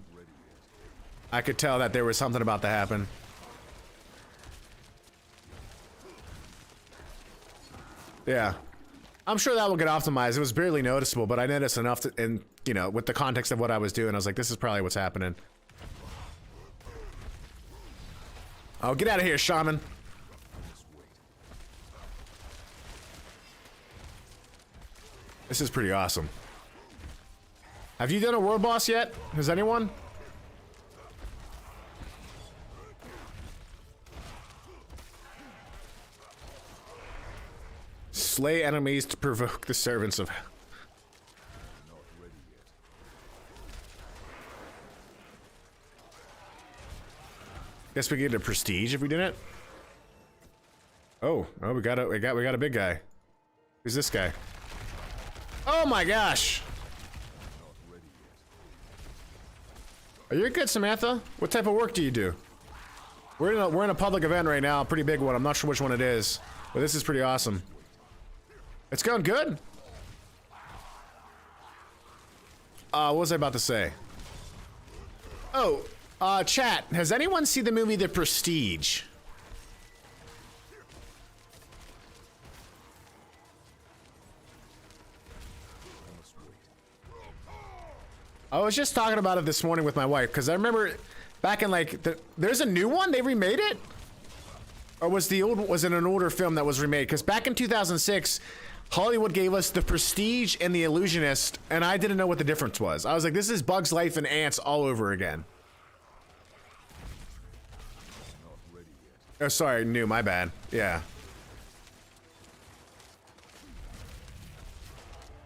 I could tell that there was something about to happen. Yeah. I'm sure that will get optimized. It was barely noticeable, but I noticed enough to, and you know, with the context of what I was doing, I was like, this is probably what's happening. Oh, get out of here, shaman. This is pretty awesome. Have you done a world boss yet? Has anyone? Slay enemies to provoke the servants of... Not ready yet. Guess we get a prestige if we did it. Oh, we got a big guy. Who's this guy? Oh my gosh! Not ready yet. Are you good, Samantha? What type of work do you do? We're in a public event right now, a pretty big one. I'm not sure which one it is, but this is pretty awesome. It's going good. What was I about to say? Oh, chat, has anyone seen the movie The Prestige? I was just talking about it this morning with my wife, because I remember back in like, there's a new one? They remade it? Or was it an older film that was remade? Because back in 2006, Hollywood gave us The Prestige and The Illusionist, and I didn't know what the difference was. I was like, this is Bug's Life and Ants all over again. Not ready yet. Oh, sorry, new, my bad. Yeah.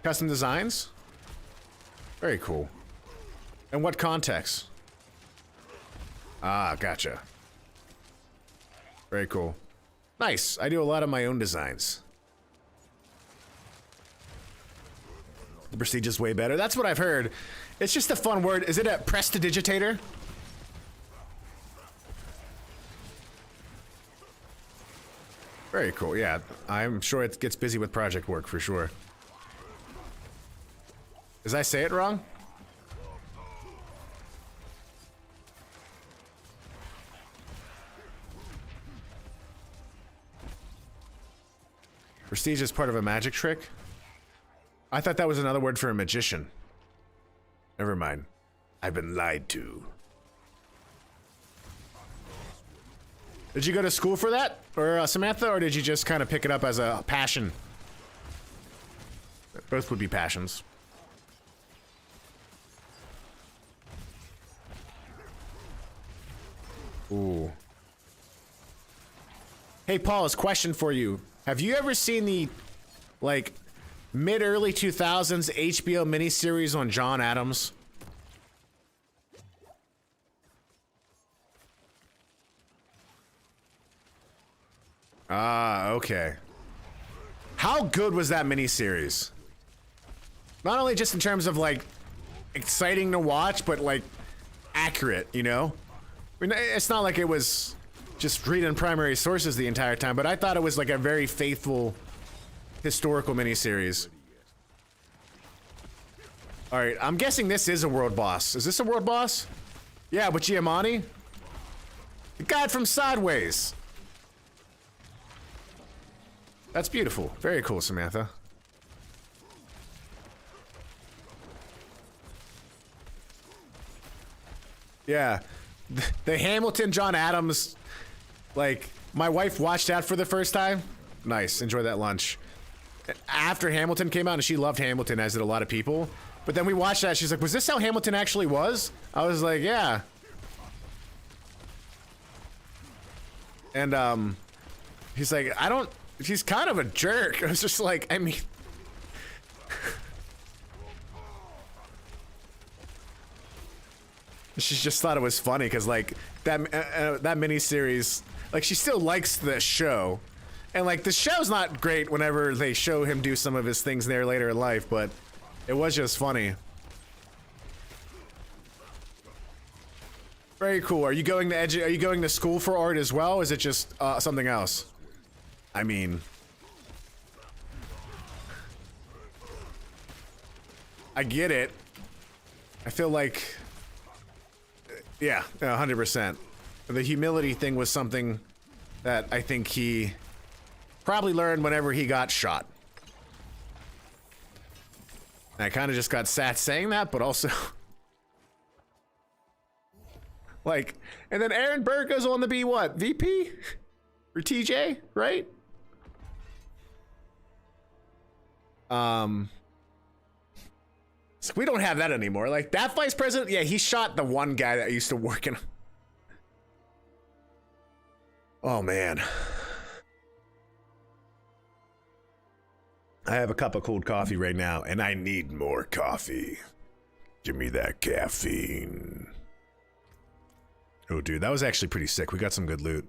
Custom designs? Very cool. In what context? Ah, gotcha. Very cool. Nice. I do a lot of my own designs. The Prestige is way better. That's what I've heard. It's just a fun word. Is it a prestidigitator? Very cool. Yeah, I'm sure it gets busy with project work for sure. Did I say it wrong? Prestige is part of a magic trick? I thought that was another word for a magician. Never mind. I've been lied to. Did you go to school for that? Or Samantha, or did you just kind of pick it up as a passion? Both would be passions. Ooh. Hey, Paul, a question for you. Have you ever seen the, like, mid-early 2000s HBO miniseries on John Adams? Ah, okay. How good was that miniseries? Not only just in terms of like exciting to watch, but like accurate, you know? I mean, it's not like it was just reading primary sources the entire time, but I thought it was like a very faithful historical miniseries. Alright, I'm guessing this is a world boss. Is this a world boss? Yeah, with Giamatti? The guy from Sideways. That's beautiful. Very cool, Samantha. Yeah. The Hamilton John Adams, like, my wife watched that for the first time. Nice. Enjoy that lunch. After Hamilton came out, and she loved Hamilton, as did a lot of people. But then we watched that, she's like, was this how Hamilton actually was? I was like, yeah. And, he's like, he's kind of a jerk. I was just like, I mean... She just thought it was funny, because, like, that miniseries, like, she still likes the show. And, like, the show's not great whenever they show him do some of his things there later in life, but it was just funny. Very cool. Are you going to school for art as well? Or is it just something else? I mean, I get it. I feel like, yeah, 100%. The humility thing was something that I think he probably learned whenever he got shot. And I kind of just got sad saying that, but also... like, and then Aaron Burr goes on to be what? VP? Or TJ, right? So we don't have that anymore. Like, that vice president, yeah, he shot the one guy that used to work in... Oh, man. I have a cup of cold coffee right now, and I need more coffee. Give me that caffeine. Oh, dude, that was actually pretty sick. We got some good loot.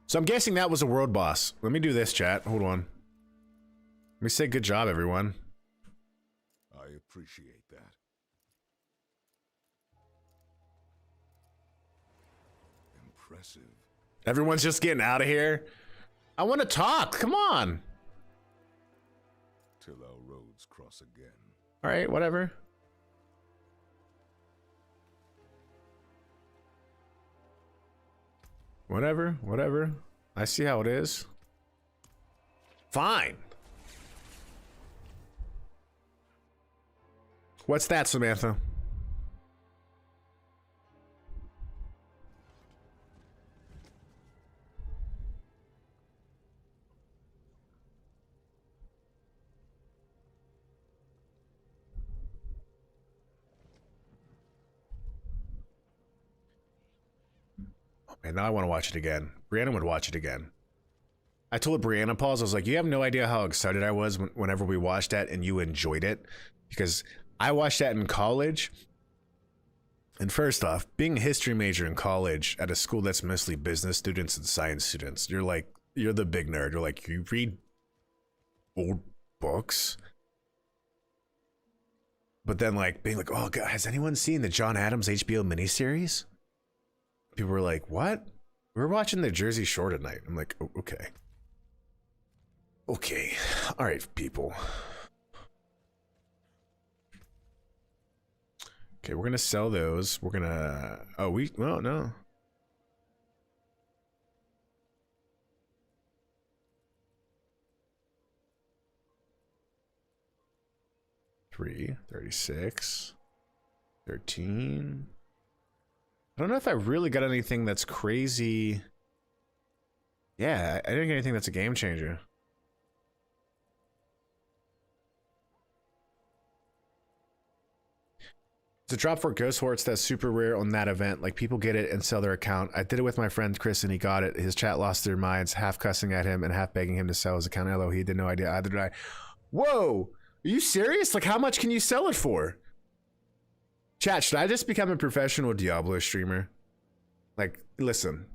So I'm guessing that was a world boss. Let me do this, chat. Hold on. Let me say good job, everyone. I appreciate that. Impressive. Everyone's just getting out of here. I want to talk. Come on. Till our roads cross again. All right, whatever. Whatever. I see how it is. Fine. What's that, Samantha? And now I want to watch it again. Brianna would watch it again. I told Brianna, pause, I was like, you have no idea how excited I was whenever we watched that and you enjoyed it. Because I watched that in college. And first off, being a history major in college at a school that's mostly business students and science students, you're like, you're the big nerd. You're like, you read old books? But then like, being like, oh God, has anyone seen the John Adams HBO miniseries? People were like, what? We're watching the Jersey Shore tonight. I'm like, oh, okay. Okay. All right, people. Okay, we're going to sell those. We're going to... Oh, well, no. $3, $36, $13... I don't know if I really got anything that's crazy. Yeah, I didn't get anything that's a game changer. It's a drop for Ghost Horts that's super rare on that event. Like, people get it and sell their account. I did it with my friend Chris and he got it. His chat lost their minds, half cussing at him and half begging him to sell his account. Hello, he had no idea. Either did I. Whoa! Are you serious? Like, how much can you sell it for? Chat, should I just become a professional Diablo streamer? Like, listen,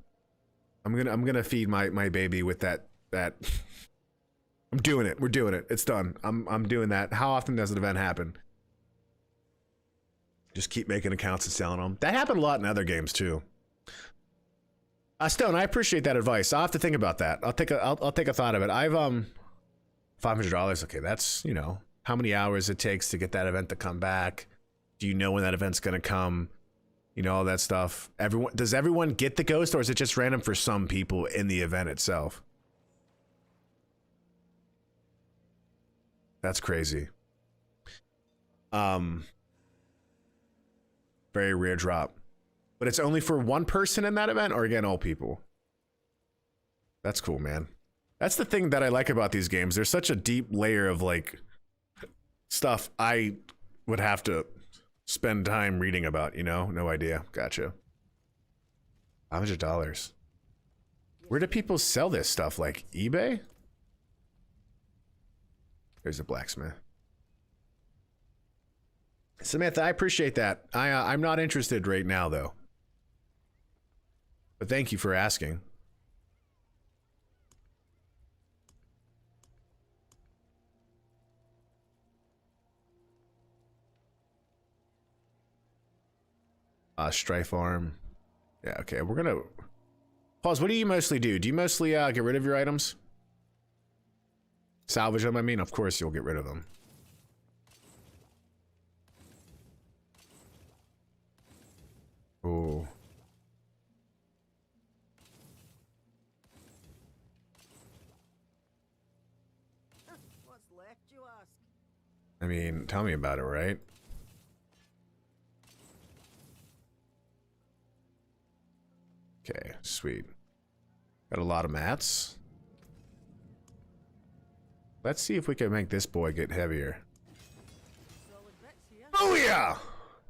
I'm gonna feed my baby with that. I'm doing it. We're doing it. It's done. I'm doing that. How often does an event happen? Just keep making accounts and selling them. That happened a lot in other games too. Stone, I appreciate that advice. I'll have to think about that. I'll take a thought of it. I've $500. Okay, that's, you know, how many hours it takes to get that event to come back. Do you know when that event's gonna come? You know, all that stuff. Does everyone get the ghost, or is it just random for some people in the event itself? That's crazy. Very rare drop. But it's only for one person in that event, or again, all people? That's cool, man. That's the thing that I like about these games. There's such a deep layer of, like, stuff I would have to spend time reading about, you know? No idea. Gotcha. $500. Where do people sell this stuff? Like eBay? There's a blacksmith. Samantha, I appreciate that. I'm not interested right now, though. But thank you for asking. Strife arm. Yeah, okay, we're gonna... Pause, what do you mostly do? Do you mostly get rid of your items? Salvage them, I mean? Of course you'll get rid of them. Oh. What's left, you ask? I mean, tell me about it, right? Okay, sweet. Got a lot of mats. Let's see if we can make this boy get heavier. Solid bits here. Booyah!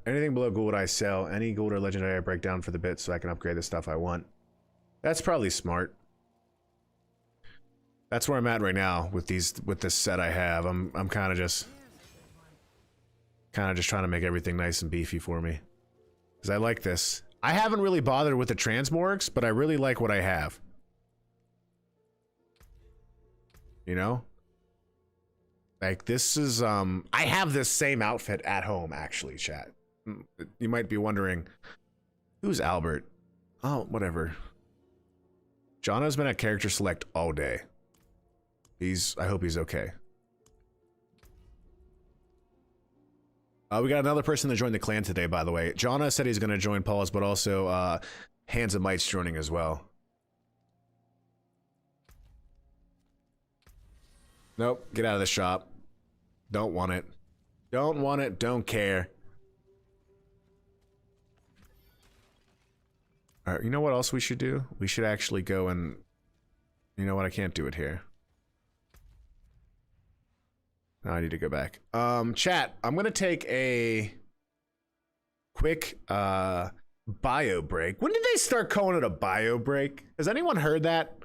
Anything below gold I sell. Any gold or legendary I break down for the bits so I can upgrade the stuff I want. That's probably smart. That's where I'm at right now with this set I have. I'm kind of just trying to make everything nice and beefy for me. Because I like this. I haven't really bothered with the transmorgs, but I really like what I have. You know? Like, this is, I have this same outfit at home, actually, chat. You might be wondering, who's Albert? Oh, whatever. Jono's been at character select all day. I hope he's okay. We got another person that joined the clan today, by the way. Jono said he's going to join Paul's, but also Hands of Might's joining as well. Nope, get out of the shop. Don't want it. Don't want it, don't care. Alright, you know what else we should do? We should actually go and... You know what, I can't do it here. No, I need to go back. Chat, I'm gonna take a quick bio break. When did they start calling it a bio break? Has anyone heard that?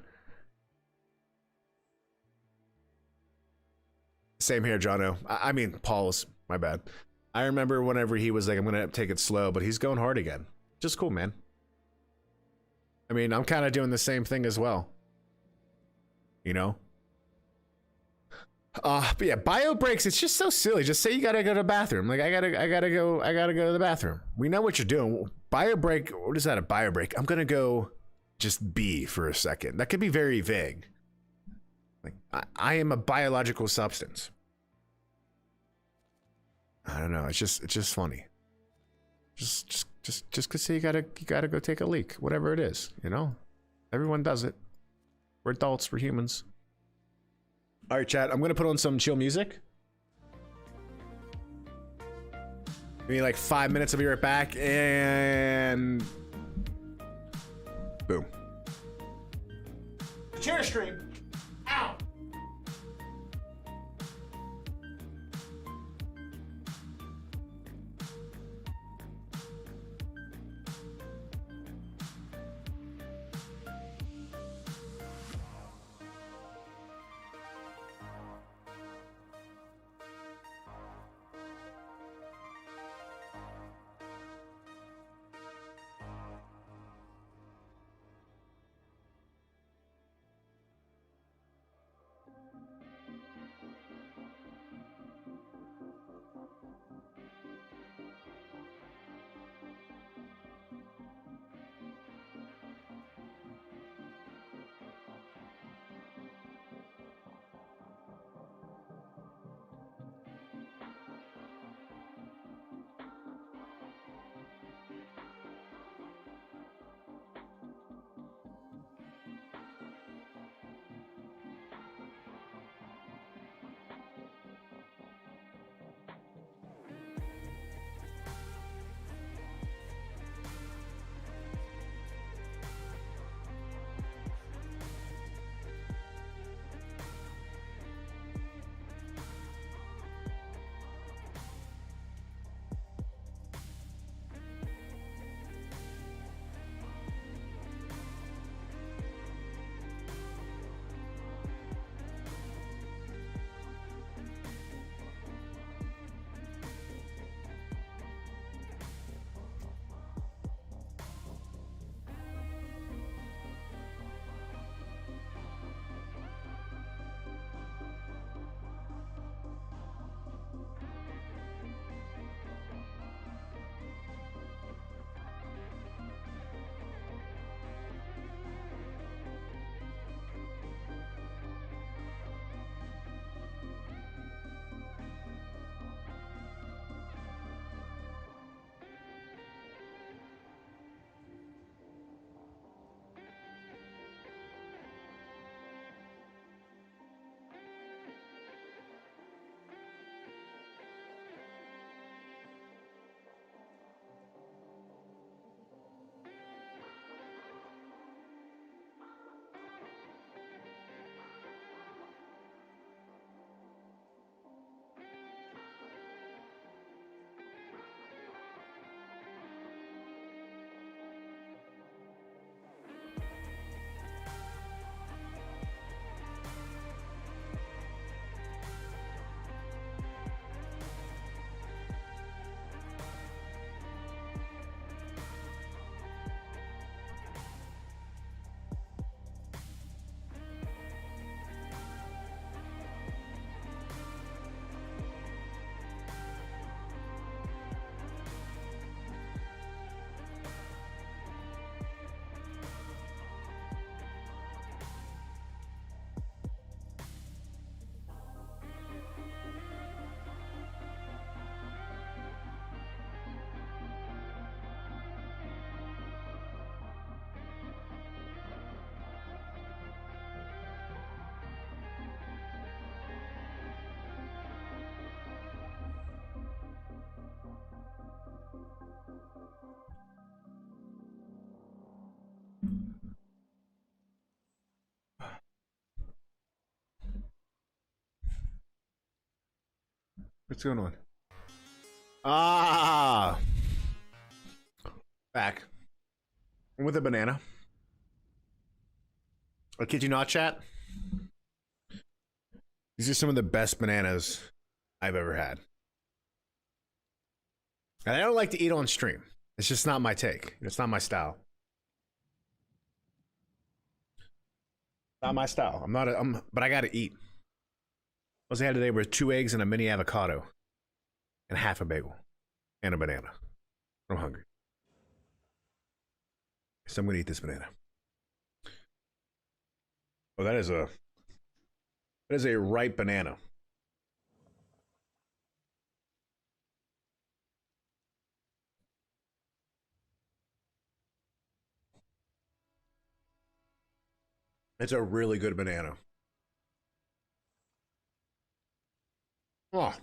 Same here, Jono. I mean, Paul's. My bad. I remember whenever he was like, I'm gonna take it slow, but he's going hard again. Just cool, man. I mean, I'm kind of doing the same thing as well. You know? But yeah, bio breaks, it's just so silly. Just say you gotta go to the bathroom. Like, I gotta go to the bathroom. We know what you're doing. Bio break, what is that, a bio break? I'm gonna go just be for a second. That could be very vague. Like, I am a biological substance. I don't know, it's just funny. Just cause say you gotta go take a leak, whatever it is, you know? Everyone does it. We're adults, we're humans. All right, chat, I'm gonna put on some chill music. Give me like 5 minutes, I'll be right back, and... boom. The chair stream. Ow! What's going on? Ah, back with a banana. I kid you not, chat. These are some of the best bananas I've ever had. And I don't like to eat on stream. It's just not my take. It's not my style. Not my style. But I gotta eat. What I had today were 2 eggs and a mini avocado, and half a bagel, and a banana. I'm hungry, so I'm gonna eat this banana. Oh, that is a ripe banana. It's a really good banana. Oh.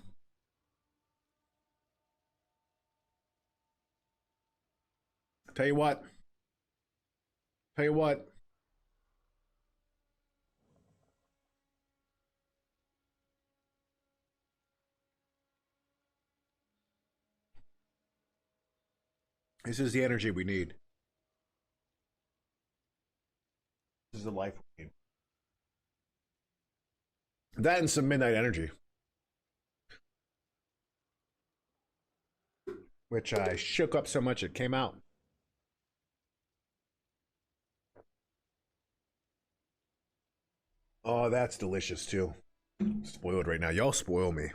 Tell you what. This is the energy we need. This is the life we need. That and some midnight energy. Which I shook up so much it came out. Oh, that's delicious too. Spoiled right now. Y'all spoil me.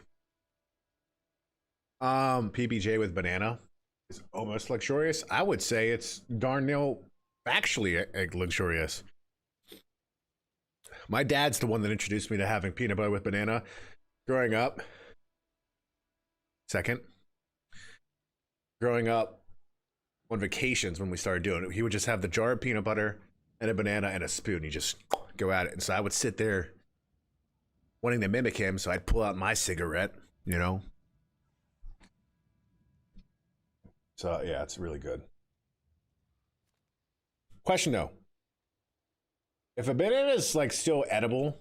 PBJ with banana is almost luxurious. I would say it's darn near actually luxurious. My dad's the one that introduced me to having peanut butter with banana growing up. Growing up on vacations when we started doing it, he would just have the jar of peanut butter and a banana and a spoon. He'd just go at it. And so I would sit there wanting to mimic him. So I'd pull out my cigarette, you know? So yeah, it's really good. Question though. If a banana is like still edible,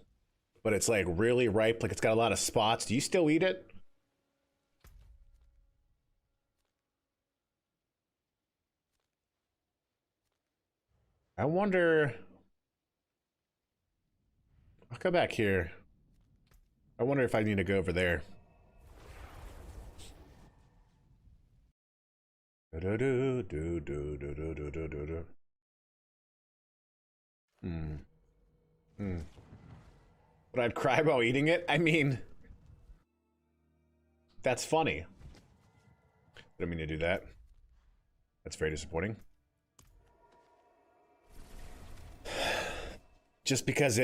but it's like really ripe, like it's got a lot of spots, do you still eat it? I wonder. I'll go back here. I wonder if I need to go over there. But I'd cry while eating it? I mean, that's funny. Didn't mean to do that. That's very disappointing. Just because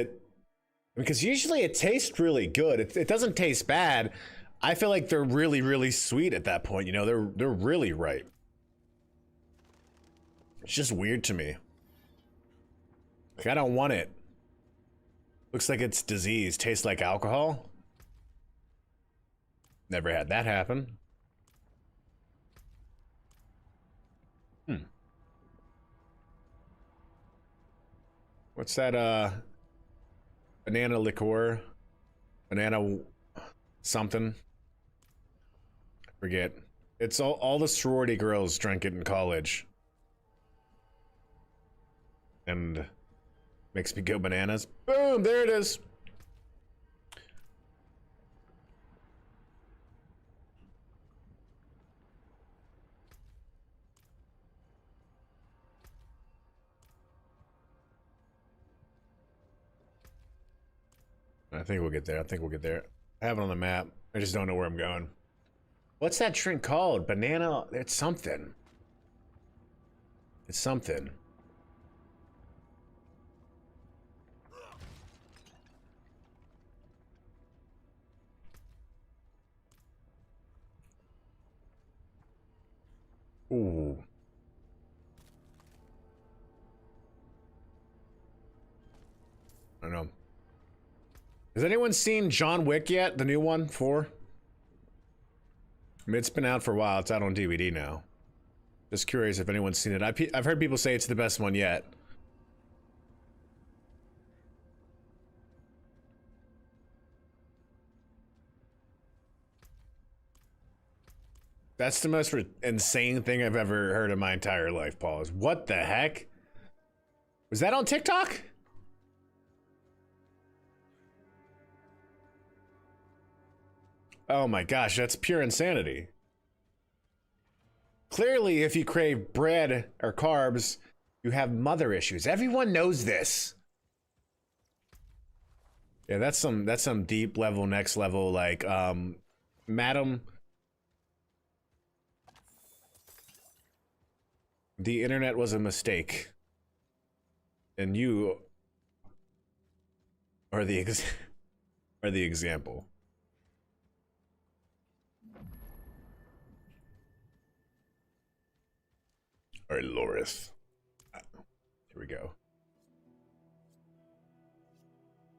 usually it tastes really good. It doesn't taste bad. I feel like they're really, really sweet at that point. You know, they're really ripe. It's just weird to me. Like, I don't want it. Looks like it's disease. Tastes like alcohol. Never had that happen. What's that, banana liqueur? Banana something? I forget. It's all the sorority girls drank it in college. And makes me go bananas. Boom, there it is. I think we'll get there. I have it on the map. I just don't know where I'm going. What's that drink called? Banana? It's something. It's something. Ooh. I don't know. Has anyone seen John Wick yet? The new one? 4? I mean, it's been out for a while. It's out on DVD now. Just curious if anyone's seen it. I've heard people say it's the best one yet. That's the most insane thing I've ever heard in my entire life, Paul. Is what the heck? Was that on TikTok? Oh my gosh, that's pure insanity. Clearly, if you crave bread or carbs, you have mother issues. Everyone knows this. Yeah, that's some deep level, next level, like, madam, the internet was a mistake, and you are the example. All right, Loris. Here we go.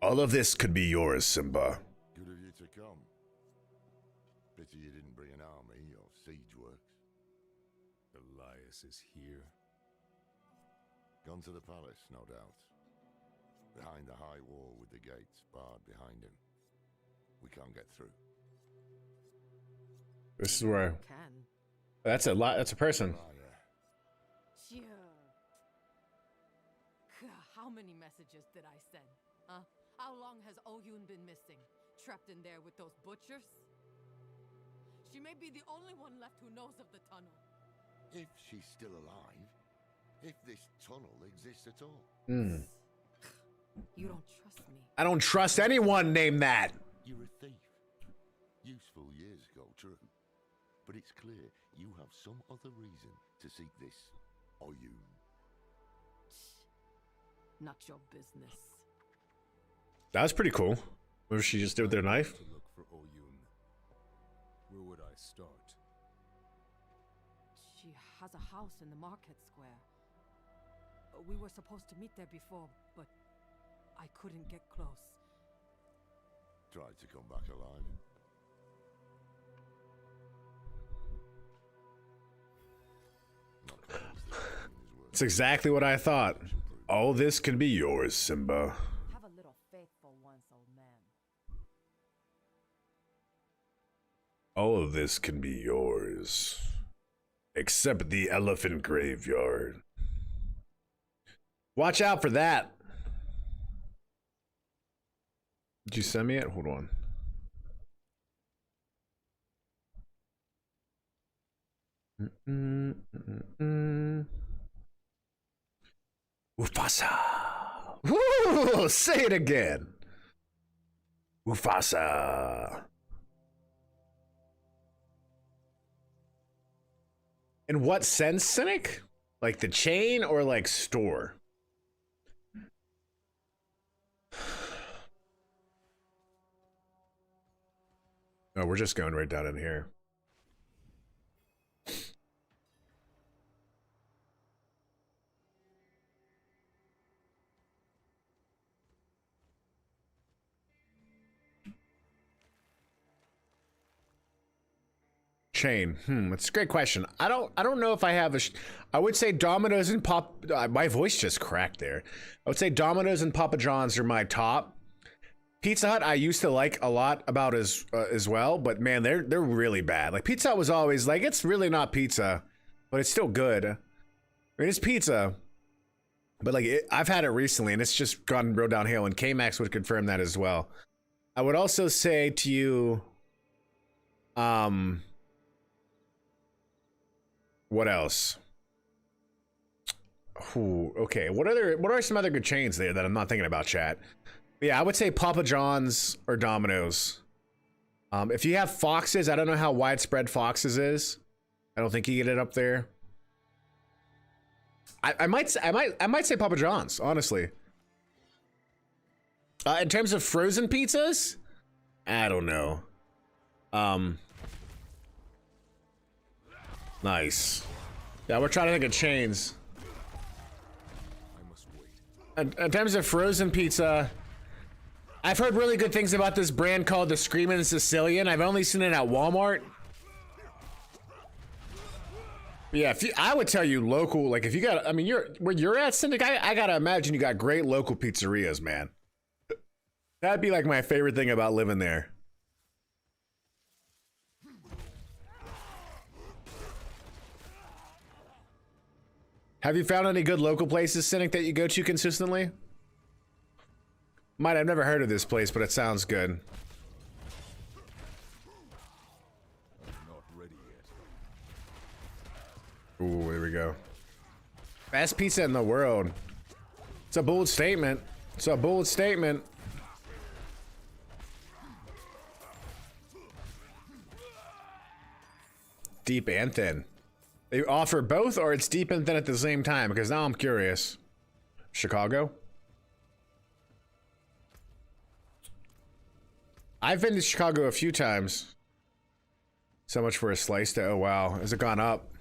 All of this could be yours, Simba. Good of you to come. Pity you didn't bring an army or siege works. Elias is here. Gone to the palace, no doubt. Behind the high wall with the gates barred behind him. We can't get through. This is where. Can. That's a lot. That's a person. Sure. How many messages did I send? Huh? How long has Oyun been missing? Trapped in there with those butchers? She may be the only one left who knows of the tunnel. If she's still alive, if this tunnel exists at all. Hmm. You don't trust me. I don't trust anyone named that. You're a thief. Useful years ago, true. But it's clear you have some other reason to seek this Oyun. Not your business. That was pretty cool. What did she just do with their knife? To look for Oyun. Where would I start? She has a house in the market square. We were supposed to meet there before, but I couldn't get close. Tried to come back alive. Not quite as the saying is worth. It's exactly what I thought. All this can be yours, Simba. Have a little faith for once, old man. All of this can be yours. Except the elephant graveyard. Watch out for that. Did you send me it? Hold on. Mufasa. Woo! Say it again. Mufasa. In what sense, Cynic? Like the chain or like store? No, we're just going right down in here. Chain. It's a great question. I don't know if I have a. I would say Domino's and my voice just cracked there. I would say Domino's and Papa John's are my top. Pizza Hut I used to like a lot about as well, but man, they're really bad. Like Pizza Hut was always like, it's really not pizza, but it's still good. I mean, it's pizza, but like I've had it recently and it's just gone real downhill. And K-Max would confirm that as well. I would also say to you, what else? Ooh, okay. What are some other good chains there that I'm not thinking about, chat? Yeah, I would say Papa John's or Domino's. If you have Fox's, I don't know how widespread Fox's is. I don't think you get it up there. I might say Papa John's, honestly. In terms of frozen pizzas, I don't know. Nice. Yeah, we're trying to think of chains. I must wait. In terms of frozen pizza, I've heard really good things about this brand called the Screamin' Sicilian. I've only seen it at Walmart. Yeah, I would tell you local, like if you got, I mean, where you're at, Syndic, I gotta imagine you got great local pizzerias, man. That'd be like my favorite thing about living there. Have you found any good local places, Cynic, that you go to consistently? I've never heard of this place, but it sounds good. Not ready yet. Ooh, there we go. Best pizza in the world. It's a bold statement. It's a bold statement. Deep and thin. They offer both, or it's deep and thin at the same time? Because now I'm curious. Chicago? I've been to Chicago a few times. So much for a slice to, oh wow. Has it gone up?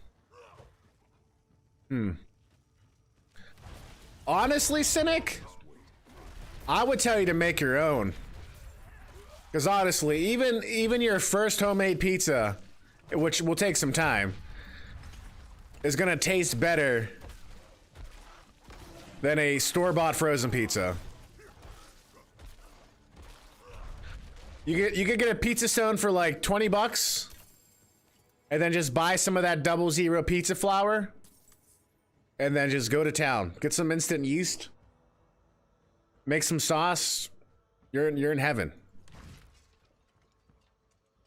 Honestly, Cynic, I would tell you to make your own. Because honestly, even your first homemade pizza, which will take some time, is gonna taste better than a store-bought frozen pizza. You could get a pizza stone for like 20 bucks, and then just buy some of that 00 pizza flour, and then just go to town. Get some instant yeast, make some sauce. You're in heaven.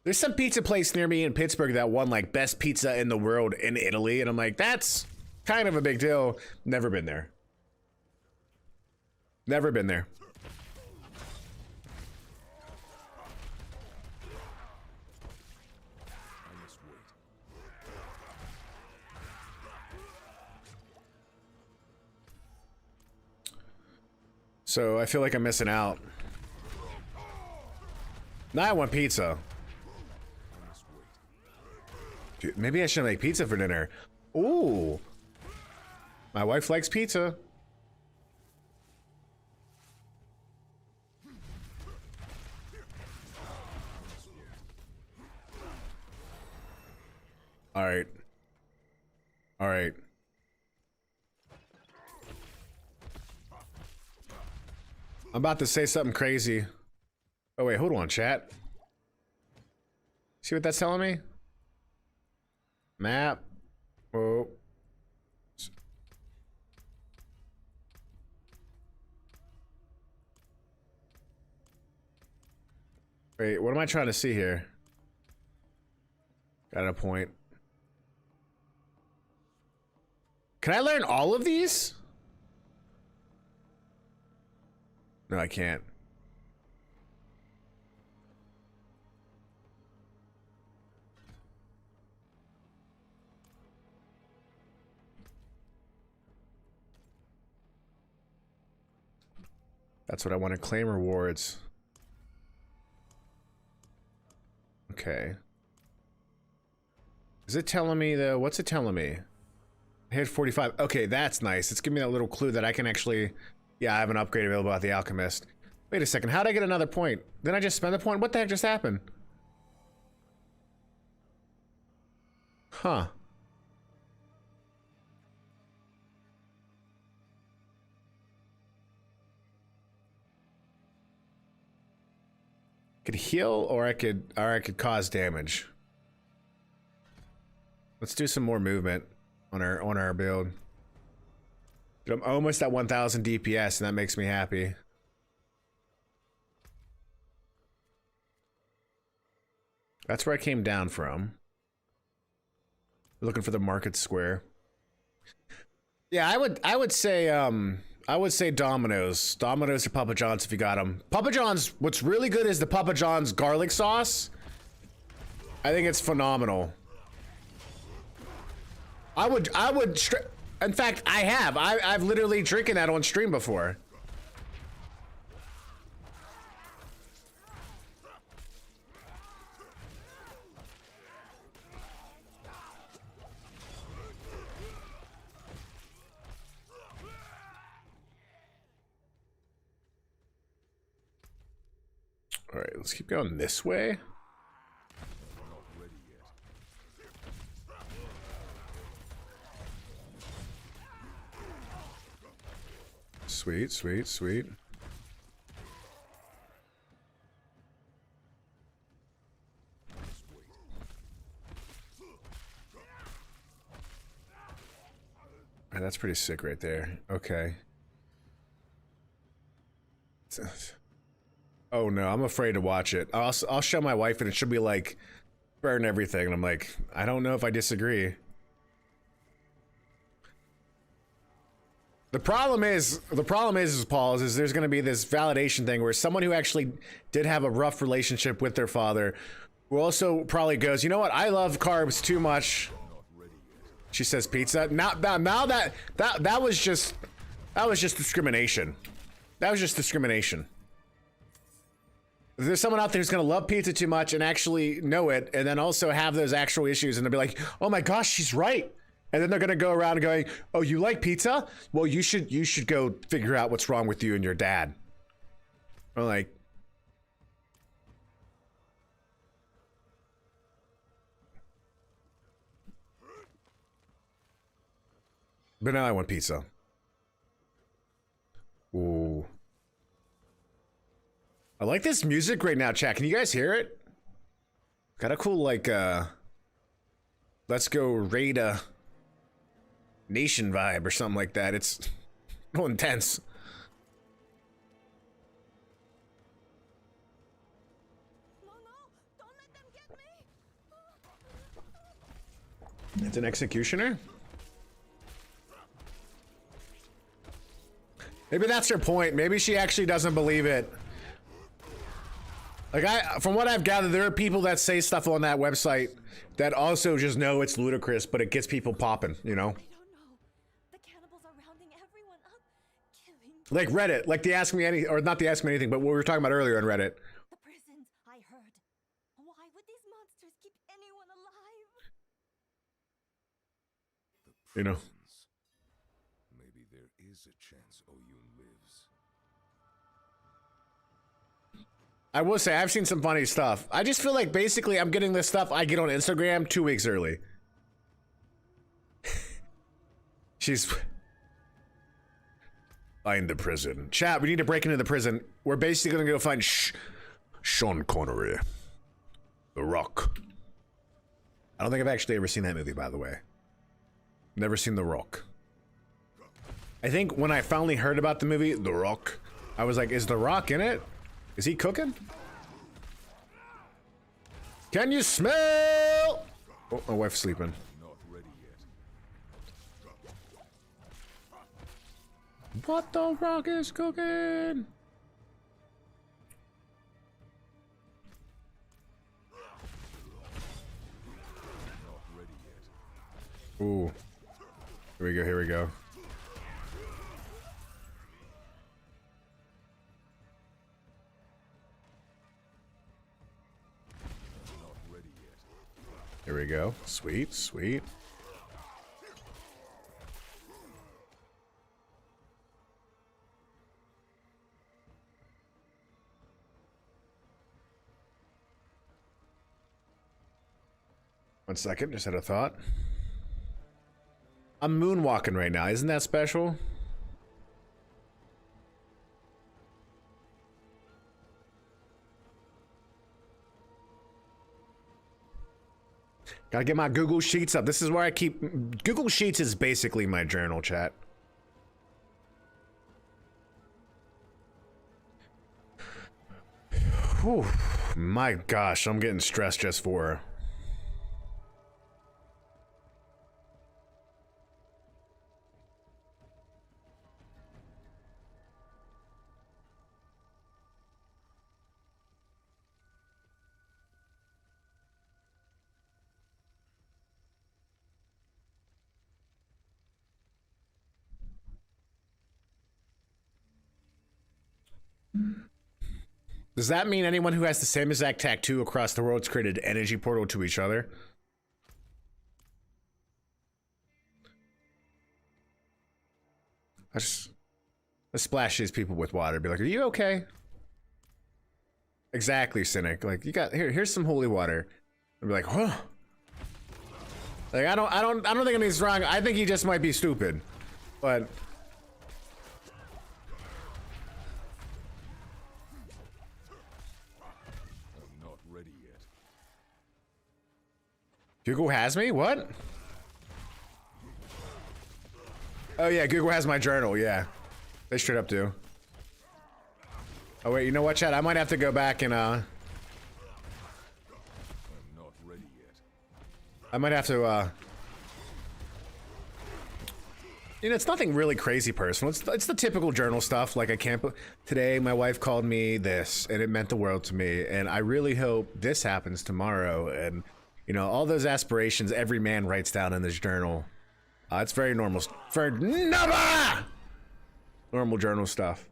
There's some pizza place near me in Pittsburgh that won like best pizza in the world in Italy, and I'm like, that's kind of a big deal. Never been there. Never been there. I must wait. So I feel like I'm missing out. Now I want pizza. Dude, maybe I should make pizza for dinner. Ooh. My wife likes pizza. All right. All right. I'm about to say something crazy. Oh wait, hold on, chat. See what that's telling me? Map. Oh. Wait, what am I trying to see here? Got a point. Can I learn all of these? No, I can't. That's what I want to claim rewards. Okay. Is it telling me though? What's it telling me? I hit 45. Okay, that's nice. It's giving me that little clue that I can actually... Yeah, I have an upgrade available at the Alchemist. Wait a second, how'd I get another point? Didn't I just spend the point? What the heck just happened? Huh. Could heal, or I could cause damage. Let's do some more movement on our build. I'm almost at 1000 DPS, and that makes me happy. That's where I came down from. Looking for the market square. Yeah, I would say Domino's. Domino's or Papa John's if you got them. Papa John's, what's really good is the Papa John's garlic sauce. I think it's phenomenal. In fact, I've literally drinking that on stream before. All right, let's keep going this way. Sweet, sweet, sweet. That's pretty sick right there. Okay. Oh no, I'm afraid to watch it. I'll show my wife and it should be like burn everything, and I'm like, I don't know if I disagree. The problem is, Paul, is there's going to be this validation thing where someone who actually did have a rough relationship with their father, who also probably goes, you know what, I love carbs too much. She says pizza. Now that was just discrimination. That was just discrimination. There's someone out there who's gonna love pizza too much and actually know it, and then also have those actual issues, and they'll be like, "Oh my gosh, she's right." And then they're gonna go around going, "Oh, you like pizza? Well, you should go figure out what's wrong with you and your dad." Or like, but now I want pizza. Ooh. I like this music right now, chat. Can you guys hear it? Got a cool, like, let's go raid a nation vibe or something like that. It's a little intense. No, don't let them get me. It's an executioner? Maybe that's her point. Maybe she actually doesn't believe it. Like, from what I've gathered, there are people that say stuff on that website that also just know it's ludicrous, but it gets people popping, you know? I don't know. The cannibals are rounding everyone up, killing. Like Reddit, like the Ask Me Any, or not the Ask Me Anything, but what we were talking about earlier on Reddit. The prisons, I heard. Why would these monsters keep anyone alive? You know. Maybe there is a chance Oyun lives. I will say, I've seen some funny stuff. I just feel like basically I'm getting this stuff I get on Instagram 2 weeks early. She's... Find the prison. Chat, we need to break into the prison. We're basically gonna go find Sean Connery. The Rock. I don't think I've actually ever seen that movie, by the way. Never seen The Rock. I think when I finally heard about the movie, The Rock, I was like, is The Rock in it? Is he cooking? Can you smell? Oh, my wife's sleeping. Not ready yet. What the Rock is cooking? Not ready yet. Ooh. Here we go, here we go. Not ready yet. Here we go. Sweet, sweet. One second, just had a thought. I'm moonwalking right now. Isn't that special? Gotta get my Google Sheets up. This is where I keep... Google Sheets is basically my journal, chat. Whew. My gosh, I'm getting stressed just for her. Does that mean anyone who has the same exact tattoo across the world's created an energy portal to each other? Let's splash these people with water. Be like, are you okay? Exactly, Cynic. Like, you got here's some holy water. And be like, huh? Like, I don't think anything's wrong. I think he just might be stupid, but. Hugo has me? What? Oh yeah, Google has my journal, yeah. They straight up do. Oh wait, you know what, Chad? I might have to go back and I'm not ready yet. I might have to you know, it's nothing really crazy personal. It's the typical journal stuff. Like I can't. Today, my wife called me this, and it meant the world to me. And I really hope this happens tomorrow. And you know, all those aspirations every man writes down in this journal. It's very normal. For normal journal stuff.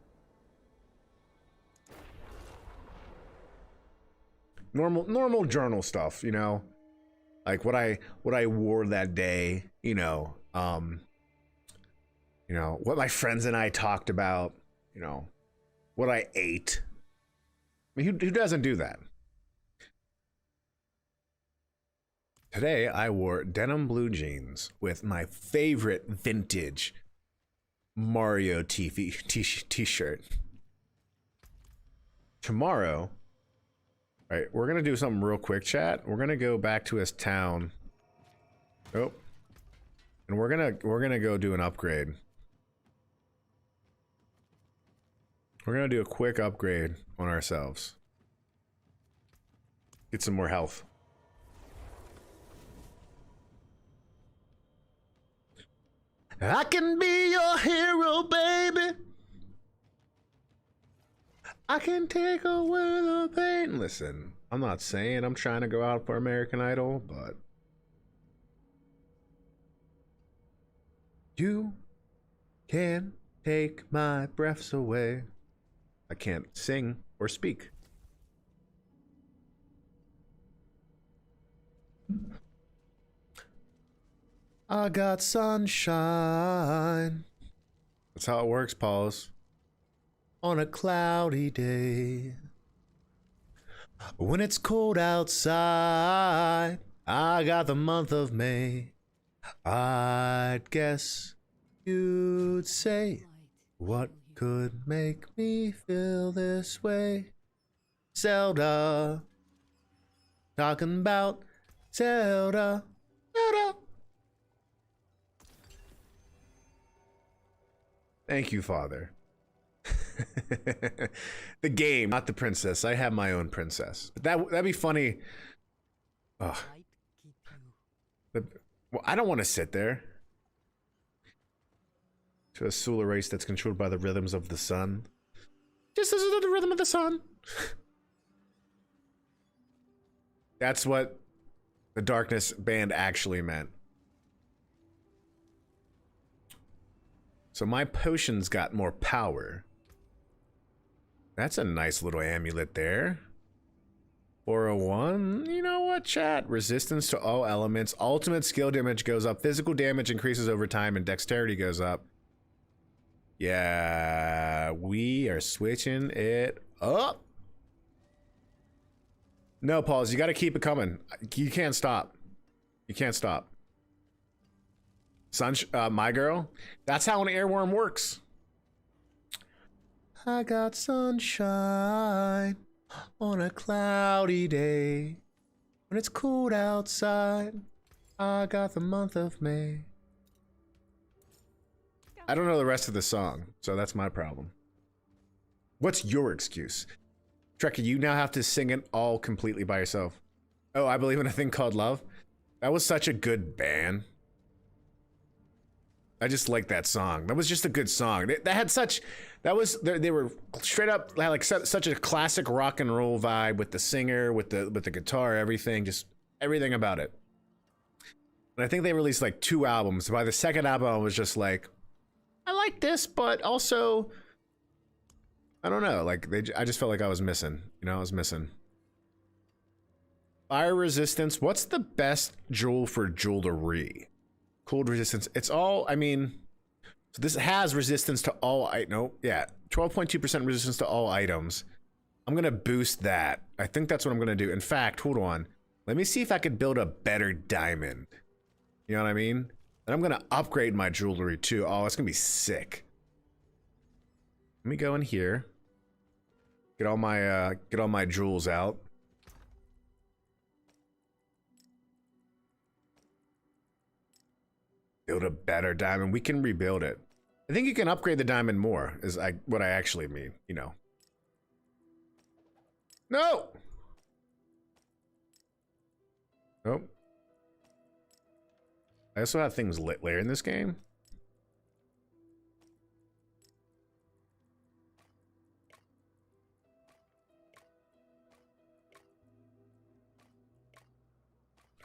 Normal journal stuff. You know, like what I wore that day. You know, what my friends and I talked about, you know, what I ate. I mean, who doesn't do that? Today, I wore denim blue jeans with my favorite vintage Mario t-shirt. Tomorrow, all right, we're going to do something real quick, chat. We're going to go back to his town. Oh. And we're going to go do an upgrade. We're gonna do a quick upgrade on ourselves. Get some more health. I can be your hero, baby. I can take away the pain. Listen, I'm not saying I'm trying to go out for American Idol, but you can take my breaths away. I can't sing or speak. I got sunshine. That's how it works, Pauls. On a cloudy day. When it's cold outside, I got the month of May. I'd guess you'd say, what could make me feel this way? Zelda. Talking about Zelda. Zelda. Thank you, Father. The game, not the princess. I have my own princess. But that'd be funny. Ugh. But, well, I don't want to sit there. To a solar race that's controlled by the rhythms of the sun. Just listen to the rhythm of the sun. That's what the Darkness band actually meant. So my potions got more power. That's a nice little amulet there. 401. You know what, chat? Resistance to all elements. Ultimate skill damage goes up. Physical damage increases over time and dexterity goes up. Yeah, we are switching it up. No, Pauls, you got to keep it coming. You can't stop. You can't stop. My girl, that's how an airworm works. I got sunshine on a cloudy day. When it's cold outside, I got the month of May. I don't know the rest of the song, so that's my problem. What's your excuse? Trekkie, you now have to sing it all completely by yourself. Oh, I believe in a thing called love. That was such a good band. I just like that song. That was just a good song. That had such, they were straight up like such a classic rock and roll vibe with the singer, with the guitar, everything, just everything about it. And I think they released like 2 albums. By the second album, I was just like, I like this, but also, I don't know. Like I just felt like I was missing. You know, I was missing. Fire resistance. What's the best jewel for jewelry? Cold resistance. It's all. I mean, so this has resistance to all. No, yeah, 12.2% resistance to all items. I'm gonna boost that. I think that's what I'm gonna do. In fact, hold on. Let me see if I could build a better diamond. You know what I mean? And I'm gonna upgrade my jewelry too. Oh, it's gonna be sick. Let me go in here. Get all my jewels out. Build a better diamond. We can rebuild it. I think you can upgrade the diamond more, is what I actually mean, you know. No! Nope. I also have things lit later in this game.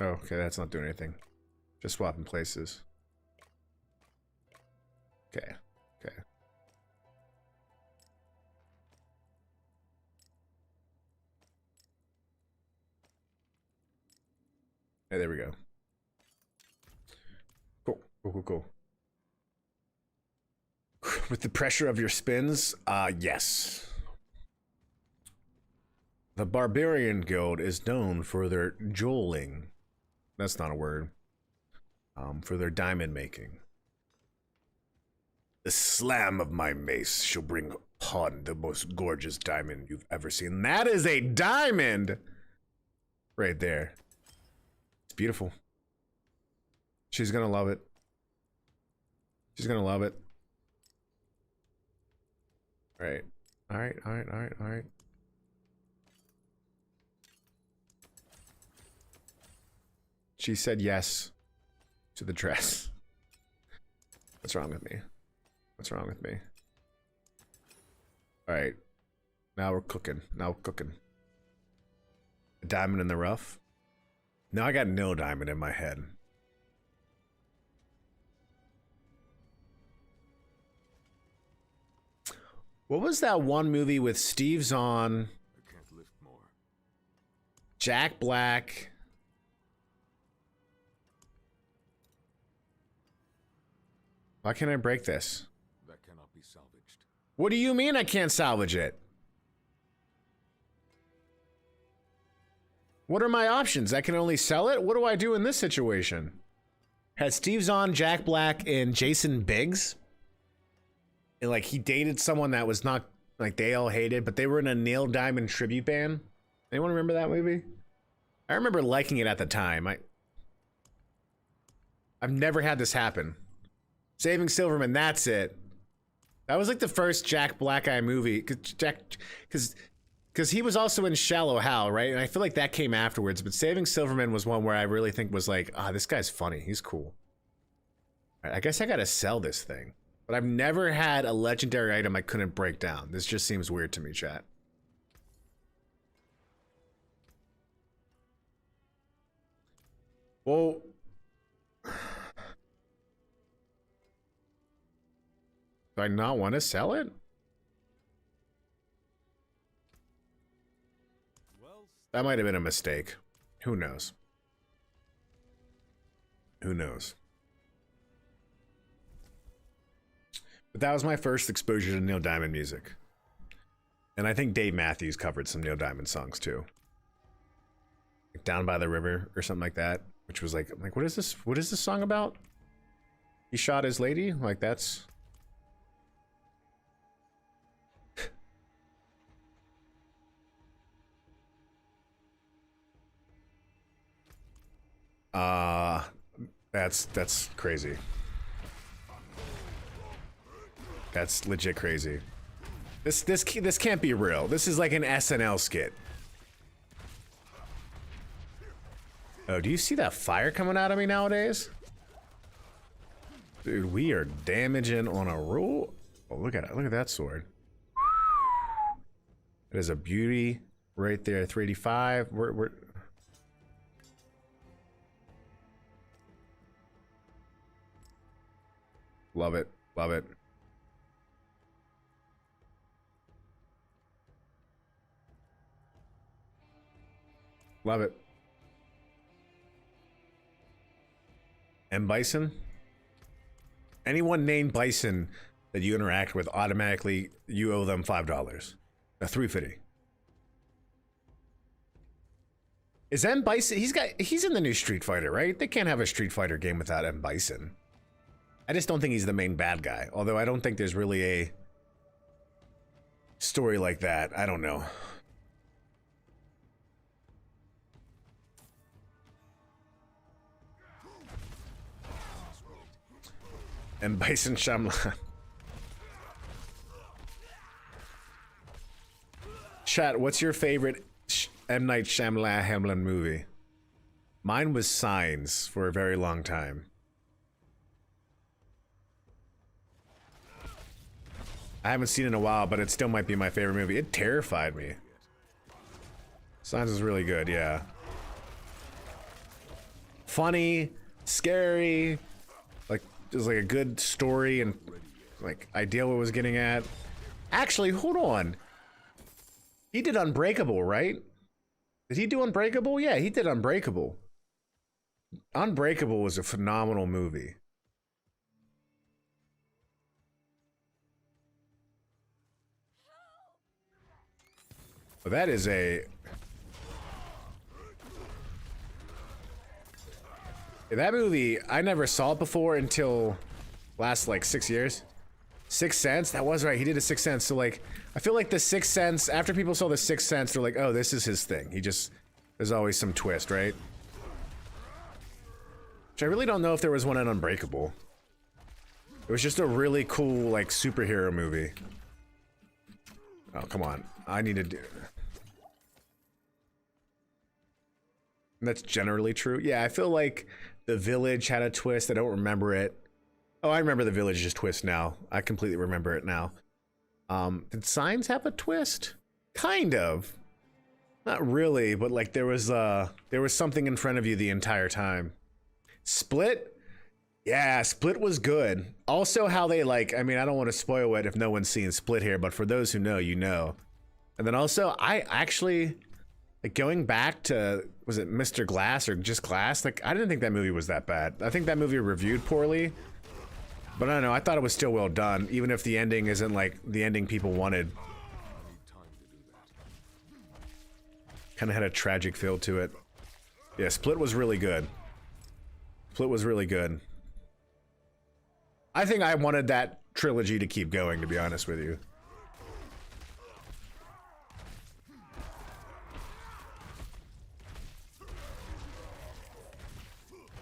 Oh, okay, that's not doing anything. Just swapping places. Okay, okay. Hey, there we go. Cool, cool, cool, cool. With the pressure of your spins, yes. The Barbarian Guild is known for their joling. That's not a word. For their diamond making. The slam of my mace shall bring upon the most gorgeous diamond you've ever seen. That is a diamond! Right there. It's beautiful. She's gonna love it. She's gonna love it. Alright. Alright, alright, alright, alright. She said yes to the dress. What's wrong with me? What's wrong with me? Alright. Now we're cooking. Now we're cooking. A diamond in the rough. Now I got no diamond in my head. What was that one movie with Steve Zahn, I can't lift more. Jack Black? Why can't I break this? That cannot be salvaged. What do you mean I can't salvage it? What are my options? I can only sell it? What do I do in this situation? Had Steve Zahn, Jack Black, and Jason Biggs? And like he dated someone that was not, like they all hated, but they were in a Neil Diamond tribute band. Anyone remember that movie? I remember liking it at the time. I've never had this happen. Saving Silverman, that's it. That was like the first Jack Black Eye movie, because he was also in Shallow Hal, right? And I feel like that came afterwards. But Saving Silverman was one where I really think was like, this guy's funny. He's cool. I guess I gotta sell this thing. But I've never had a legendary item I couldn't break down. This just seems weird to me, chat. Well, do I not want to sell it? That might have been a mistake. Who knows? Who knows? But that was my first exposure to Neil Diamond music. And I think Dave Matthews covered some Neil Diamond songs too. Like Down by the River or something like that. Which was like, what is this? What is this song about? He shot his lady? Like that's... That's crazy. That's legit crazy. This can't be real. This is like an SNL skit. Oh, do you see that fire coming out of me nowadays? Dude, we are damaging on a roll. Oh, look at it. Look at that sword. It is a beauty right there. 385. We're love it. Love it. Love it. M. Bison? Anyone named Bison that you interact with, automatically you owe them $5. A $3.50. Is M. Bison? He's in the new Street Fighter, right? They can't have a Street Fighter game without M. Bison. I just don't think he's the main bad guy. Although I don't think there's really a story like that. I don't know. M. Bison Shyamalan. Chat, what's your favorite M. Night Shyamalan movie? Mine was Signs for a very long time. I haven't seen it in a while, but it still might be my favorite movie. It terrified me. Signs was really good, yeah. Funny, scary, like it was like a good story and like idea what it was getting at. Actually, hold on. He did Unbreakable, right? Did he do Unbreakable? Yeah, he did Unbreakable. Unbreakable was a phenomenal movie. Well, that is a... That movie, I never saw it before until last like 6 years. Sixth Sense? That was right, he did a Sixth Sense. So like, I feel like the Sixth Sense, after people saw the Sixth Sense, they're like, oh, this is his thing. He just, there's always some twist, right? Which I really don't know if there was one in Unbreakable. It was just a really cool, like, superhero movie. Oh, come on. I need to do... That's generally true. Yeah, I feel like The Village had a twist. I don't remember it. Oh, I remember The Village's twist now. I completely remember it now. Did Signs have a twist? Kind of. Not really, but like there was something in front of you the entire time. Split? Yeah, Split was good. Also how they like, I mean, I don't want to spoil it if no one's seen Split here, but for those who know, you know. And then also, I actually, like going back to, was it Mr. Glass or just Glass? Like, I didn't think that movie was that bad. I think that movie reviewed poorly. But I don't know, I thought it was still well done, even if the ending isn't like the ending people wanted. Kind of had a tragic feel to it. Yeah, Split was really good. Split was really good. I think I wanted that trilogy to keep going, to be honest with you.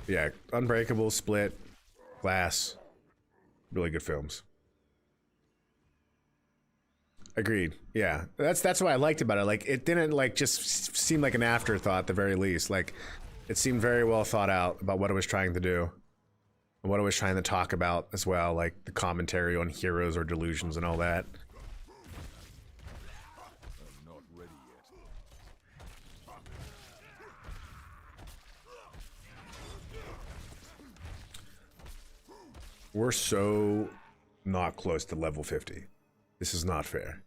Yeah, Unbreakable, Split, Glass. Really good films. Agreed. Yeah, that's what I liked about it. Like, it didn't like just seem like an afterthought at the very least. Like, it seemed very well thought out about what it was trying to do, and what it was trying to talk about as well. Like the commentary on heroes or delusions and all that. I'm not ready yet. We're so not close to level 50. This is not fair.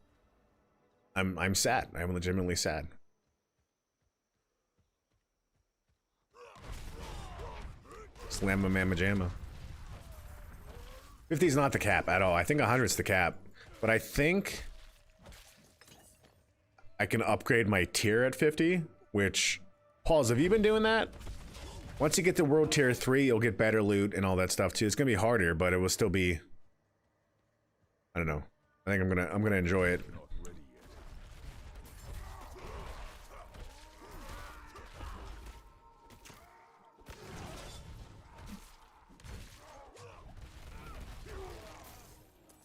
I'm sad. I'm legitimately sad. Slamma mamma jamma. 50 is not the cap at all. I think 100 is the cap. But I think I can upgrade my tier at 50, which... Pauls, have you been doing that? Once you get to World Tier 3, you'll get better loot and all that stuff too. It's gonna be harder, but it will still be... I don't know. I think I'm gonna enjoy it.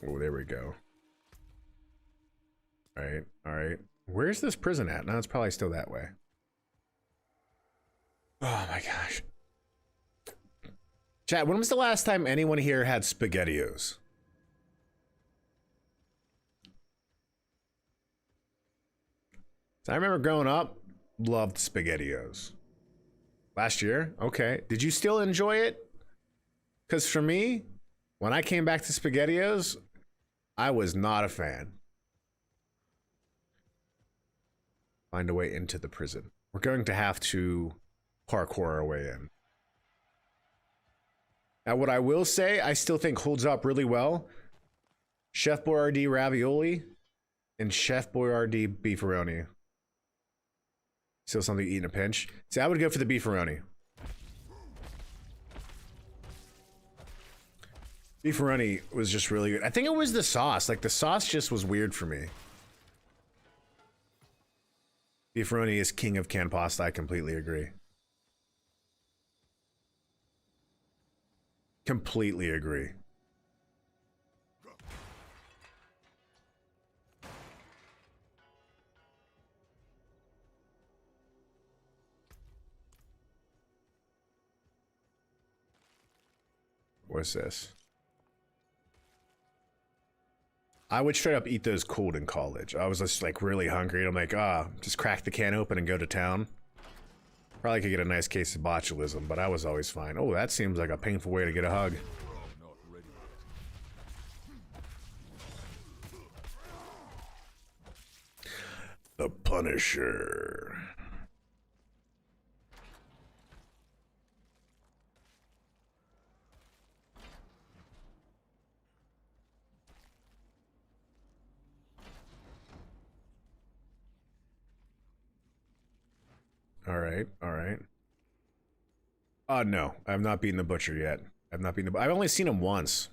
Oh, there we go. Alright, alright. Where's this prison at? No, it's probably still that way. Oh my gosh. Chat, when was the last time anyone here had SpaghettiOs? So I remember growing up, loved SpaghettiOs. Last year? Okay. Did you still enjoy it? Because for me, when I came back to SpaghettiOs, I was not a fan. Find a way into the prison. We're going to have to parkour our way in. Now, what I will say, I still think holds up really well. Chef Boyardee ravioli and Chef Boyardee beefaroni. Still something to eat in a pinch. See, I would go for the beefaroni. Beefaroni was just really good. I think it was the sauce. Like, the sauce just was weird for me. Beefaroni is king of canned pasta. I completely agree. Completely agree. What's this? I would straight up eat those cold in college. I was just like really hungry. And I'm like, just crack the can open and go to town. Probably could get a nice case of botulism, but I was always fine. Oh, that seems like a painful way to get a hug. Not ready yet. The Punisher. Alright, alright. No, I've not beaten the Butcher yet. I've not beaten the... I've only seen him once.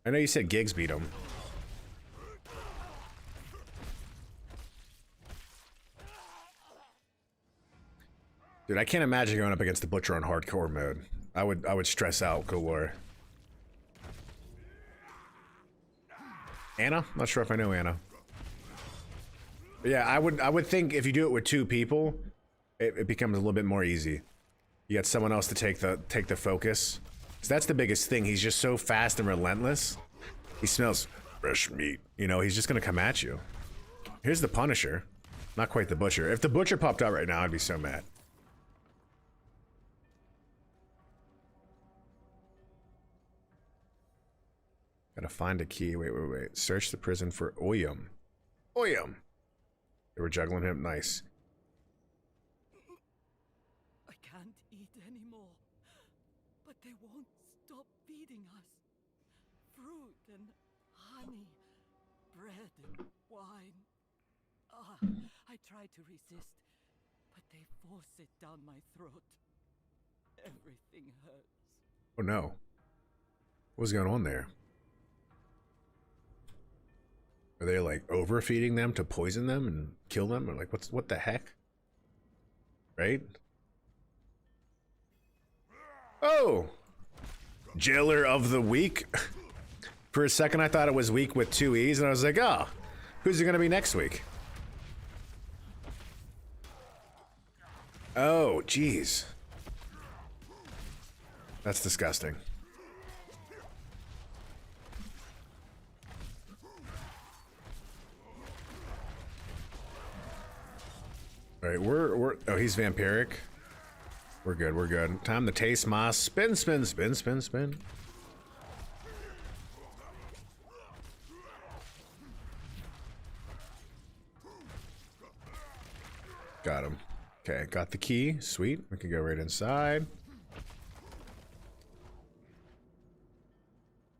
I know you said Giggs beat him. Dude, I can't imagine going up against the Butcher on hardcore mode. I would stress out galore. Anna? Not sure if I know Anna. But yeah, I would think if you do it with 2 people, it becomes a little bit more easy. You got someone else to take the focus. So that's the biggest thing. He's just so fast and relentless. He smells fresh meat. You know, he's just gonna come at you. Here's the Punisher. Not quite the Butcher. If the Butcher popped out right now, I'd be so mad. Gotta find a key. Wait. Search the prison for Oyum. Oyum! They were juggling him. Nice. I can't eat anymore. But they won't stop feeding us. Fruit and honey. Bread and wine. I try to resist, but they force it down my throat. Everything hurts. Oh no. What's going on there? Are they like overfeeding them to poison them and kill them? Or like what the heck? Right? Oh! Jailer of the Week? For a second I thought it was week with 2 E's and I was like, oh, who's it gonna be next week? Oh, jeez. That's disgusting. Alright, we're oh, he's vampiric. We're good. Time to taste my spin. Got him. Okay, got the key. Sweet. We can go right inside.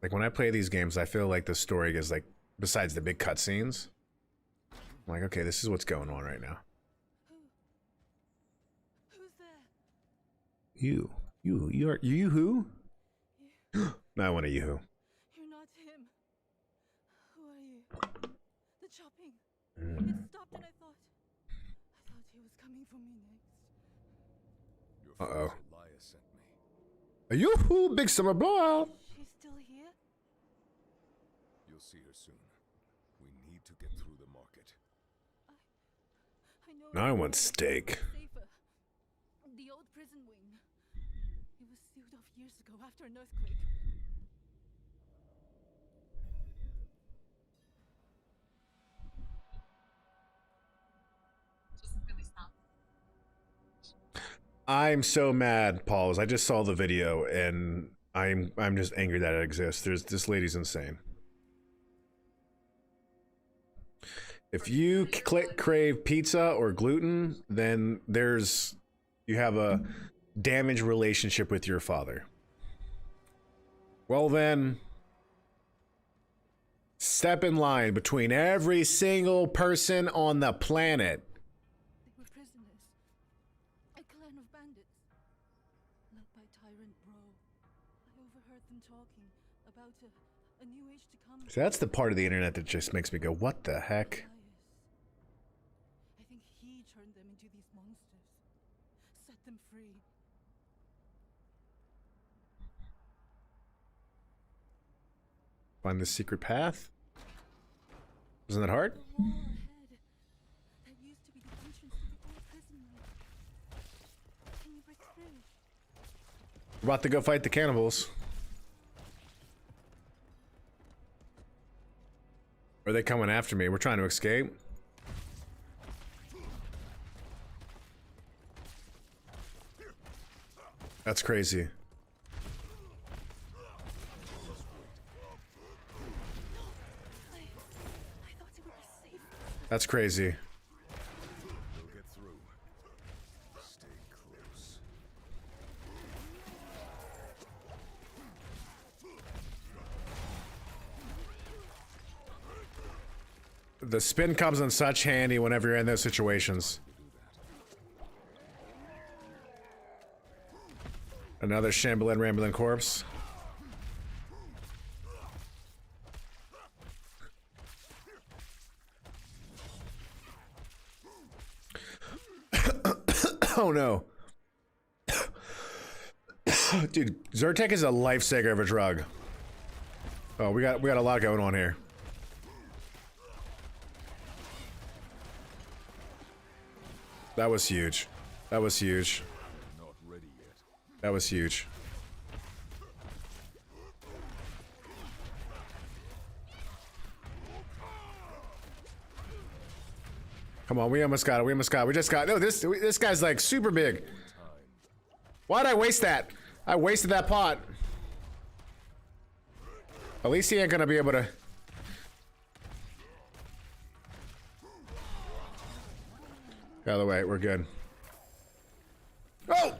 Like when I play these games, I feel like the story is like, besides the big cutscenes, I'm like, okay, this is what's going on right now. Who's there? You who? No, I want a you. You're not him. Who are you? The chopping. It stopped and I thought he was coming for me next. Your friend Elias sent me. A yoo-hoo, big summer blowout. She's still here? You'll see her soon. We need to get through the market. I know. Now I want steak. Safer. The old prison wing. It was sealed off years ago after an earthquake. I'm so mad, Pauls. I just saw the video and I'm just angry that it exists. This lady's insane. If you crave pizza or gluten, then you have a damaged relationship with your father. Well then, step in line between every single person on the planet. They were prisoners. A clan of bandits. Led by Tyrant Bro. I overheard them talking about a new age to come. So that's the part of the internet that just makes me go, what the heck? I think he turned them into these monsters. Set them free. Find the secret path? Wasn't that hard? The wall ahead. That used to be the entrance to the old prison wing. Can you break through? We're about to go fight the cannibals. Are they coming after me? We're trying to escape. That's crazy. That's crazy. We'll get through. Stay close. The spin comes in such handy whenever you're in those situations. Another shambling, rambling corpse. Oh no. Dude, Zyrtec is a lifesaver of a drug. Oh, we got a lot going on here. That was huge. That was huge. Not ready yet. That was huge. Come on, we almost got it. We almost got it. We just got. No, this guy's like super big. Why'd I waste that? I wasted that pot. At least he ain't gonna be able to. Out of the way, we're good. Oh!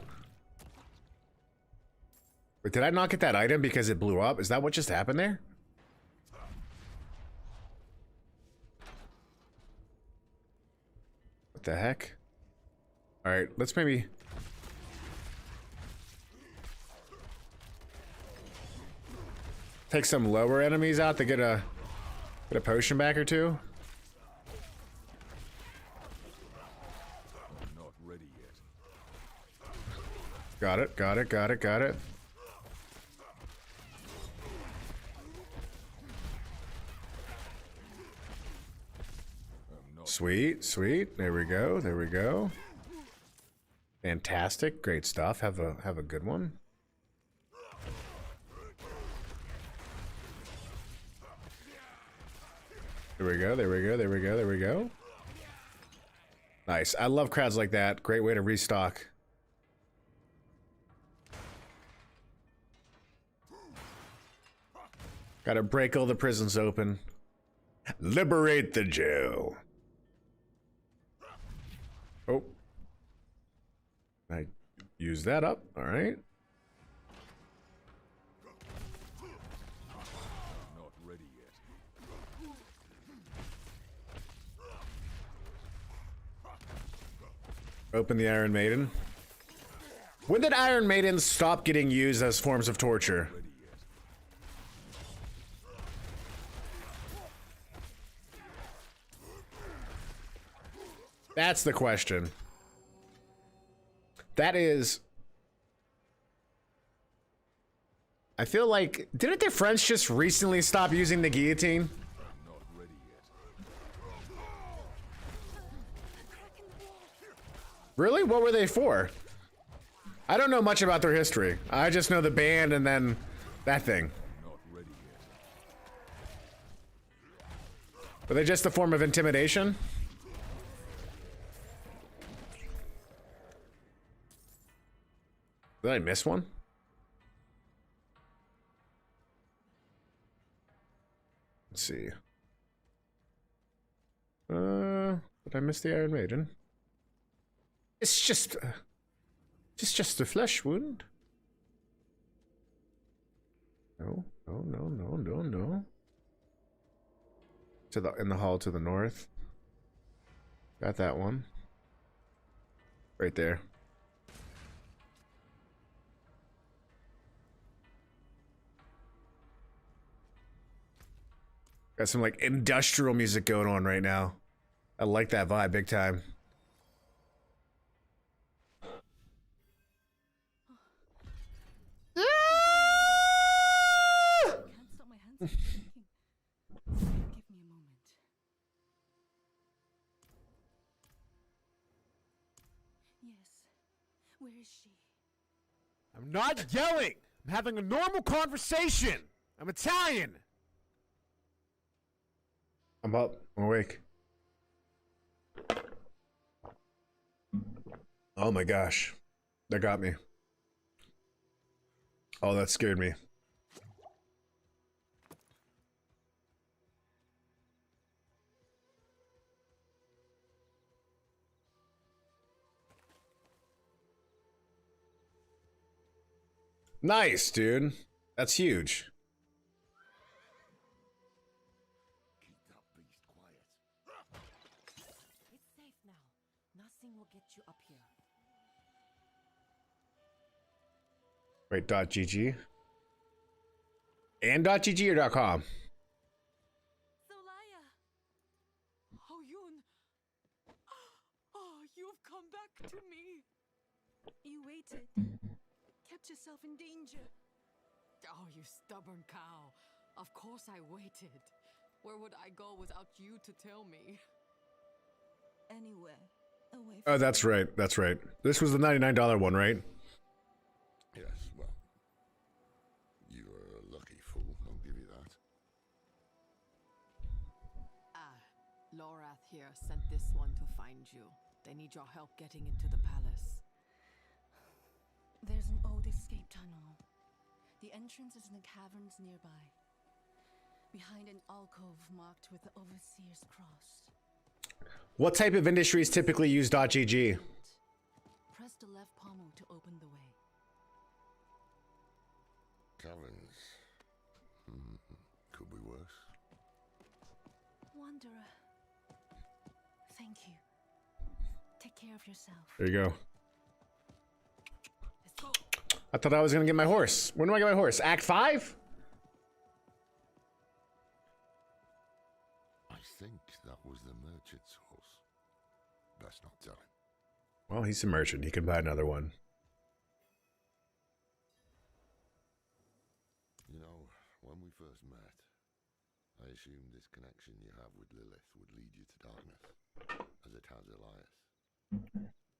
Wait, did I not get that item because it blew up? Is that what just happened there? What the heck? Alright, let's maybe... take some lower enemies out to get a potion back or two. Not ready yet. Got it, got it, got it, got it. Sweet, sweet. There we go. There we go. Fantastic. Great stuff. Have a good one. There we go. There we go. There we go. There we go. Nice. I love crowds like that. Great way to restock. Gotta break all the prisons open. Liberate the jail. Oh. I use that up. All right. Not ready yet. Open the Iron Maiden. When did Iron Maidens stop getting used as forms of torture? Ready yet. That's the question. That is... I feel like... Didn't their friends just recently stop using the guillotine? Not ready yet. Really? What were they for? I don't know much about their history. I just know the band and then that thing. Not ready yet. Were they just a form of intimidation? Did I miss one? Let's see. Did I miss the Iron Maiden? It's just a flesh wound. No, no, no, no, no, no. In the hall to the north. Got that one. Right there. Got some like industrial music going on right now. I like that vibe big time. Can't stop my hands from shaking. Give me a moment. Yes. Where is she? I'm not yelling. I'm having a normal conversation. I'm Italian. I'm up. I'm awake. Oh my gosh. That got me. Oh, that scared me. Nice, dude. That's huge. Keep that beast quiet. It's safe now. Nothing will get you up here. Wait, .gg? And .gg or .com? Solaya! Oh, Yun! Oh, you've come back to me! You waited. Kept yourself in danger. Oh, you stubborn cow. Of course I waited. Where would I go without you to tell me? Anywhere. Away from Oh, that's right. That's right. This was the $99 one, right? Yes, well, you were a lucky fool, I'll give you that. Lorath here sent this one to find you. They need your help getting into the palace. There's an old escape tunnel. The entrance is in the caverns nearby. Behind an alcove marked with the Overseer's cross. What type of industries typically use .gg? Press the left pommel to open the way. Caverns. Could be worse. Wanderer. Thank you. Take care of yourself. There you go. Let's go! I thought I was gonna get my horse. When do I get my horse? Act 5? I think that was the merchant's horse. Best not tell him. Well, he's a merchant. He can buy another one. You know, when we first met, I assumed this connection you have with Lilith would lead you to darkness, as it has Elias.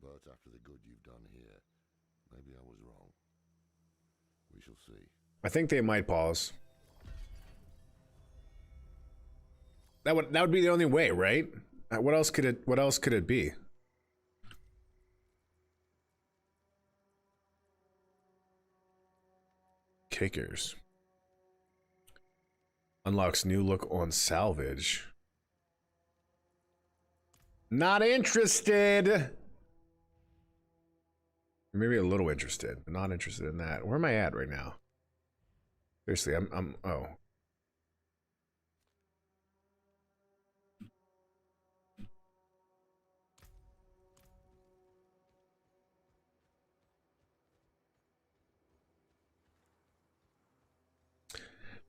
But after the good you've done here, maybe I was wrong. We shall see. I think they might pause. That would be the only way, right? What else could it be? Kickers. Unlocks new look on salvage. Not interested. Maybe a little interested, but not interested in that. Where am I at right now? Seriously, oh.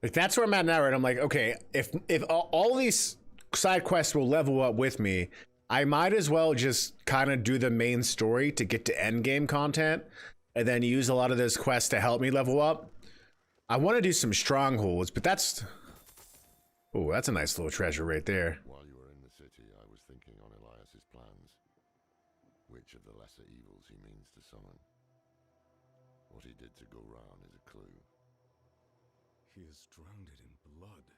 Like, that's where I'm at now, right? I'm like, okay, if all these side quests will level up with me, I might as well just kind of do the main story to get to end game content, and then use a lot of those quests to help me level up. I want to do some strongholds, but that's... Oh, that's a nice little treasure right there. While you were in the city, I was thinking on Elias's plans. Which of the lesser evils he means to summon. What he did to Gulran is a clue. He has drowned it in blood.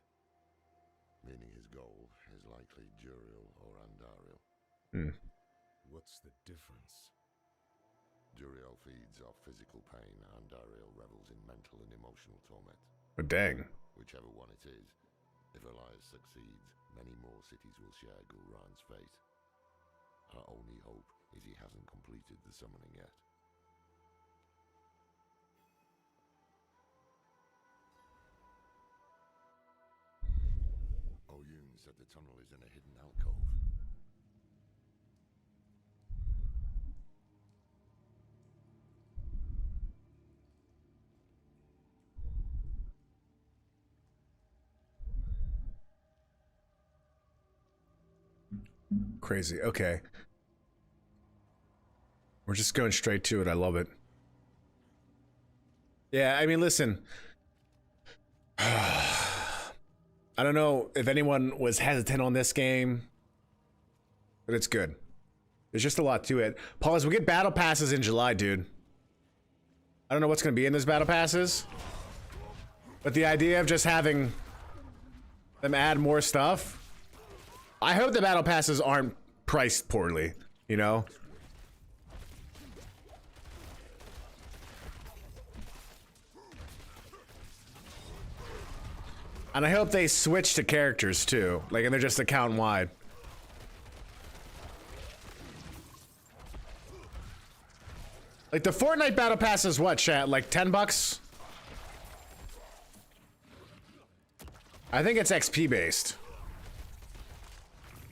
Meaning his goal is likely Juriel or Andariel. What's the difference? Juriel feeds off physical pain, Andariel revels in mental and emotional torment. But dang. Whichever one it is, if Elias succeeds, many more cities will share Gulran's fate. Our only hope is he hasn't completed the summoning yet. Oyun said the tunnel is in a hidden alcove. Crazy. Okay. We're just going straight to it. I love it. Yeah, I mean, listen. I don't know if anyone was hesitant on this game, but it's good. There's just a lot to it. Pause. We get battle passes in July, dude. I don't know what's going to be in those battle passes. But the idea of just having them add more stuff. I hope the battle passes aren't priced poorly, you know? And I hope they switch to characters too, like, and they're just account wide. Like the Fortnite battle pass is what, chat? Like 10 bucks? I think it's XP based.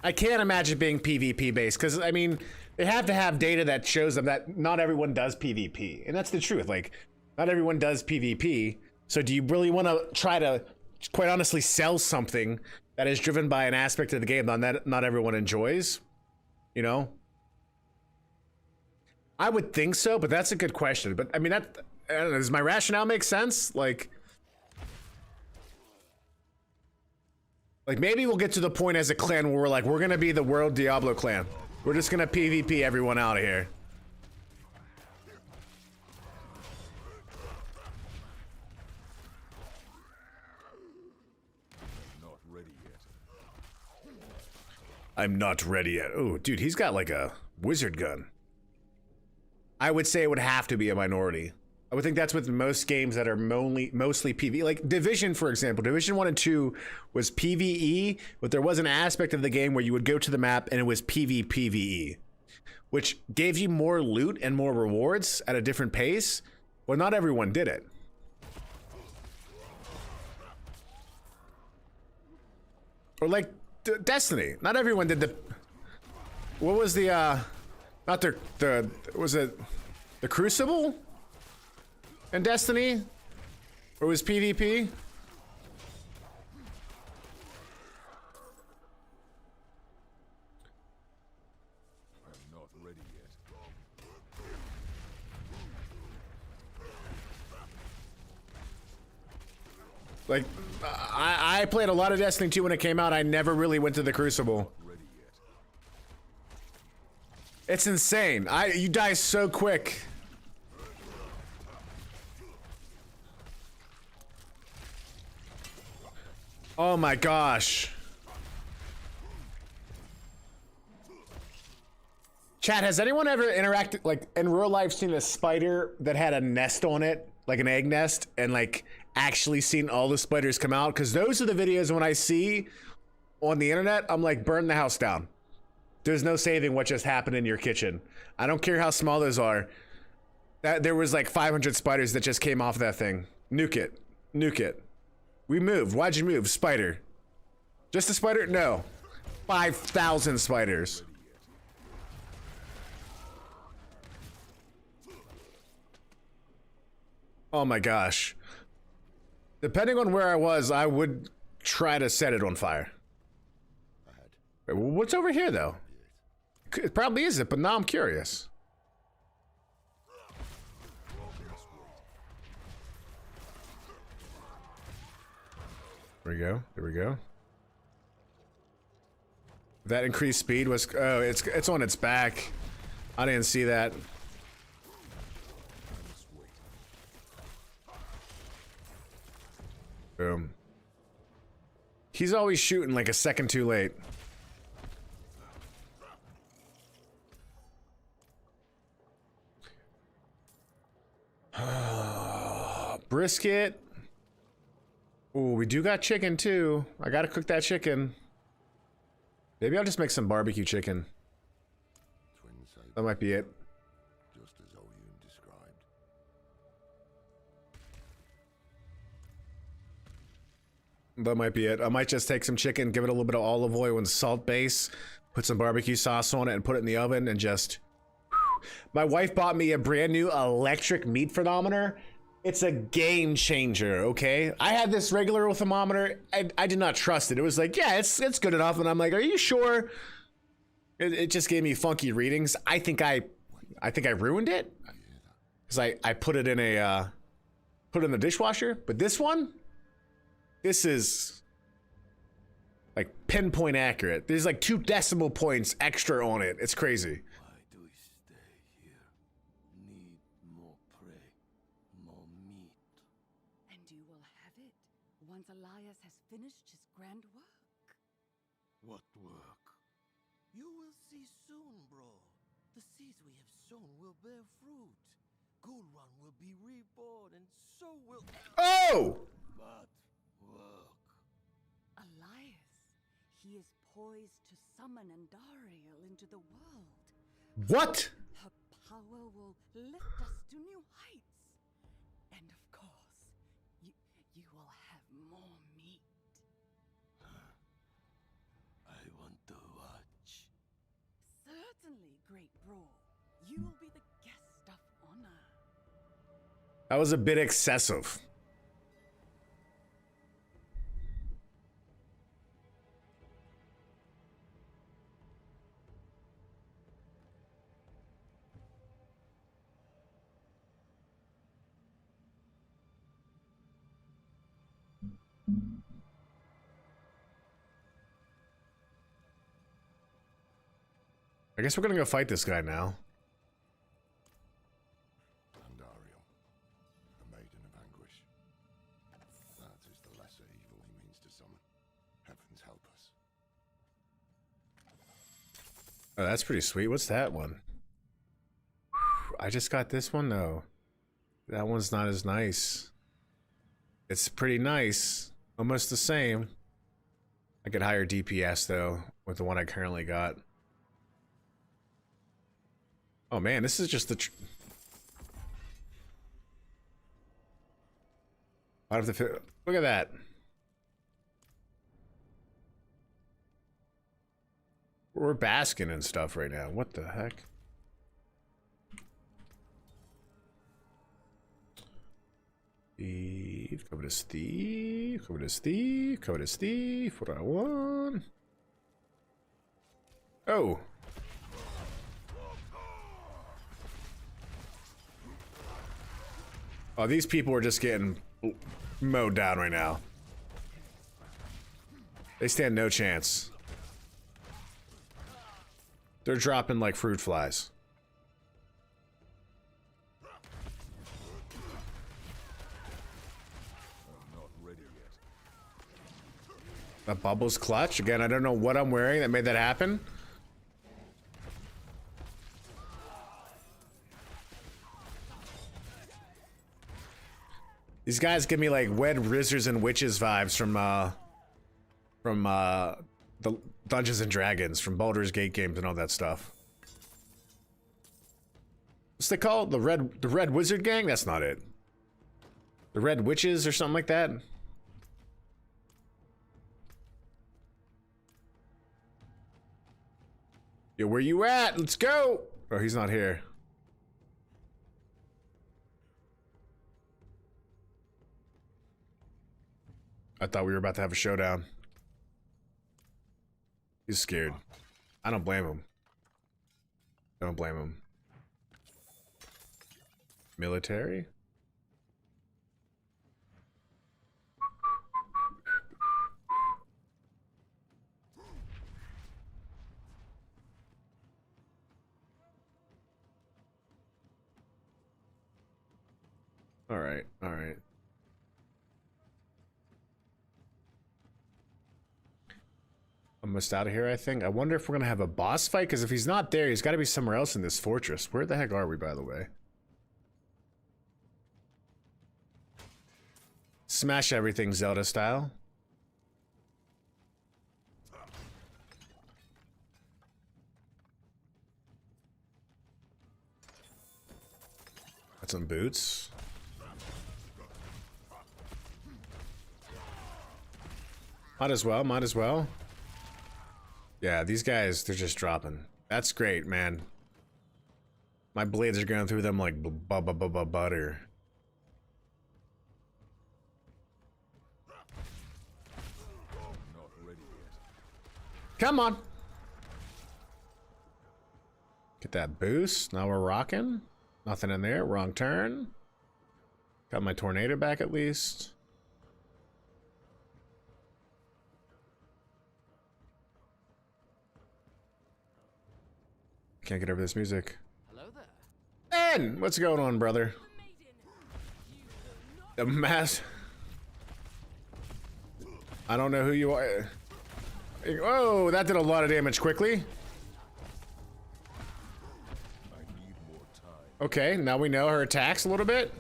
I can't imagine being PvP based because I mean, they have to have data that shows them that not everyone does PvP, and that's the truth. Like, not everyone does PvP. So do you really want to try to, quite honestly, sell something that is driven by an aspect of the game that not everyone enjoys? You know? I would think so, but that's a good question. But I mean, that, I don't know, does my rationale make sense? Like maybe we'll get to the point as a clan where we're like, we're gonna be the world Diablo clan. We're just gonna PvP everyone out of here. Not ready yet. I'm not ready yet. Oh, dude, he's got like a wizard gun. I would say it would have to be a minority. I would think that's with most games that are mostly PvE. Like Division, for example. Division 1 and 2 was PvE, but there was an aspect of the game where you would go to the map and it was PvPvE, which gave you more loot and more rewards at a different pace. Well, not everyone did it. Or like Destiny. Not everyone did the... What was the, not the was it the Crucible in Destiny? Or was PvP? I'm not ready yet. Like, I played a lot of Destiny 2 when it came out. I never really went to the Crucible. Ready yet. It's insane. You die so quick. Oh my gosh. Chat, has anyone ever interacted, like, in real life seen a spider that had a nest on it? Like an egg nest, and like actually seen all the spiders come out? Because those are the videos when I see on the internet, I'm like, burn the house down. There's no saving what just happened in your kitchen. I don't care how small those are. There was like 500 spiders that just came off that thing. Nuke it. Nuke it. We moved. Why'd you move? Spider. Just a spider? No. 5,000 spiders. Oh my gosh. Depending on where I was, I would try to set it on fire. Wait, what's over here though? It probably isn't, but now I'm curious. There we go. There we go. That increased speed was, oh, it's on its back. I didn't see that. Boom. He's always shooting like a second too late. Brisket. Ooh, we do got chicken too. I gotta cook that chicken. Maybe I'll just make some barbecue chicken. That might be it. Just as Oyun described. That might be it. I might just take some chicken, give it a little bit of olive oil and salt base, put some barbecue sauce on it, and put it in the oven and just... My wife bought me a brand new electric meat thermometer. It's a game changer, okay? I had this regular thermometer. I did not trust it. It was like, yeah, it's good enough. And I'm like, are you sure? It just gave me funky readings. I think I ruined it. Because I put it in a, put it in the dishwasher. But this one, this is like pinpoint accurate. There's like 2 decimal points extra on it. It's crazy. Why do we stay here? Need more prey. once Elias has finished his grand work. What work? You will see soon, bro. The seeds we have sown will bear fruit. Ghoul Run will be reborn, and so will... Oh! What work? Elias, he is poised to summon Andariel into the world. What? Her power will lift us to new heights. And of course, you will have more meat. I want to watch. Certainly, great bro. You will be the guest of honor. That was a bit excessive. I guess we're gonna go fight this guy now. Andariel, the maiden of anguish. That is the lesser evil he means to summon. Heavens help us. Oh, that's pretty sweet. What's that one? I just got this one? No. That one's not as nice. It's pretty nice. Almost the same. I get higher DPS, though, with the one I currently got. Oh, man, this is just the... I have to... Look at that. We're basking and stuff right now. What the heck? Steve, cover to Steve, cover to Steve, cover to Steve. What do I want? Oh. Oh, these people are just getting mowed down right now. They stand no chance. They're dropping like fruit flies. That bubble's clutch. Again, I don't know what I'm wearing that made that happen. These guys give me like Wed Wizards and Witches vibes from the Dungeons and Dragons, from Baldur's Gate games and all that stuff. What's they called? The Red Wizard Gang? That's not it. The Red Witches or something like that. Yo, where you at? Let's go! Oh, he's not here. I thought we were about to have a showdown. He's scared. I don't blame him. I don't blame him. Military? All right, all right. Almost out of here, I think. I wonder if we're gonna have a boss fight, because if he's not there, he's got to be somewhere else in this fortress. Where the heck are we, by the way? Smash everything Zelda style. Got some boots. Might as well, might as well. Yeah, these guys, they're just dropping. That's great, man. My blades are going through them like butter. Not ready yet. Come on. Get that boost. Now we're rocking. Nothing in there. Wrong turn. Got my tornado back at least. Can't get over this music. Hello there. Ben! What's going on, brother? The mass... I don't know who you are. Oh, that did a lot of damage quickly. I need more time. Okay, now we know her attacks a little bit.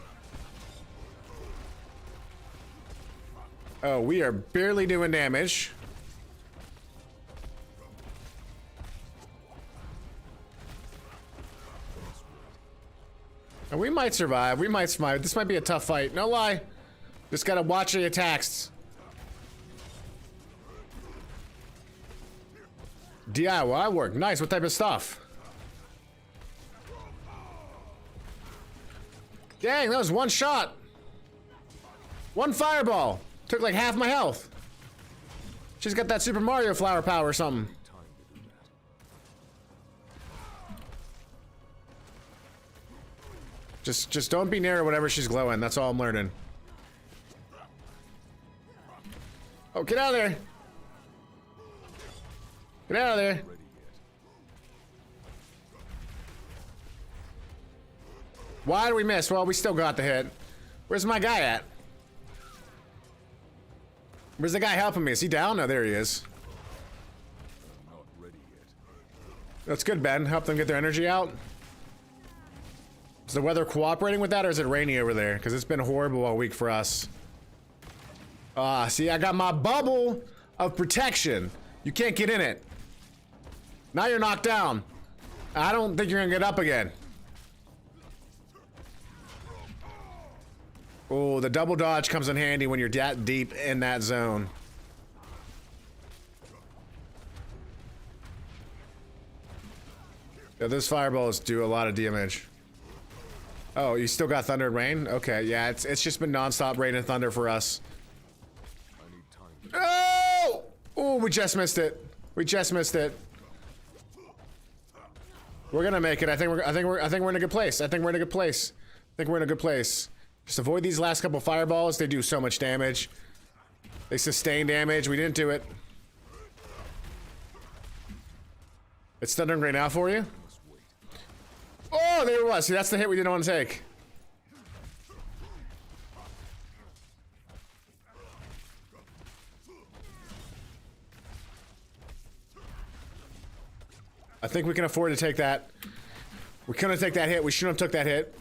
Oh, we are barely doing damage. And we might survive. We might survive. This might be a tough fight. No lie. Just gotta watch the attacks. DIY work. Nice. What type of stuff? Dang, that was one shot. One fireball. Took like half my health. She's got that Super Mario flower power or something. Just don't be near her whenever she's glowing. That's all I'm learning. Oh, get out of there. Get out of there. Why did we miss? Well, we still got the hit. Where's my guy at? Where's the guy helping me? Is he down? No, there he is. Not ready yet. That's good, Ben. Help them get their energy out. Is the weather cooperating with that, or is it rainy over there? Because it's been horrible all week for us. See, I got my bubble of protection. You can't get in it. Now you're knocked down. I don't think you're gonna get up again. Oh, the double dodge comes in handy when you're that deep in that zone. Yeah, those fireballs do a lot of damage. Oh, you still got thunder and rain? Okay, yeah, it's just been non-stop rain and thunder for us. I need time. Oh! Oh, we just missed it. We just missed it. We're gonna make it. I think we're in a good place. I think we're in a good place. I think we're in a good place. Just avoid these last couple fireballs. They do so much damage. They sustain damage. We didn't do it. It's thundering right now for you. Oh, there it was. See, that's the hit we didn't want to take. I think we can afford to take that. We couldn't take that hit. We shouldn't have took that hit.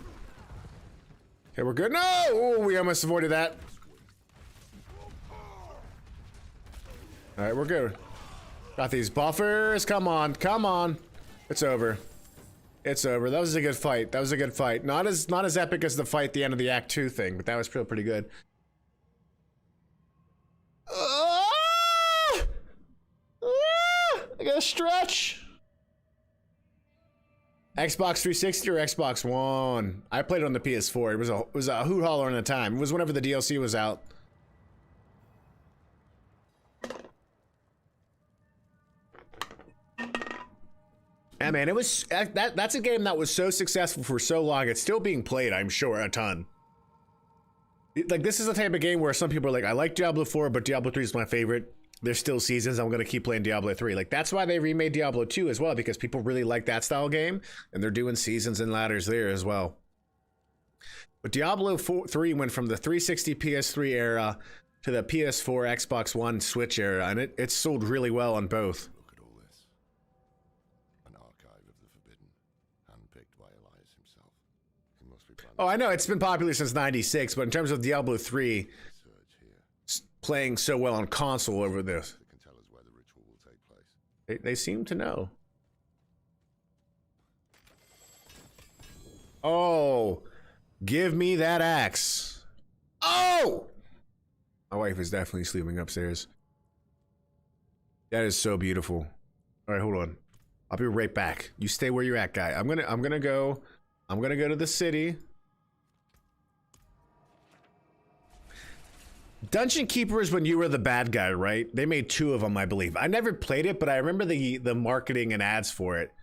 Okay, we're good. No! Oh, we almost avoided that. Alright, we're good. Got these buffers. Come on, come on. It's over. It's over. That was a good fight. That was a good fight. Not as epic as the fight at the end of the Act 2 thing, but that was still pretty good. I gotta stretch. Xbox 360 or Xbox One? I played it on the PS4. It was a hoot holler in a time. It was whenever the DLC was out. Yeah, man, it was that's a game that was so successful for so long. It's still being played, I'm sure, a ton. Like, this is the type of game where some people are like, I like Diablo 4, but Diablo 3 is my favorite. There's still seasons. I'm going to keep playing Diablo 3. Like, that's why they remade Diablo 2 as well, because people really like that style game, and they're doing seasons and ladders there as well. But Diablo 3 went from the 360 PS3 era to the PS4, Xbox One, Switch era, and it sold really well on both. Look at all this. An archive of the forbidden, handpicked by Elias himself. He must be planning Oh, I know, it's been popular since 96, but in terms of Diablo 3, research here. playing so well on console over this, That can tell us where the ritual will take place. they seem to know. Oh, give me that axe. Oh! My wife is definitely sleeping upstairs. That is so beautiful. All right, hold on. I'll be right back. You stay where you're at, guy. I'm gonna go to the city. Dungeon Keeper is when you were the bad guy, right? They made 2 of them, I believe. I never played it, but I remember the marketing and ads for it.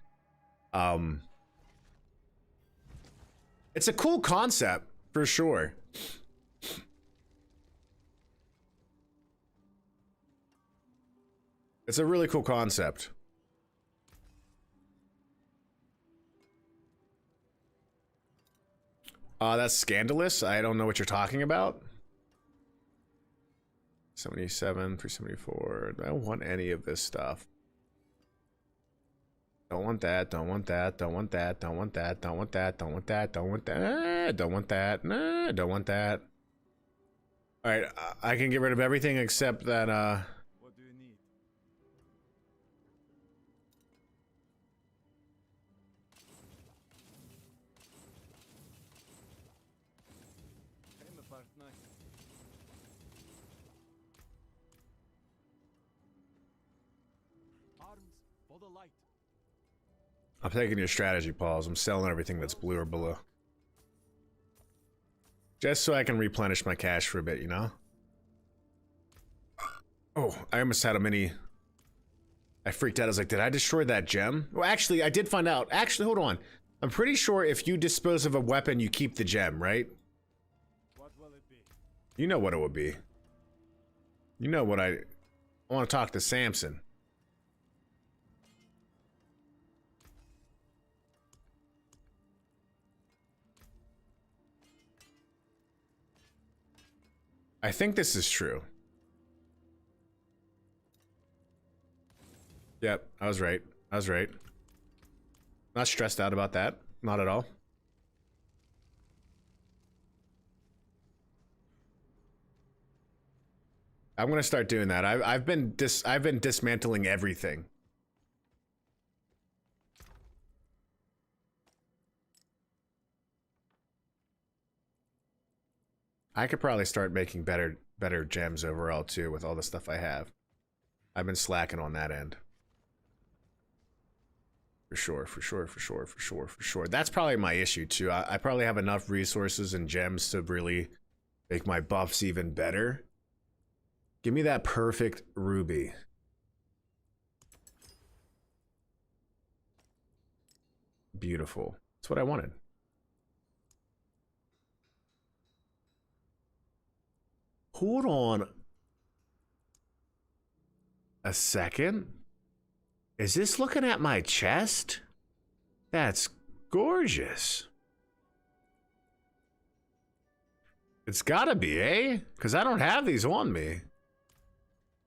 It's a cool concept, for sure. It's a really cool concept. That's scandalous. I don't know what you're talking about. 77, 374. I don't want any of this stuff. Don't want that, don't want that, don't want that, don't want that, don't want that, don't want that, don't want that, don't want that, nah, don't want that. Alright, I can get rid of everything except that, What do you need? Hey, my partner. Arms for the light. I'm taking your strategy, Pauls. I'm selling everything that's blue or below. Just so I can replenish my cash for a bit, you know? Oh, I almost had a mini... I freaked out. I was like, did I destroy that gem? Well, actually, I did find out. Actually, hold on. I'm pretty sure if you dispose of a weapon, you keep the gem, right? What will it be? You know what it would be. You know what I want to talk to Samson. I think this is true. Yep, I was right. I was right. Not stressed out about that. Not at all. I'm gonna start doing that. I've been dismantling everything. I could probably start making better gems overall too with all the stuff I have. I've been slacking on that end. For sure, for sure, for sure, for sure, for sure. That's probably my issue too. I probably have enough resources and gems to really make my buffs even better. Give me that perfect ruby. Beautiful. That's what I wanted. Hold on a second. Is this looking at my chest? That's gorgeous. It's gotta be, eh? Because I don't have these on me.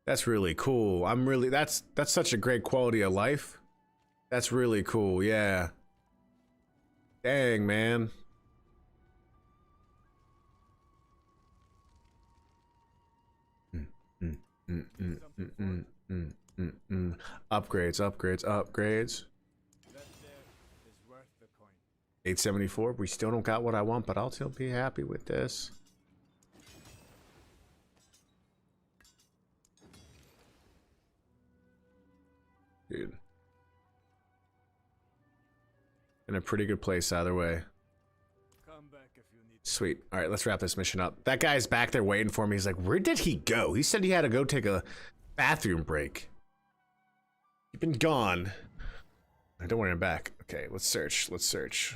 That's really cool. That's such a great quality of life. That's really cool, yeah. Dang, man. Upgrades, upgrades, upgrades. That there is worth the coin. 874. We still don't got what I want, but I'll still be happy with this. Dude. In a pretty good place either way. Come back if you need. Sweet. All right, let's wrap this mission up. That guy's back there waiting for me. He's like, where did he go? He said he had to go take a bathroom break. You've been gone. Don't worry, I'm back. Okay, let's search. Let's search.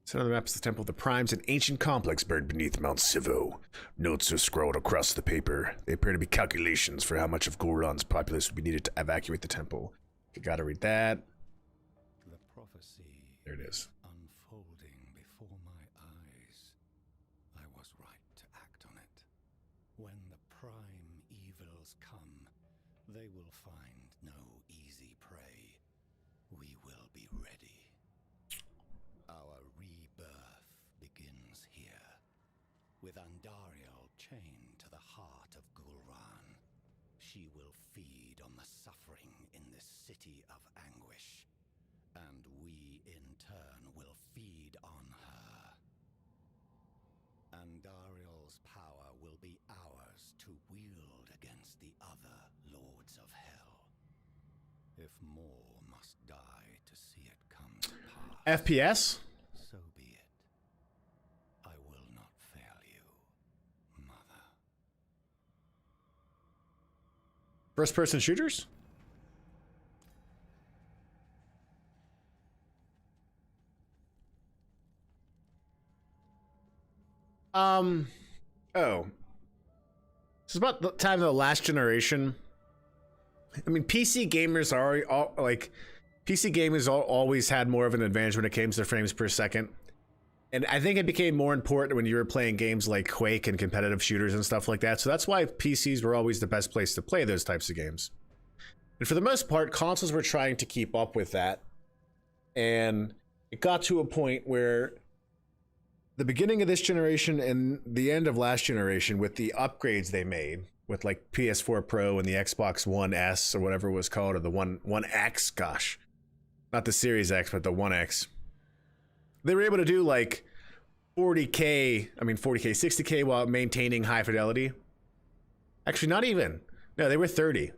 Set on the map is the Temple of the Primes, an ancient complex buried beneath Mount Sivo. Notes are scrawled across the paper. They appear to be calculations for how much of Gulran's populace would be needed to evacuate the temple. You gotta read that. The prophecy There it is. unfolding before my eyes. I was right to act on it. When the prime evils come, they will find no easy prey. We will be ready. Our rebirth begins here, with Andariel chained to the heart of Gulran. She will feed on the suffering in this city of anguish, and we in turn will feed on her. Andariel's power will be ours to wield against the other lords of hell. If more must die to see it come to pass, FPS? so be it. I will not fail you, Mother. First person shooters? Oh. This is about the time of the last generation. I mean, PC gamers are PC gamers always had more of an advantage when it came to frames per second. And I think it became more important when you were playing games like Quake and competitive shooters and stuff like that. So that's why PCs were always the best place to play those types of games. And for the most part, consoles were trying to keep up with that. And it got to a point where the beginning of this generation and the end of last generation, with the upgrades they made, with like PS4 Pro and the Xbox One S or whatever it was called, or the One X, gosh. Not the Series X, but the One X. They were able to do like 40K, 60K while maintaining high fidelity. Actually, not even. No, they were 30.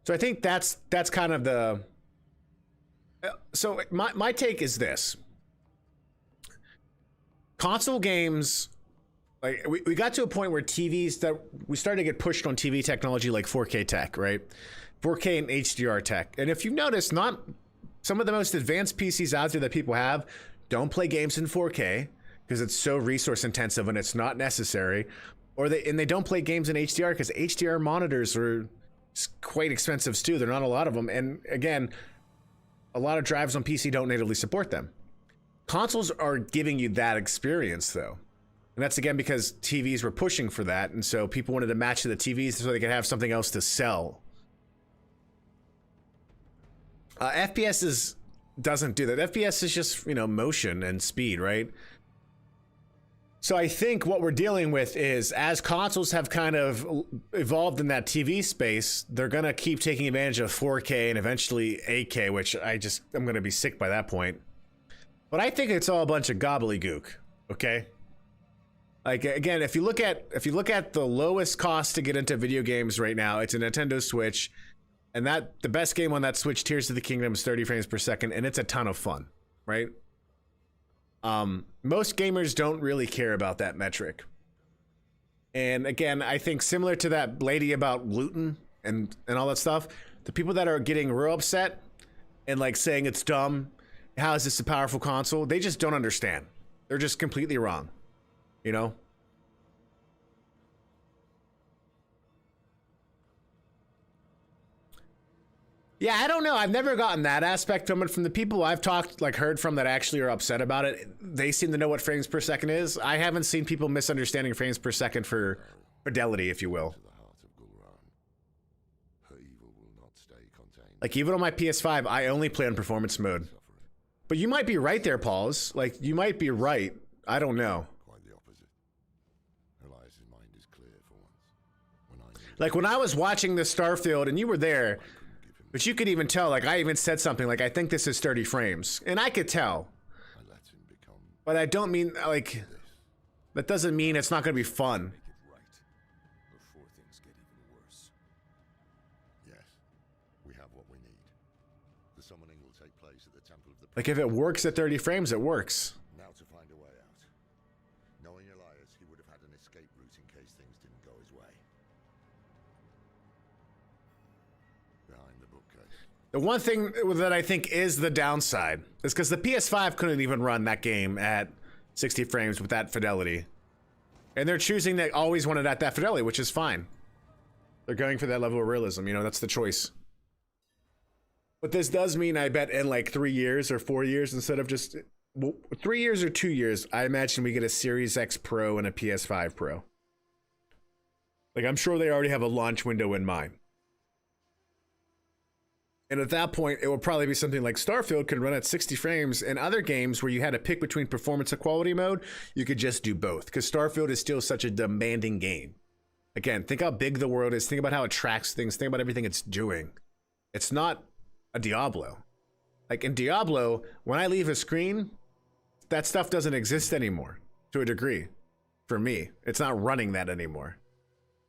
So I think that's kind of the... So my take is this. Console games, like we got to a point where TVs, that we started to get pushed on TV technology like 4K tech, right? 4K and HDR tech. And if you've noticed, not some of the most advanced PCs out there that people have don't play games in 4K because it's so resource intensive and it's not necessary. Or they don't play games in HDR because HDR monitors are quite expensive too. There are not a lot of them. And again, a lot of drives on PC don't natively support them. Consoles are giving you that experience though. And that's again because TVs were pushing for that. And so people wanted to match to the TVs so they could have something else to sell. FPS doesn't do that. FPS is just, motion and speed, right? So I think what we're dealing with is, as consoles have kind of evolved in that TV space, they're going to keep taking advantage of 4K and eventually 8K, which I'm going to be sick by that point. But I think it's all a bunch of gobbledygook, okay? Like, again, if you look at the lowest cost to get into video games right now, it's a Nintendo Switch. And the best game on that Switch, Tears of the Kingdom, is 30 frames per second, and it's a ton of fun, right? Most gamers don't really care about that metric. And again, I think similar to that lady about Luton and all that stuff, the people that are getting real upset and like saying it's dumb, how is this a powerful console? They just don't understand. They're just completely wrong, Yeah, I don't know. I've never gotten that aspect from it. From the people I've heard from that actually are upset about it, they seem to know what frames per second is. I haven't seen people misunderstanding frames per second for fidelity, if you will. Like, even on my PS5, I only play on performance mode. But you might be right there, Pauls. Like, you might be right. I don't know. Quite the opposite. Elias's mind is clear for once. Like, when I was watching the Starfield, and you were there... But you could even tell, like, I even said something like, I think this is 30 frames. And I could tell. But I don't mean, like, that doesn't mean it's not going to be fun. Before things get even worse. Yes, we have what we need. The summoning will take place at the Temple of the... Like, if it works at 30 frames, it works. Now to find a way out. Knowing Elias, he would have had an escape route in case things didn't go his way. Behind the bookcase. The one thing that I think is the downside is because the PS5 couldn't even run that game at 60 frames with that fidelity. And they're choosing to always want it at that fidelity, which is fine. They're going for that level of realism, that's the choice. But this does mean, I bet, in like 3 years or 4 years, instead of just 3 years or 2 years, I imagine we get a Series X Pro and a PS5 Pro. Like, I'm sure they already have a launch window in mind. And at that point, it will probably be something like Starfield could run at 60 frames, and other games where you had to pick between performance and quality mode, you could just do both, because Starfield is still such a demanding game. Again, think how big the world is, think about how it tracks things, think about everything it's doing. It's not a Diablo. Like, in Diablo, when I leave a screen, that stuff doesn't exist anymore, to a degree. For me, it's not running that anymore.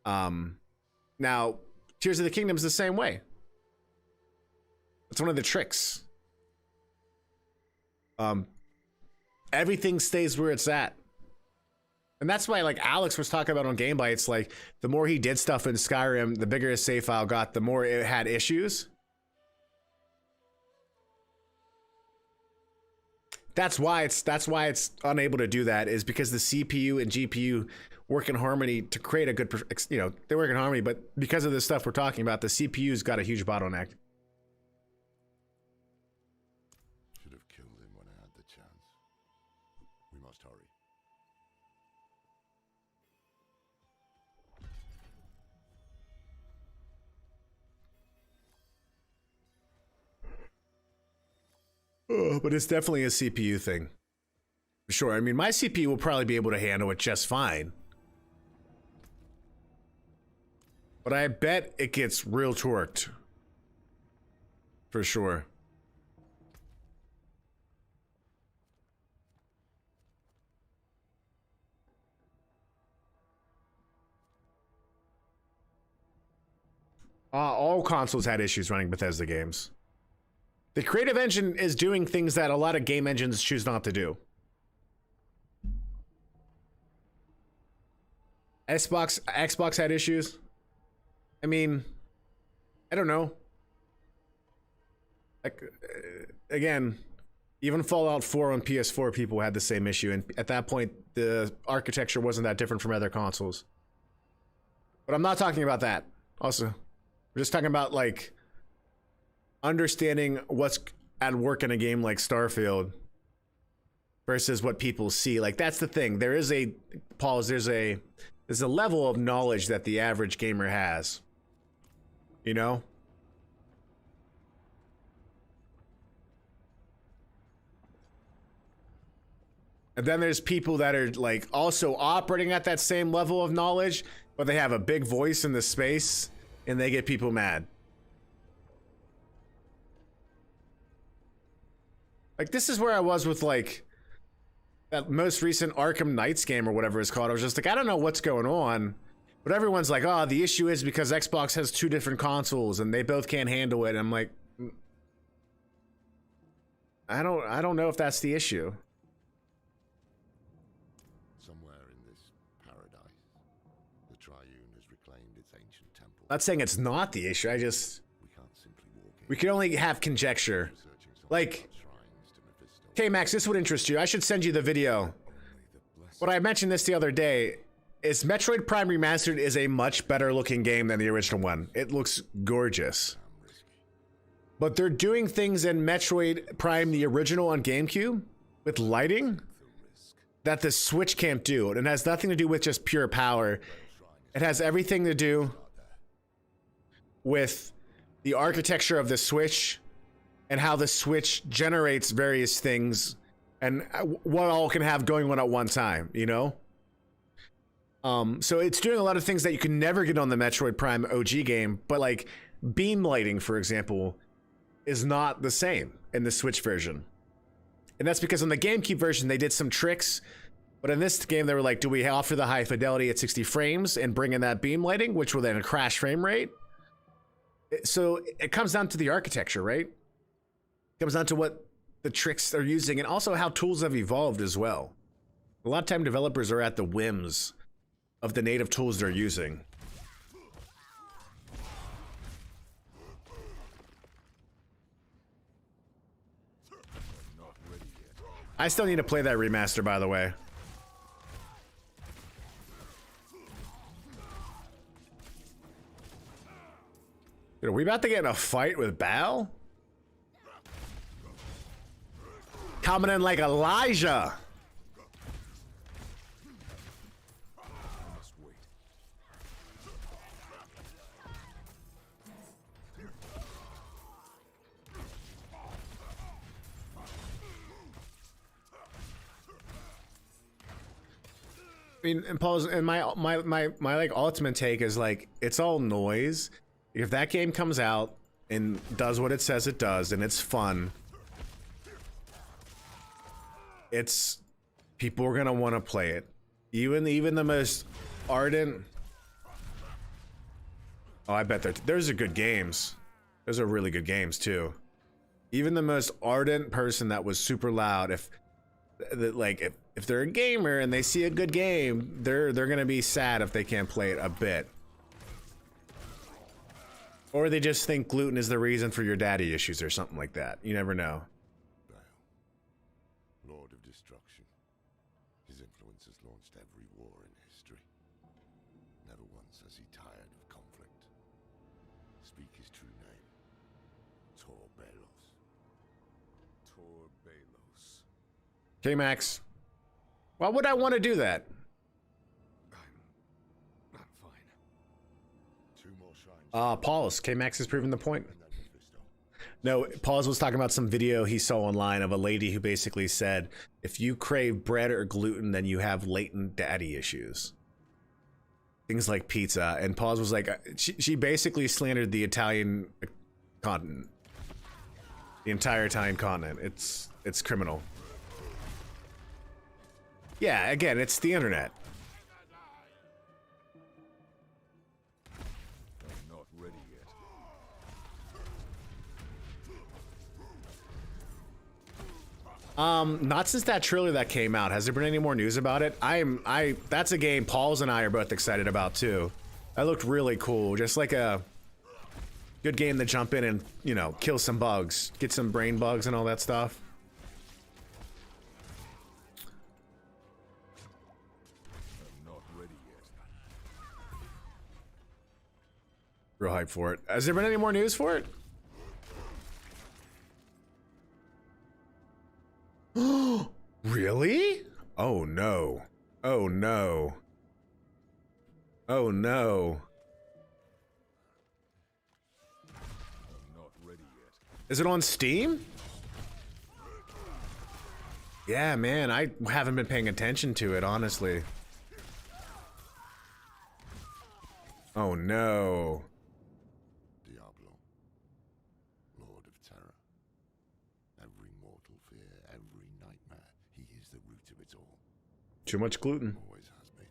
Now, Tears of the Kingdom is the same way. It's one of the tricks. Everything stays where it's at. And that's why, like Alex was talking about on Game Bites, like, the more he did stuff in Skyrim, the bigger his save file got, the more it had issues. That's why it's unable to do that, is because the CPU and GPU work in harmony to create a good, they work in harmony, but because of this stuff we're talking about, the CPU's got a huge bottleneck. Should have killed him when I had the must hurry. But it's definitely a CPU thing. Sure, I mean, my CPU will probably be able to handle it just fine. But I bet it gets real torqued. For sure. All consoles had issues running Bethesda games. The creative engine is doing things that a lot of game engines choose not to do. Xbox had issues. I mean, I don't know. Like, again, even Fallout 4 on PS4 people had the same issue, and at that point, the architecture wasn't that different from other consoles. But I'm not talking about that. Also, we're just talking about, like, understanding what's at work in a game like Starfield versus what people see. Like, that's the thing. There is a pause. There's a level of knowledge that the average gamer has. You know? And then there's people that are, like, also operating at that same level of knowledge, but they have a big voice in the space and they get people mad. Like, this is where I was with, like, that most recent Arkham Knights game or whatever it's called. I was just like, I don't know what's going on. But everyone's like, oh, the issue is because Xbox has 2 different consoles and they both can't handle it. And I'm like, I don't know if that's the issue. Somewhere in this paradise, the Triune has reclaimed its ancient temple. I'm not saying it's not the issue. I just... We can't simply walk in. We can only have conjecture. Like... Okay, Max, this would interest you. I should send you the video. What I mentioned this the other day is Metroid Prime Remastered is a much better looking game than the original one. It looks gorgeous. But they're doing things in Metroid Prime, the original on GameCube, with lighting that the Switch can't do. And it has nothing to do with just pure power. It has everything to do with the architecture of the Switch and how the Switch generates various things and what all can have going on at one time, you know? So it's doing a lot of things that you can never get on the Metroid Prime OG game, but like beam lighting, for example, is not the same in the Switch version. And that's because on the GameCube version, they did some tricks, but in this game, they were like, do we offer the high fidelity at 60 frames and bring in that beam lighting, which will then crash frame rate? So it comes down to the architecture, right? It comes down to what the tricks they're using and also how tools have evolved as well. A lot of time developers are at the whims of the native tools they're using. I still need to play that remaster, by the way. Dude, are we about to get in a fight with Bal? Coming in like Elijah. I mean, and Paul's and my like ultimate take is like it's all noise. If that game comes out and does what it says it does and it's fun, it's people are gonna want to play it. Even the most ardent. Oh, I bet there's a good games. Those are really good games too. Even the most ardent person that was super loud, if they're a gamer and they see a good game, they're gonna be sad if they can't play it a bit. Or they just think gluten is the reason for your daddy issues or something like that. You never know. Lord of Destruction. His influence has launched every war in history. Never once has he tired of conflict. Speak his true name. Tor Balos. Tor Balos. Okay, Max. Why would I want to do that? I'm fine. 2 more shrines. Paulus, K-Max has proven the point. And then Mephisto. No, Paulus was talking about some video he saw online of a lady who basically said, if you crave bread or gluten, then you have latent daddy issues. Things like pizza. And Paulus was like, she basically slandered the Italian continent. The entire Italian continent. It's criminal. Yeah, again, it's the internet. I'm not ready yet. Not since that trailer that came out. Has there been any more news about it? That's a game Pauls and I are both excited about too. That looked really cool. Just like a good game to jump in and, you know, kill some bugs, get some brain bugs and all that stuff. I'm not ready yet. Real hype for it. Has there been any more news for it? Really? Oh no. Oh no. Oh no. I'm not ready yet. Is it on Steam? Yeah, man, I haven't been paying attention to it, honestly. Oh no. Diablo. Lord of Terror. Every mortal fear, every nightmare. He is the root of it all. Too much gluten. Always has been.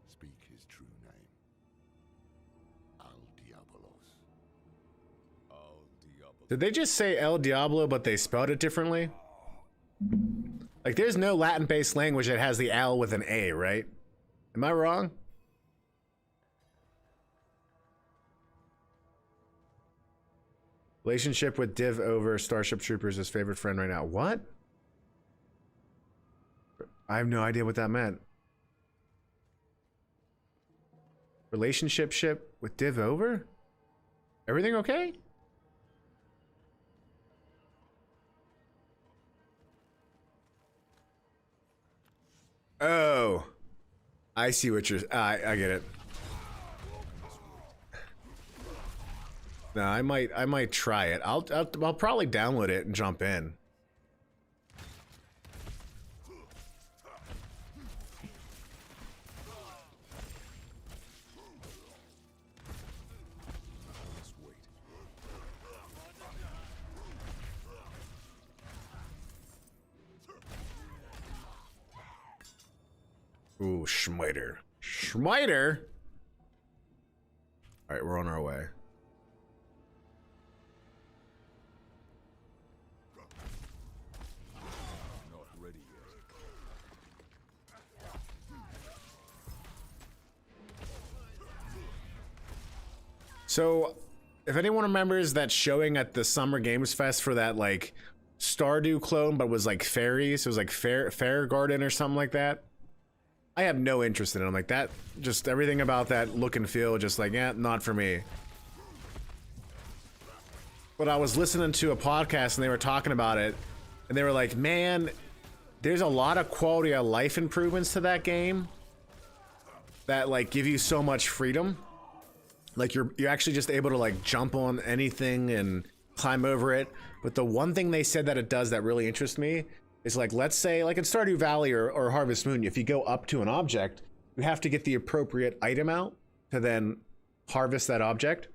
Speak his true name. Al Diabolos. Al Diablo. Did they just say El Diablo, but they spelled it differently? Like, there's no Latin-based language that has the L with an A, right? Am I wrong? Relationship with Div over Starship Troopers, his favorite friend right now. What? I have no idea what that meant. Relationship ship with Div over? Everything okay? Oh, I see what you're. I get it. No, I might try it. I'll probably download it and jump in. Let's wait. Ooh, Schmiter. Schmiter? All right, we're on our way. Not ready yet. So, if anyone remembers that showing at the Summer Games Fest for that, like, Stardew clone, but was like fairies, it was like Fair Garden or something like that. I have no interest in it. I'm like, that, just everything about that look and feel, just like, yeah, not for me. But I was listening to a podcast and they were talking about it, and they were like, man, there's a lot of quality of life improvements to that game that, like, give you so much freedom. Like, you're actually just able to, like, jump on anything and climb over it. But the one thing they said that it does that really interests me is, like, let's say, like in Stardew Valley or Harvest Moon, if you go up to an object, you have to get the appropriate item out to then harvest that object.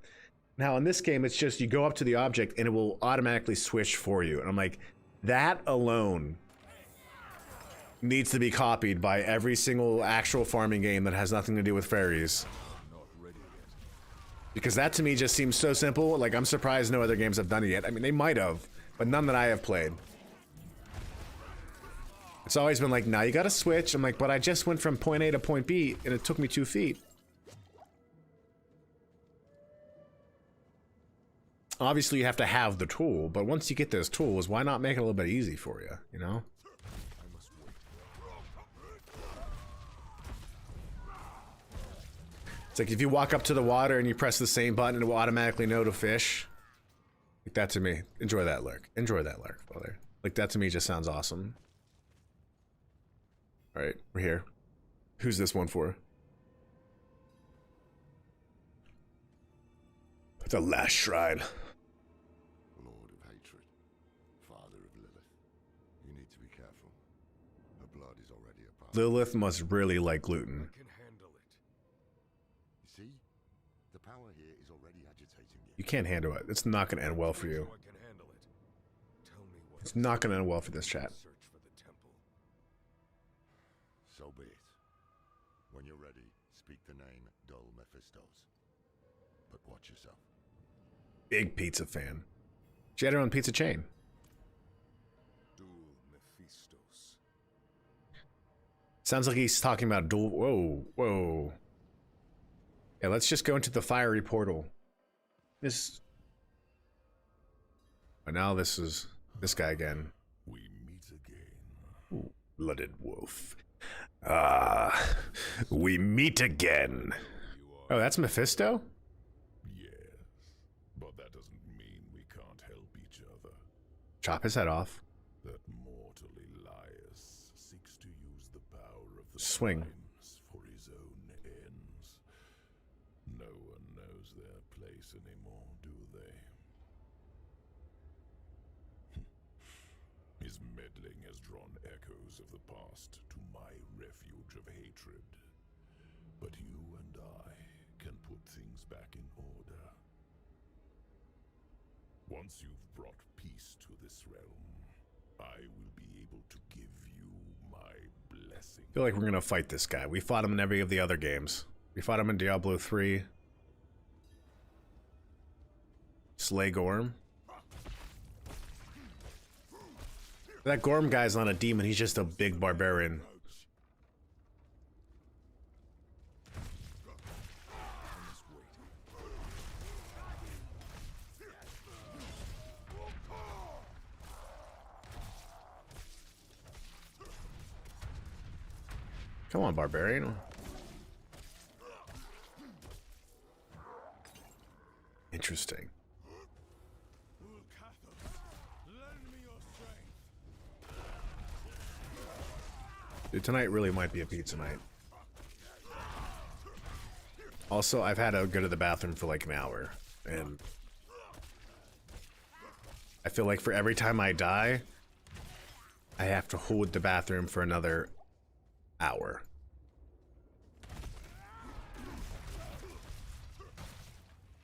Now, in this game, it's just you go up to the object and it will automatically switch for you. And I'm like, that alone needs to be copied by every single actual farming game that has nothing to do with fairies. Not ready yet. Because that to me just seems so simple. Like, I'm surprised no other games have done it yet. I mean, they might have, but none that I have played. It's always been like, nah, you gotta switch. I'm like, but I just went from point A to point B and it took me 2 feet. Obviously, you have to have the tool, but once you get those tools, why not make it a little bit easy for you, you know? I must wait. It's like if you walk up to the water and you press the same button, it will automatically know to fish. Like that to me. Enjoy that lurk. Enjoy that lurk, brother. Like that to me just sounds awesome. All right, we're here. Who's this one for? The last shrine. Lord of hatred, father of Lilith. You need to be careful. Her blood is already a part. Lilith must really like gluten. I can handle it. You see? The power here is already agitating you. You can't handle it. It's not going to end well for you. So I can handle it. Tell me what It's not going to end well for this chat. search for the temple. So be it. When you're ready, speak the name Dol Mephistos. But watch yourself. Big pizza fan. She had her own pizza chain. Duel Mephistos. Sounds like he's talking about dual. Whoa, whoa. Yeah, let's just go into the fiery portal. This. But now this is this guy again. We meet again. Ooh, blooded wolf. We meet again. Oh, that's Mephisto? Yes, but that doesn't mean we can't help each other. Chop his head off. That mortal Elias seeks to use the power of the Swing. times for his own ends. No one knows their place anymore, do they? His meddling has drawn echoes of the past to my refuge of hatred. But you and I can put things back in order. Once you've brought peace to this realm, I will be able to give you my blessing. I feel like we're gonna fight this guy. We fought him in every of the other games. We fought him in Diablo 3. Slay Gorm. That Gorm guy's not a demon, he's just a big barbarian. Come on, barbarian. Interesting. Dude, tonight really might be a pizza night. Also, I've had to go to the bathroom for like an hour, and I feel like for every time I die, I have to hold the bathroom for another hour.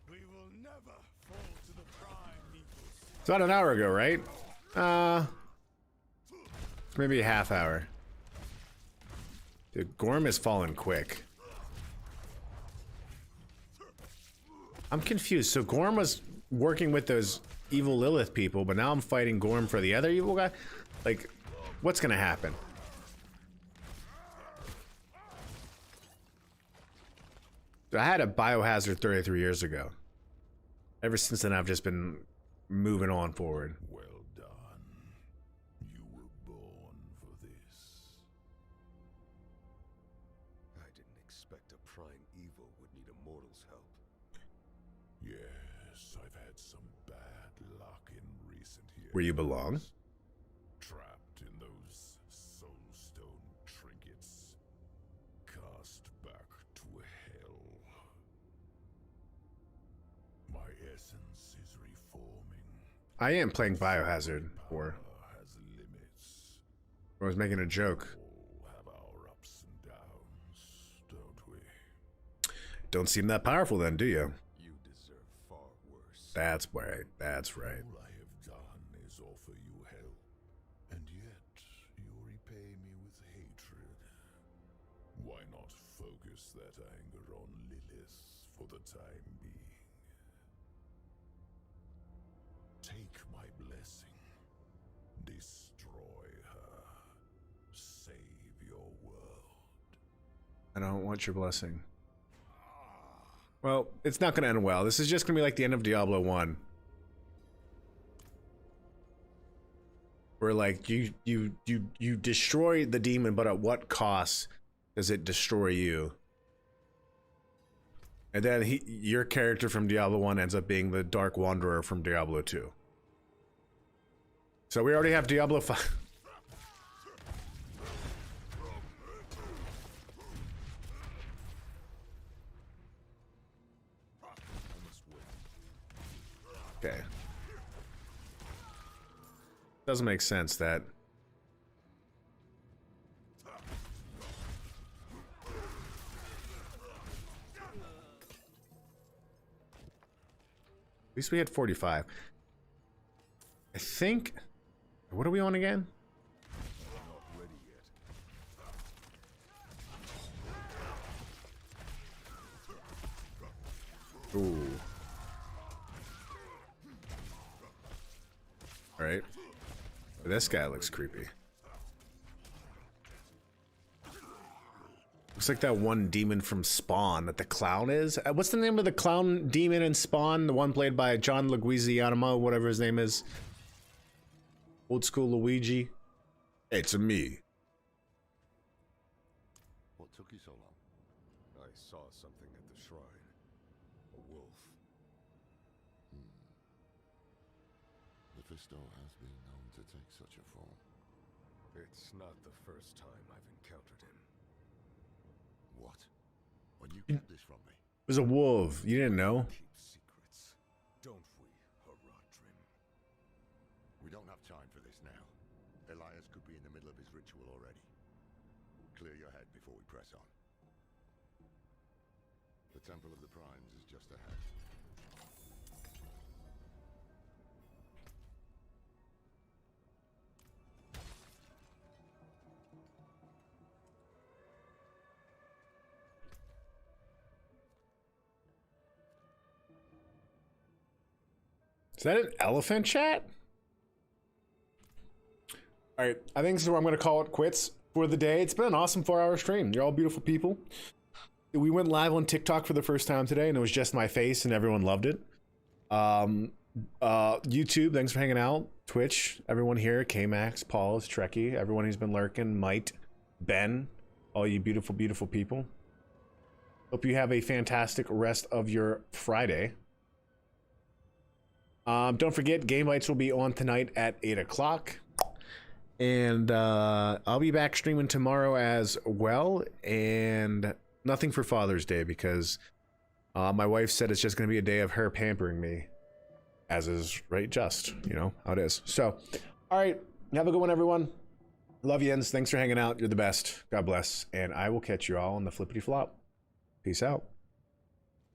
We will never fall to the prime eagles. It's about an hour ago, right? Maybe a half hour. Dude, Gorm is falling quick. I'm confused. So Gorm was working with those evil Lilith people, but now I'm fighting Gorm for the other evil guy? Like, what's gonna happen? Dude, I had a biohazard 33 years ago. Ever since then, I've just been moving on forward. Well done. You were born for this. I didn't expect a prime evil would need a mortal's help. Yes, I've had some bad luck in recent years. Where you belong? Trapped in those soulstone trinkets. Cast back to hell. My essence is reforming. I am playing Biohazard 4. Has limits. I was making a joke. All have our ups and downs, don't we? Don't seem that powerful then, do you? You deserve far worse. That's right. That's right. All I have done is offer you help, and yet you repay me with hatred. Why not focus that anger on Lilith for the time being? Take my blessing. Destroy her. Save your world. I don't want your blessing. Well, it's not going to end well. This is just going to be like the end of Diablo 1. Where like you destroy the demon, but at what cost does it destroy you? And then your character from Diablo 1 ends up being the Dark Wanderer from Diablo 2. So we already have Diablo 5. Okay. Doesn't make sense that... At least we had 45. I think... What are we on again? Ooh. Alright. This guy looks creepy. Looks like that one demon from Spawn that the clown is. What's the name of the clown demon in Spawn? The one played by John Leguizamo, whatever his name is. Old school Luigi. It's me. What took you so long? I saw something at the shrine. A wolf. Mephisto has been known to take such a form. It's not the first time I've encountered him. What? When you kept this from me? It was a wolf. You didn't know? Keep secrets, don't we, Haradrim? We don't have time for this now. Elias could be in the middle of his ritual already. Clear your head before we press on. The Temple of the Primes is just ahead. Is that an elephant chat? All right, I think this is where I'm going to call it quits for the day. It's been an awesome 4-hour stream. You're all beautiful people. We went live on TikTok for the first time today, and it was just my face, and everyone loved it. YouTube, thanks for hanging out. Twitch, everyone here, K-Max, Paul's, Trekkie, everyone who's been lurking, Might, Ben, all you beautiful, beautiful people. Hope you have a fantastic rest of your Friday. Don't forget, Game Bites will be on tonight at 8 o'clock. And I'll be back streaming tomorrow as well. And nothing for Father's Day because my wife said it's just going to be a day of her pampering me. As is right just, you know, how it is. So, all right. Have a good one, everyone. Love yins. Thanks for hanging out. You're the best. God bless. And I will catch you all on the flippity flop. Peace out.